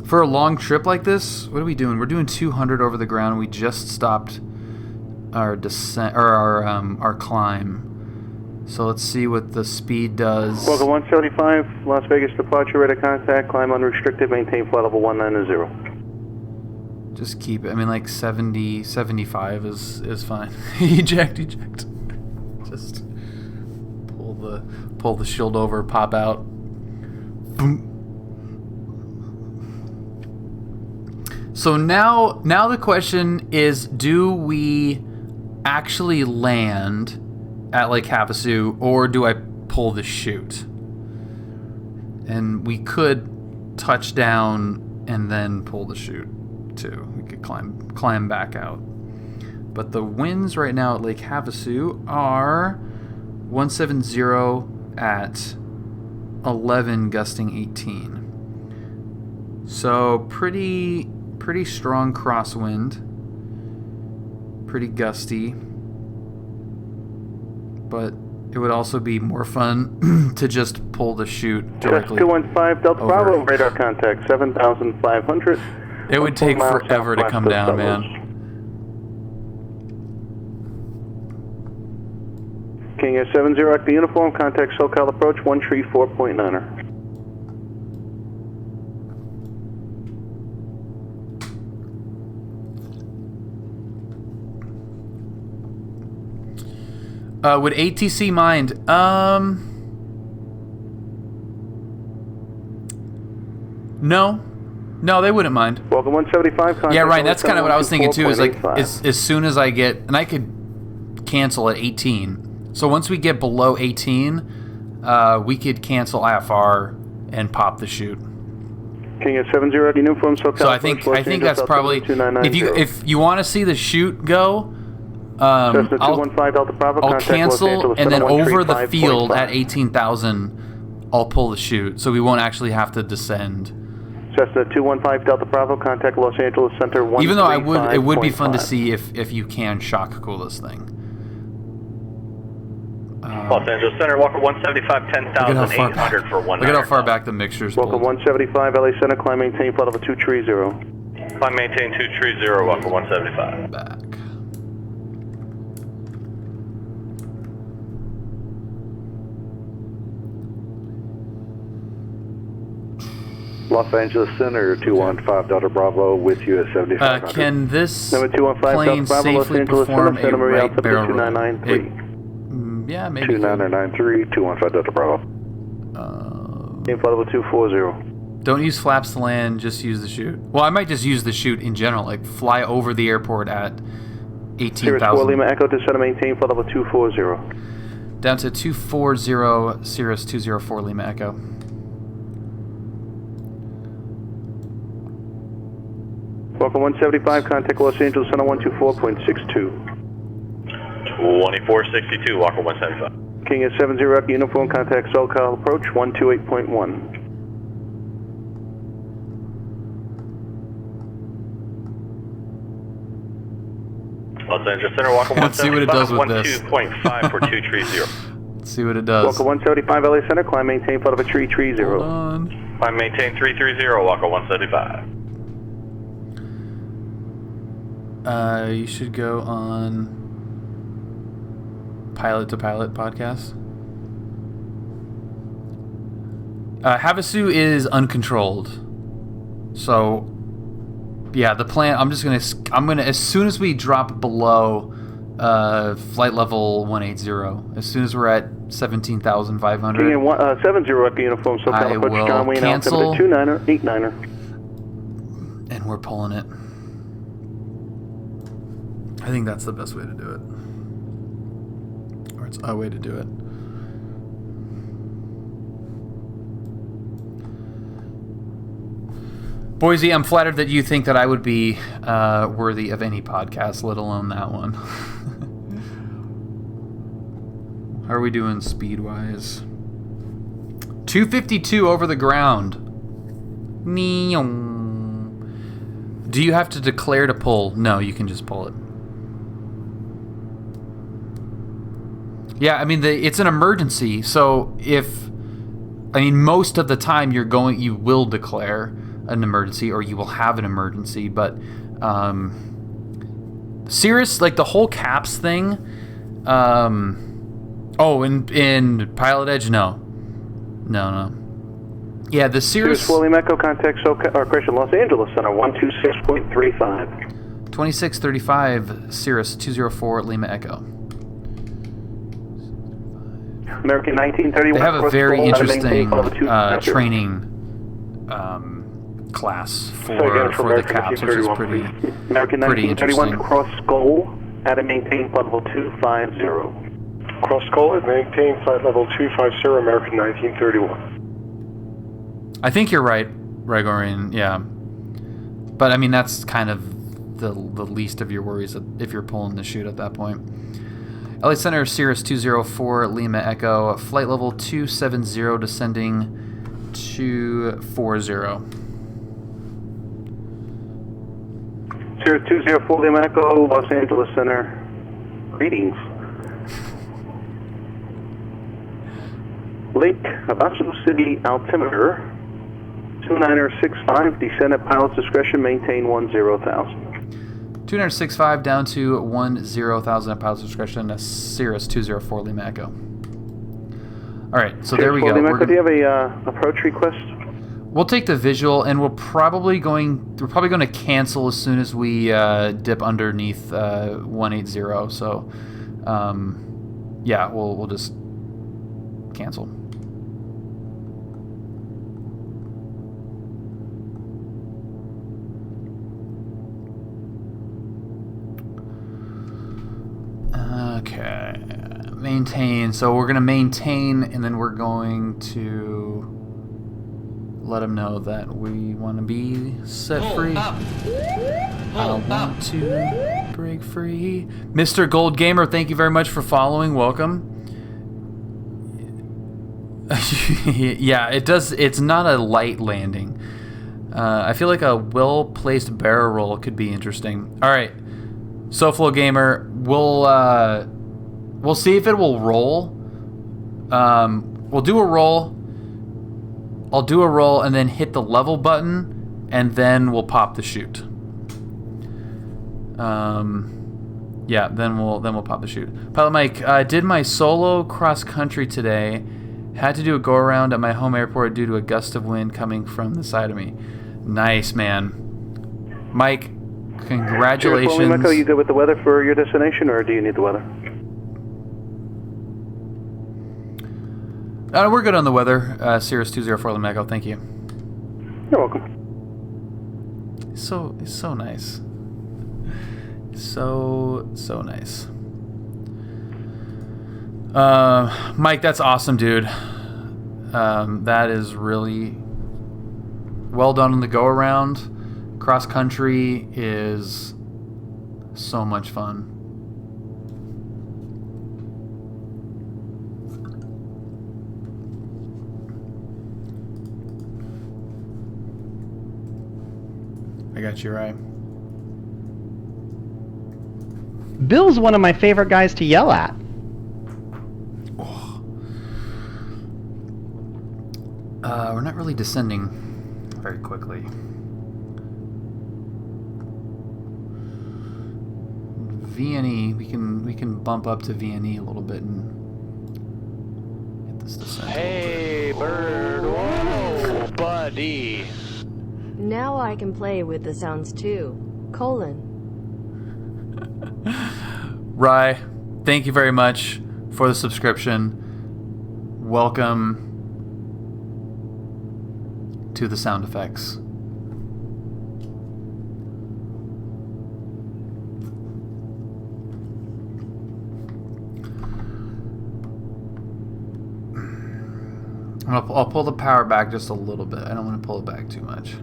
for a long trip like this. What are we doing? We're doing 200 over the ground. We just stopped our descent or our climb. So let's see what the speed does. Welcome 175, Las Vegas departure, radar contact, climb unrestricted, maintain flight level 190. Just keep it. I mean, like 70, 75 is fine. Eject. Just pull the shield over, pop out. Boom. So now the question is, do we actually land at Lake Havasu, or do I pull the chute? And we could touch down and then pull the chute too. We could climb back out. But the winds right now at Lake Havasu are 170 at 11, gusting 18. So pretty strong crosswind, pretty gusty. But it would also be more fun to just pull the chute directly. 215 Delta Bravo, radar contact 7,500. It would take forever to come down, man. King at 70, the uniform, contact SoCal approach 134.9er. Would ATC mind? No, they wouldn't mind. Welcome 175. Yeah, right. That's kind of what I was thinking too. Is like, as soon as I get, and I could cancel at 18. So once we get below 18, we could cancel IFR and pop the chute. King at 70, uniform SoCal. So I think that's probably if you want to see the chute go. I'll cancel, and then over the field at 18,000, I'll pull the chute, so we won't actually have to descend. Cessna 215 Delta Bravo, contact Los Angeles Center 135.5. Even though it would be fun to see if you can shock cool this thing. Los Angeles Center, Walker 175, 10,800 for 1. Look at how far back the mixture's pulled. Walker 175, LA Center, climb maintain flight level 230. Climb maintain 230, Walker 175. Back. Los Angeles Center, 215 Delta Bravo with you at 7500. Can this plane safely perform a right barrel roll? Yeah, maybe. 2993, 215 Delta Bravo. Flight level 240. Don't use flaps to land, just use the chute. Well, I might just use the chute in general, like fly over the airport at 18,000. Cirrus 4 Lima Echo to center maintain flight level 240. Down to 240, Cirrus 204 Lima Echo. Welcome 175, contact Los Angeles Center 124.62. 2462, Walker 175. King at 70, uniform, contact SoCal approach 128.1. Los Angeles Center, Walker 175. Let's see what it does with this. 12.5 for 230. Let's see what it does. Walker 175, LA Center, climb maintain flight of a 330. Hold on. Climb maintain 330, Walker 175. You should go on Pilot to Pilot podcast. Havasu is uncontrolled, so Yeah, the plan. I'm gonna as soon as we drop below flight level 180, as soon as we're at 17,500. King 70 Echo Uniform, SoCal I approach will John Wayne cancel. altimeter 29, 89er. And we're pulling it. I think that's the best way to do it. Or it's a way to do it. Boise, I'm flattered that you think that I would be worthy of any podcast, let alone that one. How are we doing speed-wise? 252 over the ground. Do you have to declare to pull? No, you can just pull it. Yeah, I mean, it's an emergency, so most of the time you will declare an emergency, or you will have an emergency, but Cirrus, like the whole caps thing, in Pilot Edge, no. Yeah, the Cirrus William Echo, contact Los Angeles Center 126.35. 2635 Cirrus 204 Lima Echo. American 1931. They have a very interesting training class for the caps, which is pretty interesting. Cross Skull at and maintain flight level 250. Cross Skull at maintain flight level 250, American 1931. I think you're right, Gregorian, yeah. But I mean, that's kind of the least of your worries if you're pulling the chute at that point. LA Center, Cirrus 204 Lima Echo, flight level 270, descending 240. Cirrus 204 Lima Echo, Los Angeles Center. Greetings. Lake Abacho City altimeter 2965, descend at pilot's discretion, maintain 10,000. 2965 down to 10,000 at pilot's discretion, Cirrus 204 Lima Echo. Alright, so there we go. Lima Echo, do you have a approach request? We'll take the visual, and we're probably going to cancel as soon as we dip underneath 180. So, yeah, we'll just cancel. Okay, maintain. So we're going to maintain, and then we're going to let them know that we want to be set free. I want to break free. Mr. Gold Gamer, thank you very much for following. Welcome. Yeah, it does. It's not a light landing. I feel like a well-placed barrel roll could be interesting. All right, SoFlo Gamer, we'll see if it will roll. We'll do a roll. I'll do a roll and then hit the level button, and then we'll pop the chute. Yeah, then we'll pop the chute. Pilot Mike, did my solo cross country today. Had to do a go around at my home airport due to a gust of wind coming from the side of me. Nice, man. Mike, congratulations. Mike, are you good with the weather for your destination, or do you need the weather? We're good on the weather. Cirrus 204 Lima Echo, thank you. You're welcome. It's so nice. So nice. Mike, that's awesome, dude. That is really well done on the go around. Cross country is so much fun. I got your eye. Bill's one of my favorite guys to yell at. We're not really descending very quickly. VNE, we can bump up to VNE a little bit and hit this descent. Hey, bird, whoa, buddy. Now I can play with the sounds too. : Rye, thank you very much for the subscription. Welcome to the sound effects. I'll pull the power back just a little bit. I don't want to pull it back too much.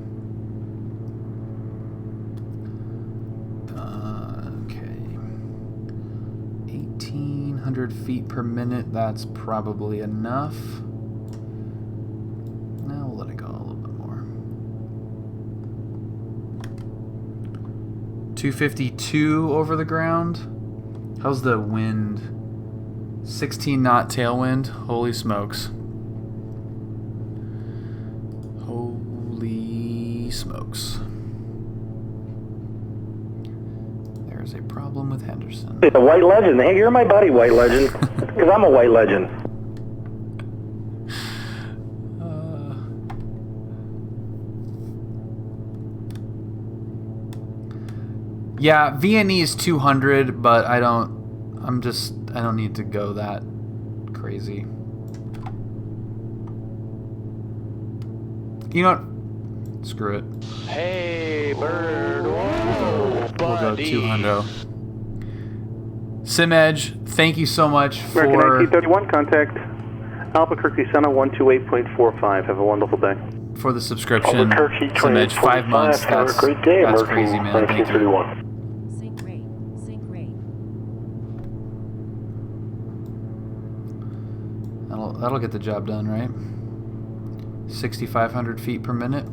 Okay. 1,800 feet per minute. That's probably enough. Now we'll let it go a little bit more. 252 over the ground. How's the wind? 16 knot tailwind. Holy smokes. Holy smokes. There's a problem with Henderson. The White Legend. Hey, you're my buddy, White Legend. Because I'm a White Legend. Yeah, Viennese 200, but I don't need to go that crazy. You know what? Screw it. Hey, bird. We'll go 200. SimEdge, thank you so much for... American 1931, contact Albuquerque Center 128.45. Have a wonderful day. For the subscription. Albuquerque SimEdge, 5 months. Have a great day, that's American crazy, man. Thank you. 1931. That'll get the job done, right? 6,500 feet per minute.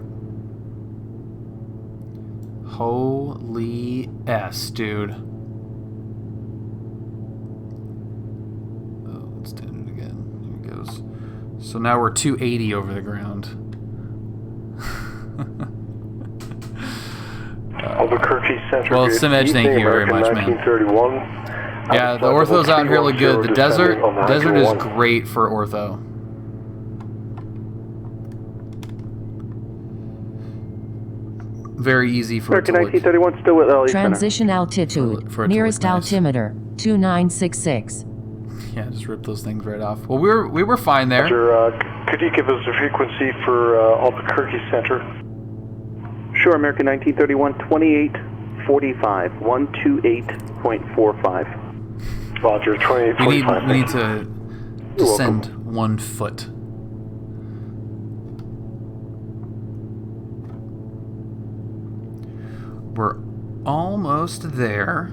Holy S, dude. Oh, let's do it again. Here it goes. So now we're 280 over the ground. Albuquerque Center. Well, SimEdge, thank you very much, man. 1931. Yeah, the orthos out here look good. The desert is great for ortho. Very easy for American 1931 still with LA Transition altitude. Nearest altimeter 2966. Yeah, just rip those things right off. Well, we were fine there. Roger, could you give us the frequency for Albuquerque Center? Sure, American 1931, 2845, 128.45. Roger, 2845. We need to descend 1 foot. We're almost there.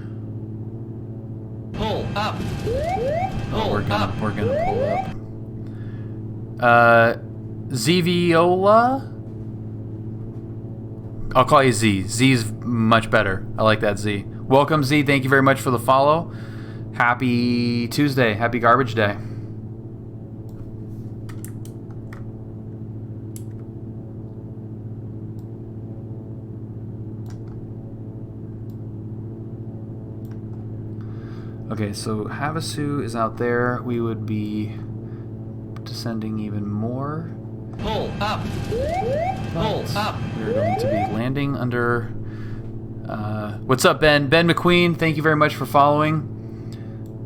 Pull up. We're gonna pull up. Zviola? I'll call you Z. Z's much better. I like that Z. Welcome, Z. Thank you very much for the follow. Happy Tuesday. Happy Garbage Day. Okay, so Havasu is out there. We would be descending even more. Pull up. Pull up. We're going to be landing under... what's up, Ben? Ben McQueen, thank you very much for following.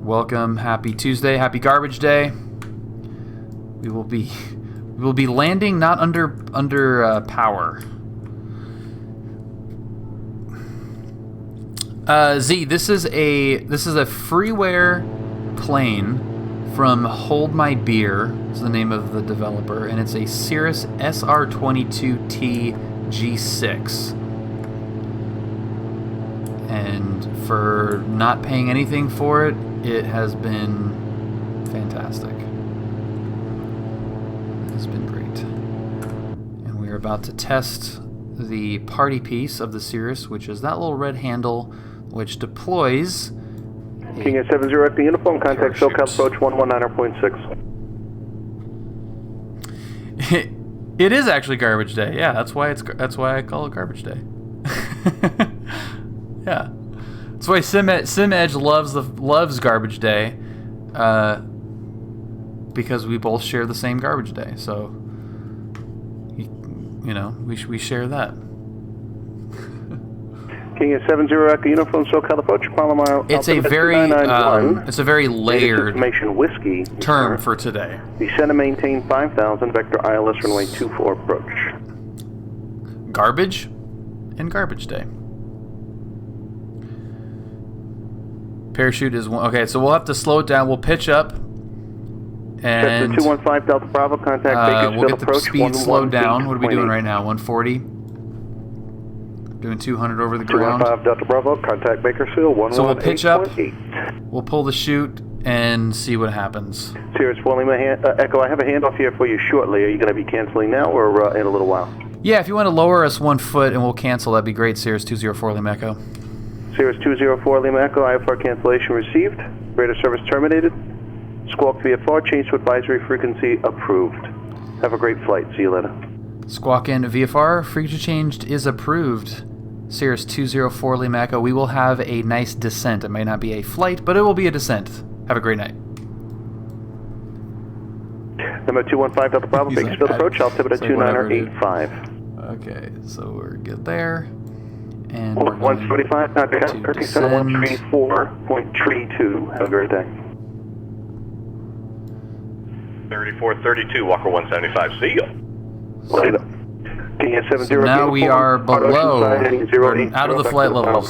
Welcome. Happy Tuesday. Happy Garbage Day. We will be landing not under power. Z, this is a freeware plane from Hold My Beer. Is the name of the developer, and it's a Cirrus SR22T G6. And for not paying anything for it, it has been fantastic. It has been great. And we are about to test the party piece of the Cirrus, which is that little red handle which deploys. King at 70 at the uniform, contact SoCal approach 119.6. It is actually Garbage Day. Yeah, that's why I call it Garbage Day. Yeah, that's why SimEdge loves Garbage Day, because we both share the same Garbage Day. So, you know, we share that. King is 70 Echo Uniform, SoCal approach, mile. It's a very layered information whiskey term for today. Descend and maintain 5,000, vector ILS runway 24 approach. Garbage and garbage day. Parachute is one. Okay, so we'll have to slow it down. We'll pitch up. And 215 Delta Bravo, contact Bakersfield we'll get the approach, speed slowed down. What are we doing right now? 140? Doing 200 over the ground. 215 Delta Bravo, contact Bakersfield, 118.8. So we'll pitch up, we'll pull the chute, and see what happens. Cirrus 4 Lima, Echo, I have a handoff here for you shortly. Are you going to be canceling now or in a little while? Yeah, if you want to lower us 1 foot and we'll cancel, that'd be great, Cirrus 204 Lima Echo. Cirrus 204 Lima Echo, IFR cancellation received. Radar service terminated. Squawk VFR, change to advisory frequency approved. Have a great flight. See you later. Squawk in VFR, frequency changed is approved. Cirrus 204 Lima Echo, we will have a nice descent. It may not be a flight, but it will be a descent. Have a great night. Number 215 Delta Bravo, Bakersfield approach, altimeter 2985. Okay, so we're good there. And 145, contact 3734.32. Have a great day. 3432, Walker 175, see you. Later. So now we are below, we're out of the flight levels.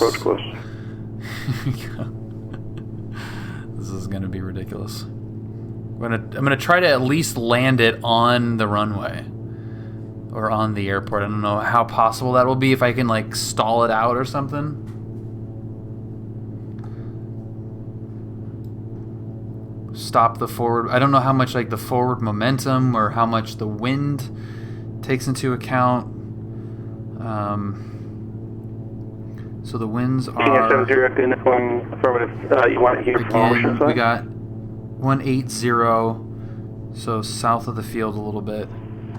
This is going to be ridiculous. I'm gonna try to at least land it on the runway or on the airport. I don't know how possible that will be, if I can like stall it out or something. Stop the forward. I don't know how much like the forward momentum or how much the wind takes into account. So the winds are. Again, we got 180, so south of the field a little bit.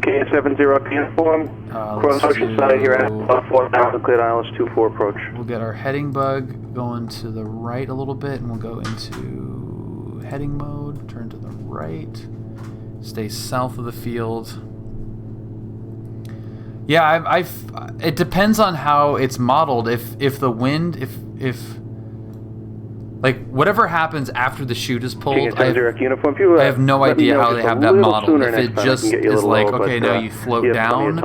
KN70 uniform. Cross ocean side here at 4,000, cleared ILS 24 approach. We'll get our heading bug going to the right a little bit, and we'll go into heading mode. Turn to the right. Stay south of the field. Yeah, it depends on how it's modeled. If the wind, if like whatever happens after the chute is pulled, I have no idea how they have that modeled. If it just is like, okay, now you float down.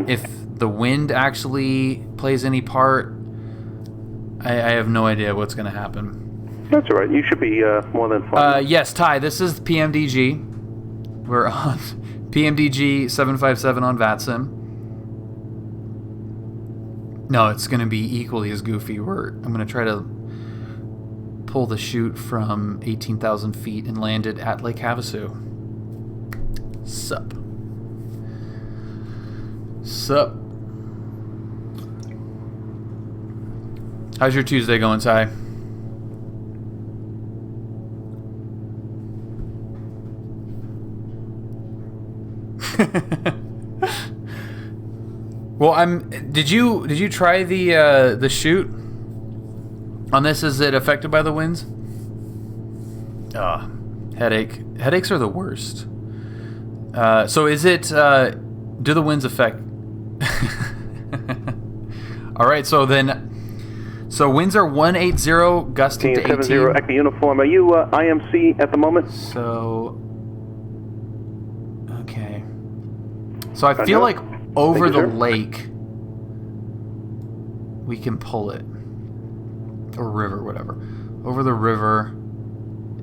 If the wind actually plays any part, I have no idea what's going to happen. That's all right. You should be more than fine. Yes, Ty, this is PMDG. We're on PMDG 757 on VATSIM. No, it's going to be equally as goofy. I'm going to try to pull the chute from 18,000 feet and land it at Lake Havasu. Sup. Sup. How's your Tuesday going, Ty? Well, Did you try the chute on this? Is it affected by the winds? Headache. Headaches are the worst. So is it? Do the winds affect? All right. So winds are 180, gusting to 18. 70 Echo uniform. Are you IMC at the moment? So. Okay. So I feel like over the lake we can pull it, or river, whatever. Over the river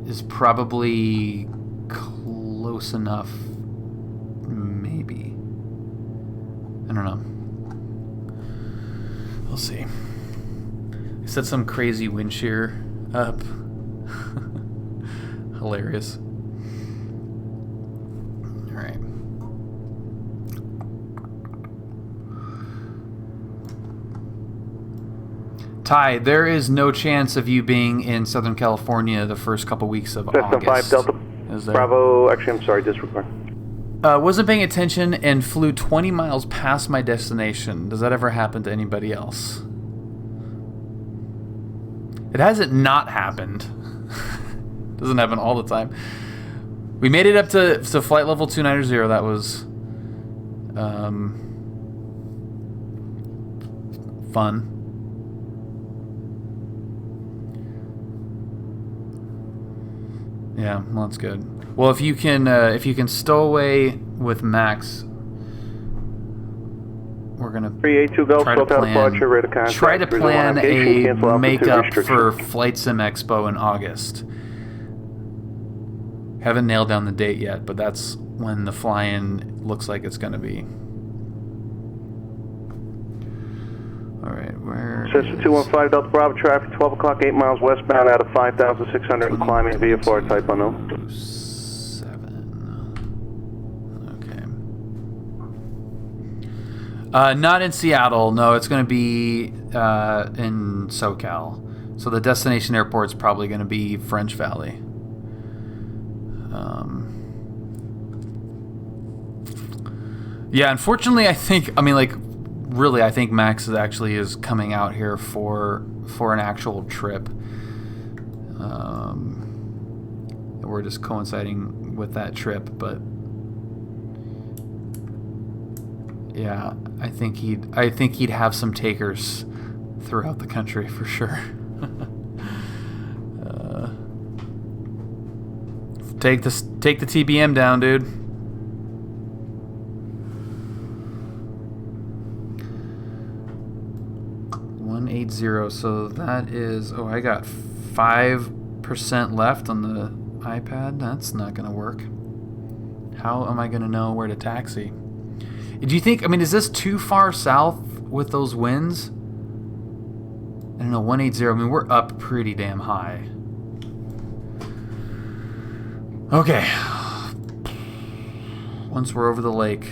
is probably close enough, maybe. I don't know. We'll see. I set some crazy wind shear up. Hilarious. Alright. Ty, there is no chance of you being in Southern California the first couple weeks of August. 5 Delta Bravo. Actually, I'm sorry, disregard. Wasn't paying attention and flew 20 miles past my destination. Does that ever happen to anybody else? It hasn't not happened. Doesn't happen all the time. We made it up to flight level 290. That was fun. Yeah, well, that's good. Well, if you can stow away with Max, we're gonna 382 Golf, try to departure, rate of contact. plan a cancel makeup altitude for Flight Sim Expo in August. Haven't nailed down the date yet, but that's when the fly-in looks like it's gonna be. All right, where? Cessna 215 Delta Bravo traffic, 12 o'clock, 8 miles westbound out of 5,600 and climbing via VFR type unknown. 7. Okay. Not in Seattle. No, it's going to be in SoCal. So the destination airport's probably going to be French Valley. Yeah, unfortunately, I think Max is coming out here for an actual trip. We're just coinciding with that trip, but yeah, I think he'd have some takers throughout the country for sure. Take the TBM down, dude. So that is, I got 5% left on the iPad. That's not gonna work. How am I gonna know where to taxi? Do you think, is this too far south with those winds? I don't know, 180, we're up pretty damn high. Okay. Once we're over the lake,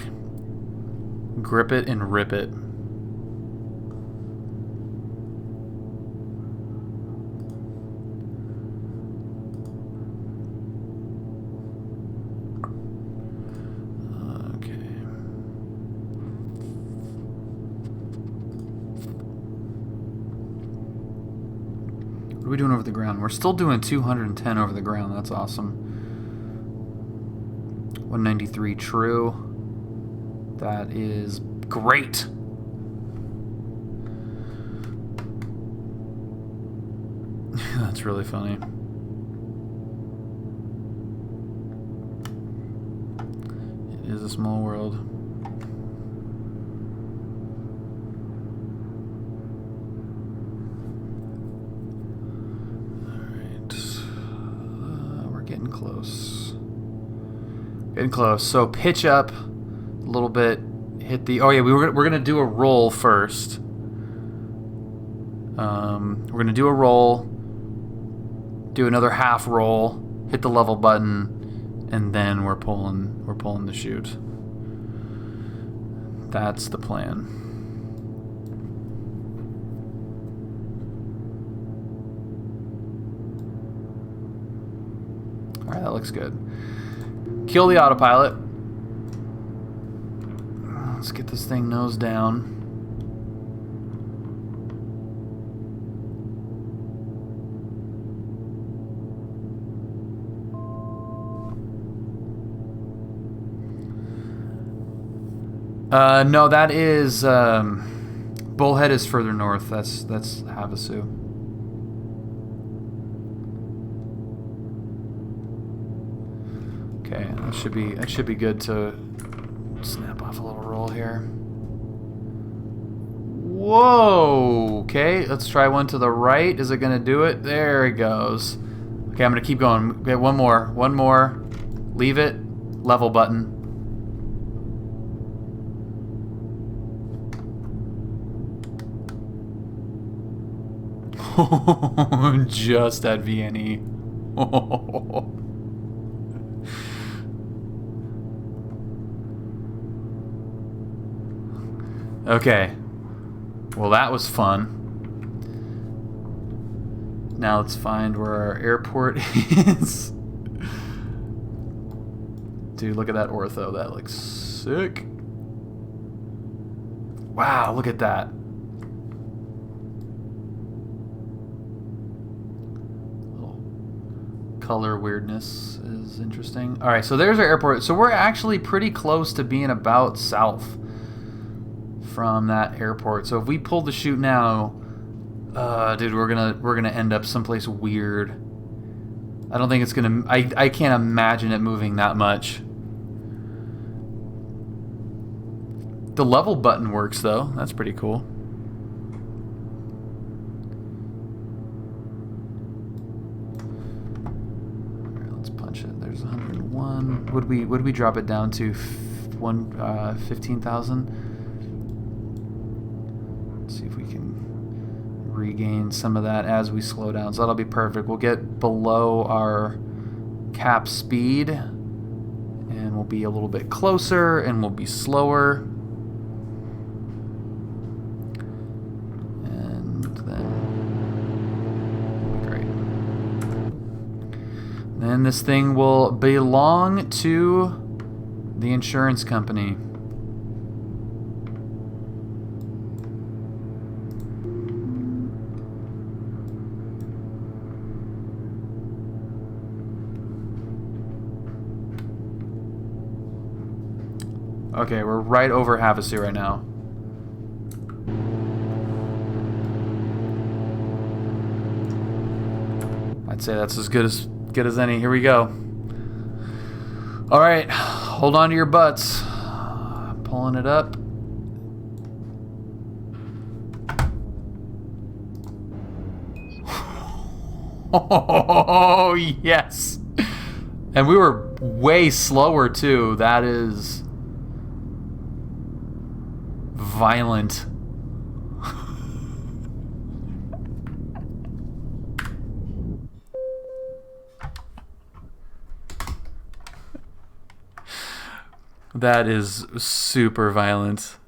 grip it and rip it. What are we doing over the ground? We're still doing 210 over the ground. That's awesome. 193 true. That is great. That's really funny. It is a small world. Getting close. So pitch up a little bit. Hit the. Oh yeah, we're gonna do a roll first. We're gonna do a roll. Do another half roll. Hit the level button, and then we're pulling the chute. That's the plan. All right, that looks good. Kill the autopilot. Let's get this thing nose down. No, that is Bullhead is further north. That's Havasu. Okay, that should be good to snap off a little roll here. Whoa! Okay, let's try one to the right. Is it gonna do it? There it goes. Okay, I'm gonna keep going. Okay, one more. Leave it. Level button. Just at VNE. Okay. Well, that was fun. Now let's find where our airport is. Dude, look at that ortho. That looks sick. Wow, look at that. Color weirdness is interesting. All right, so there's our airport. So we're actually pretty close to being about south from that airport. So if we pull the chute now, dude, we're gonna end up someplace weird. I don't think it's gonna. I can't imagine it moving that much. The level button works though. That's pretty cool. All right, let's punch it. There's 101. Would we drop it down to 15,000? Let's see if we can regain some of that as we slow down. So that'll be perfect. We'll get below our cap speed, and we'll be a little bit closer, and we'll be slower. And this thing will belong to the insurance company. Okay, we're right over Havasu right now. I'd say that's as good as any. Here we go. All right, hold on to your butts. Pulling it up. Oh, yes. And we were way slower too. That is violent. That is super violent.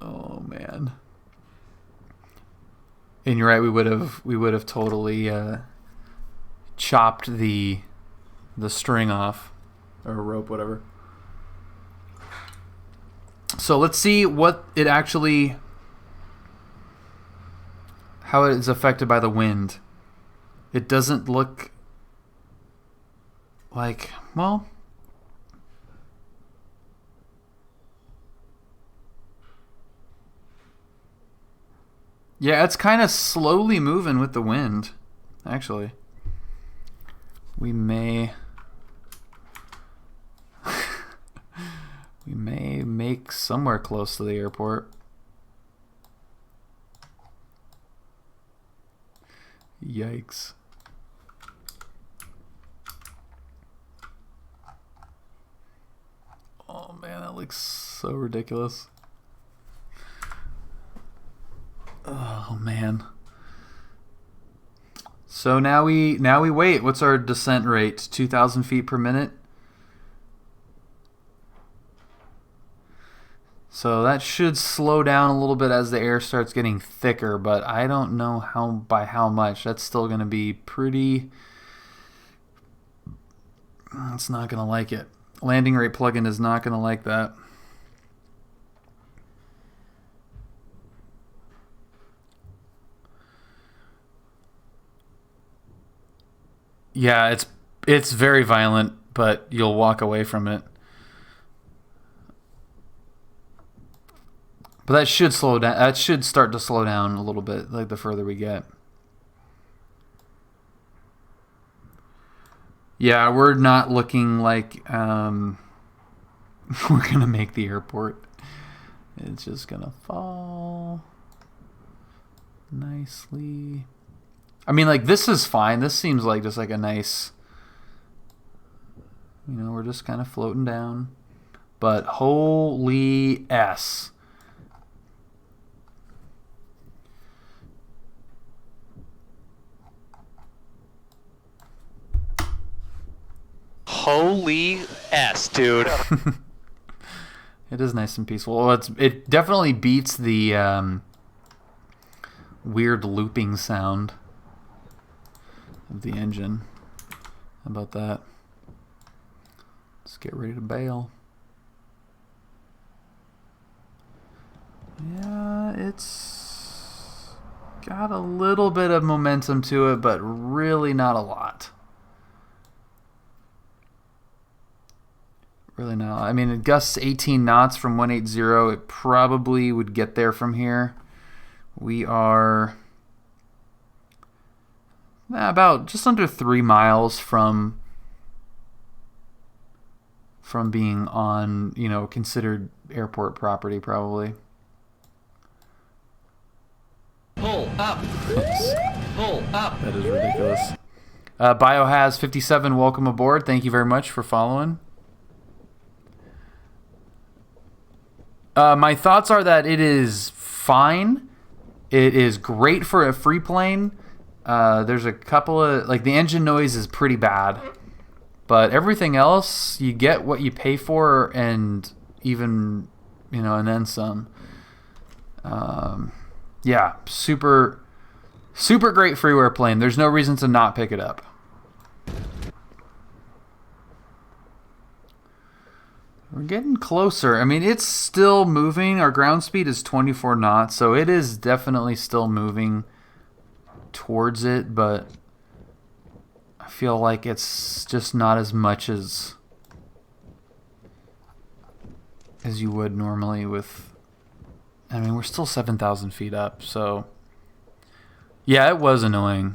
Oh man. And you're right, we would have totally chopped the string off, or rope, whatever. So let's see what it actually, how it is affected by the wind. It doesn't look like, well, yeah, it's kind of slowly moving with the wind, actually. We may we may make somewhere close to the airport. Yikes. Oh man, that looks so ridiculous. Oh man. So now we wait. What's our descent rate? 2,000 feet per minute. So that should slow down a little bit as the air starts getting thicker, but I don't know by how much. That's still going to be pretty. It's not going to like it. Landing rate plugin is not going to like that. Yeah, it's very violent, but you'll walk away from it. But that should slow down. That should start to slow down a little bit, like the further we get. Yeah, we're not looking like we're gonna make the airport. It's just gonna fall nicely. I mean, like, this is fine. This seems like just like a nice, you know, we're just kind of floating down. But holy S. Holy S, dude. It is nice and peaceful. Well, it definitely beats the weird looping sound of the engine. How about that? Let's get ready to bail. Yeah, it's got a little bit of momentum to it, but really not a lot. Really not. I mean, it gusts 18 knots from 180. It probably would get there from here. We are about just under 3 miles from being on, you know, considered airport property, probably. Pull up. Pull up. That is ridiculous. Biohaz 57, welcome aboard. Thank you very much for following. My thoughts are that it is fine. It is great for a free plane. There's a couple of, like, the engine noise is pretty bad, but everything else, you get what you pay for, and even, you know, and then some. Yeah, super great freeware plane. There's no reason to not pick it up. We're getting closer. I mean, it's still moving. Our ground speed is 24 knots, so it is definitely still moving towards it, but I feel like it's just not as much as you would normally with... I mean, we're still 7,000 feet up, so... Yeah, it was annoying.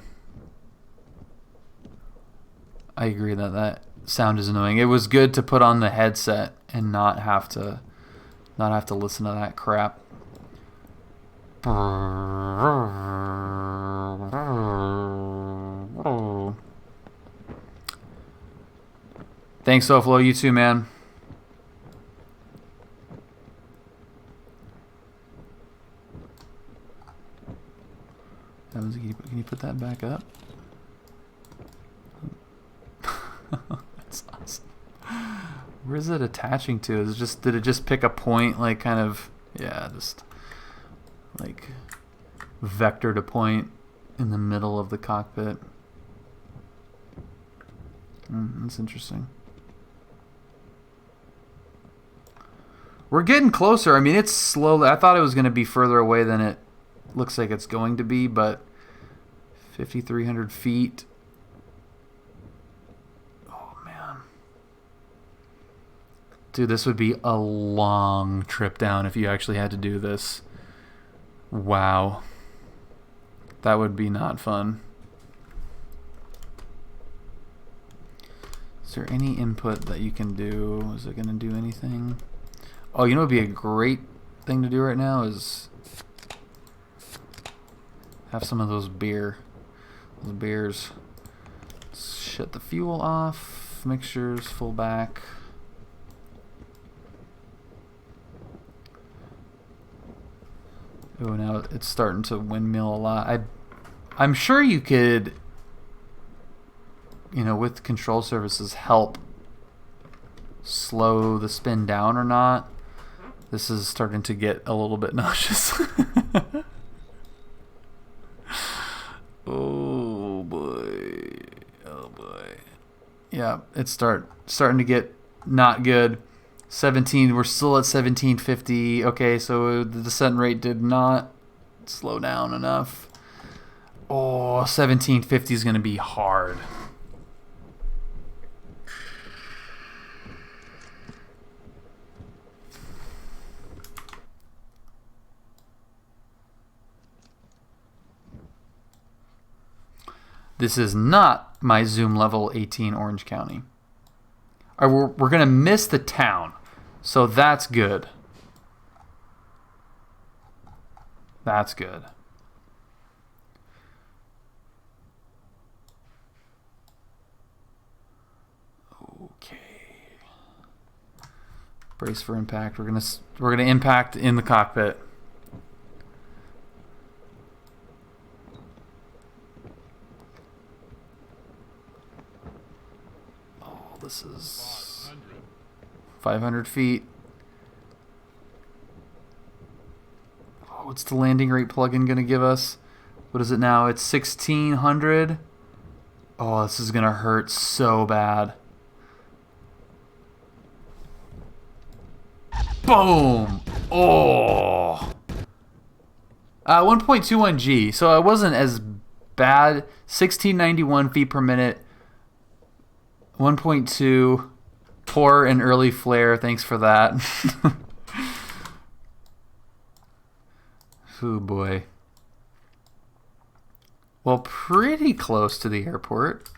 I agree that sound is annoying. It was good to put on the headset and not have to listen to that crap. Thanks, Soflo. You too, man. Can you put that back up? That's awesome. Where is it attaching to? Is it just, did it just pick a point, like, kind of, yeah, just like vectored a point in the middle of the cockpit? That's interesting. We're getting closer. I mean, it's slowly. I thought it was going to be further away than it looks like it's going to be, but 5,300 feet. Dude, this would be a long trip down if you actually had to do this. Wow. That would be not fun. Is there any input that you can do? Is it going to do anything? Oh, you know what would be a great thing to do right now is have some of those beers. Shut the fuel off. Mixtures, full back. Oh, now it's starting to windmill a lot. I'm sure you could, you know, with control surfaces, help slow the spin down or not. This is starting to get a little bit nauseous. Oh boy. Oh boy. Yeah, it's starting to get not good. 17, we're still at 1750. Okay, so the descent rate did not slow down enough. Oh, 1750 is going to be hard. This is not my zoom level 18 Orange County. All right, we're going to miss the town. So that's good. That's good. Okay. Brace for impact. We're gonna impact in the cockpit. Oh, this is 500 feet. Oh, what's the landing rate plugin going to give us? What is it now? It's 1600. Oh, this is going to hurt so bad. Boom! Oh! 1.21 G. So it wasn't as bad. 1691 feet per minute. 1.2. Poor and early flare, thanks for that. Oh boy. well, pretty close to the airport.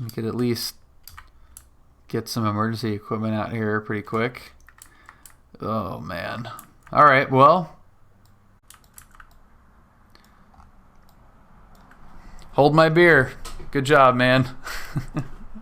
We could at least get some emergency equipment out here pretty quick. Oh, man. All right, well. Hold my beer. Good job, man.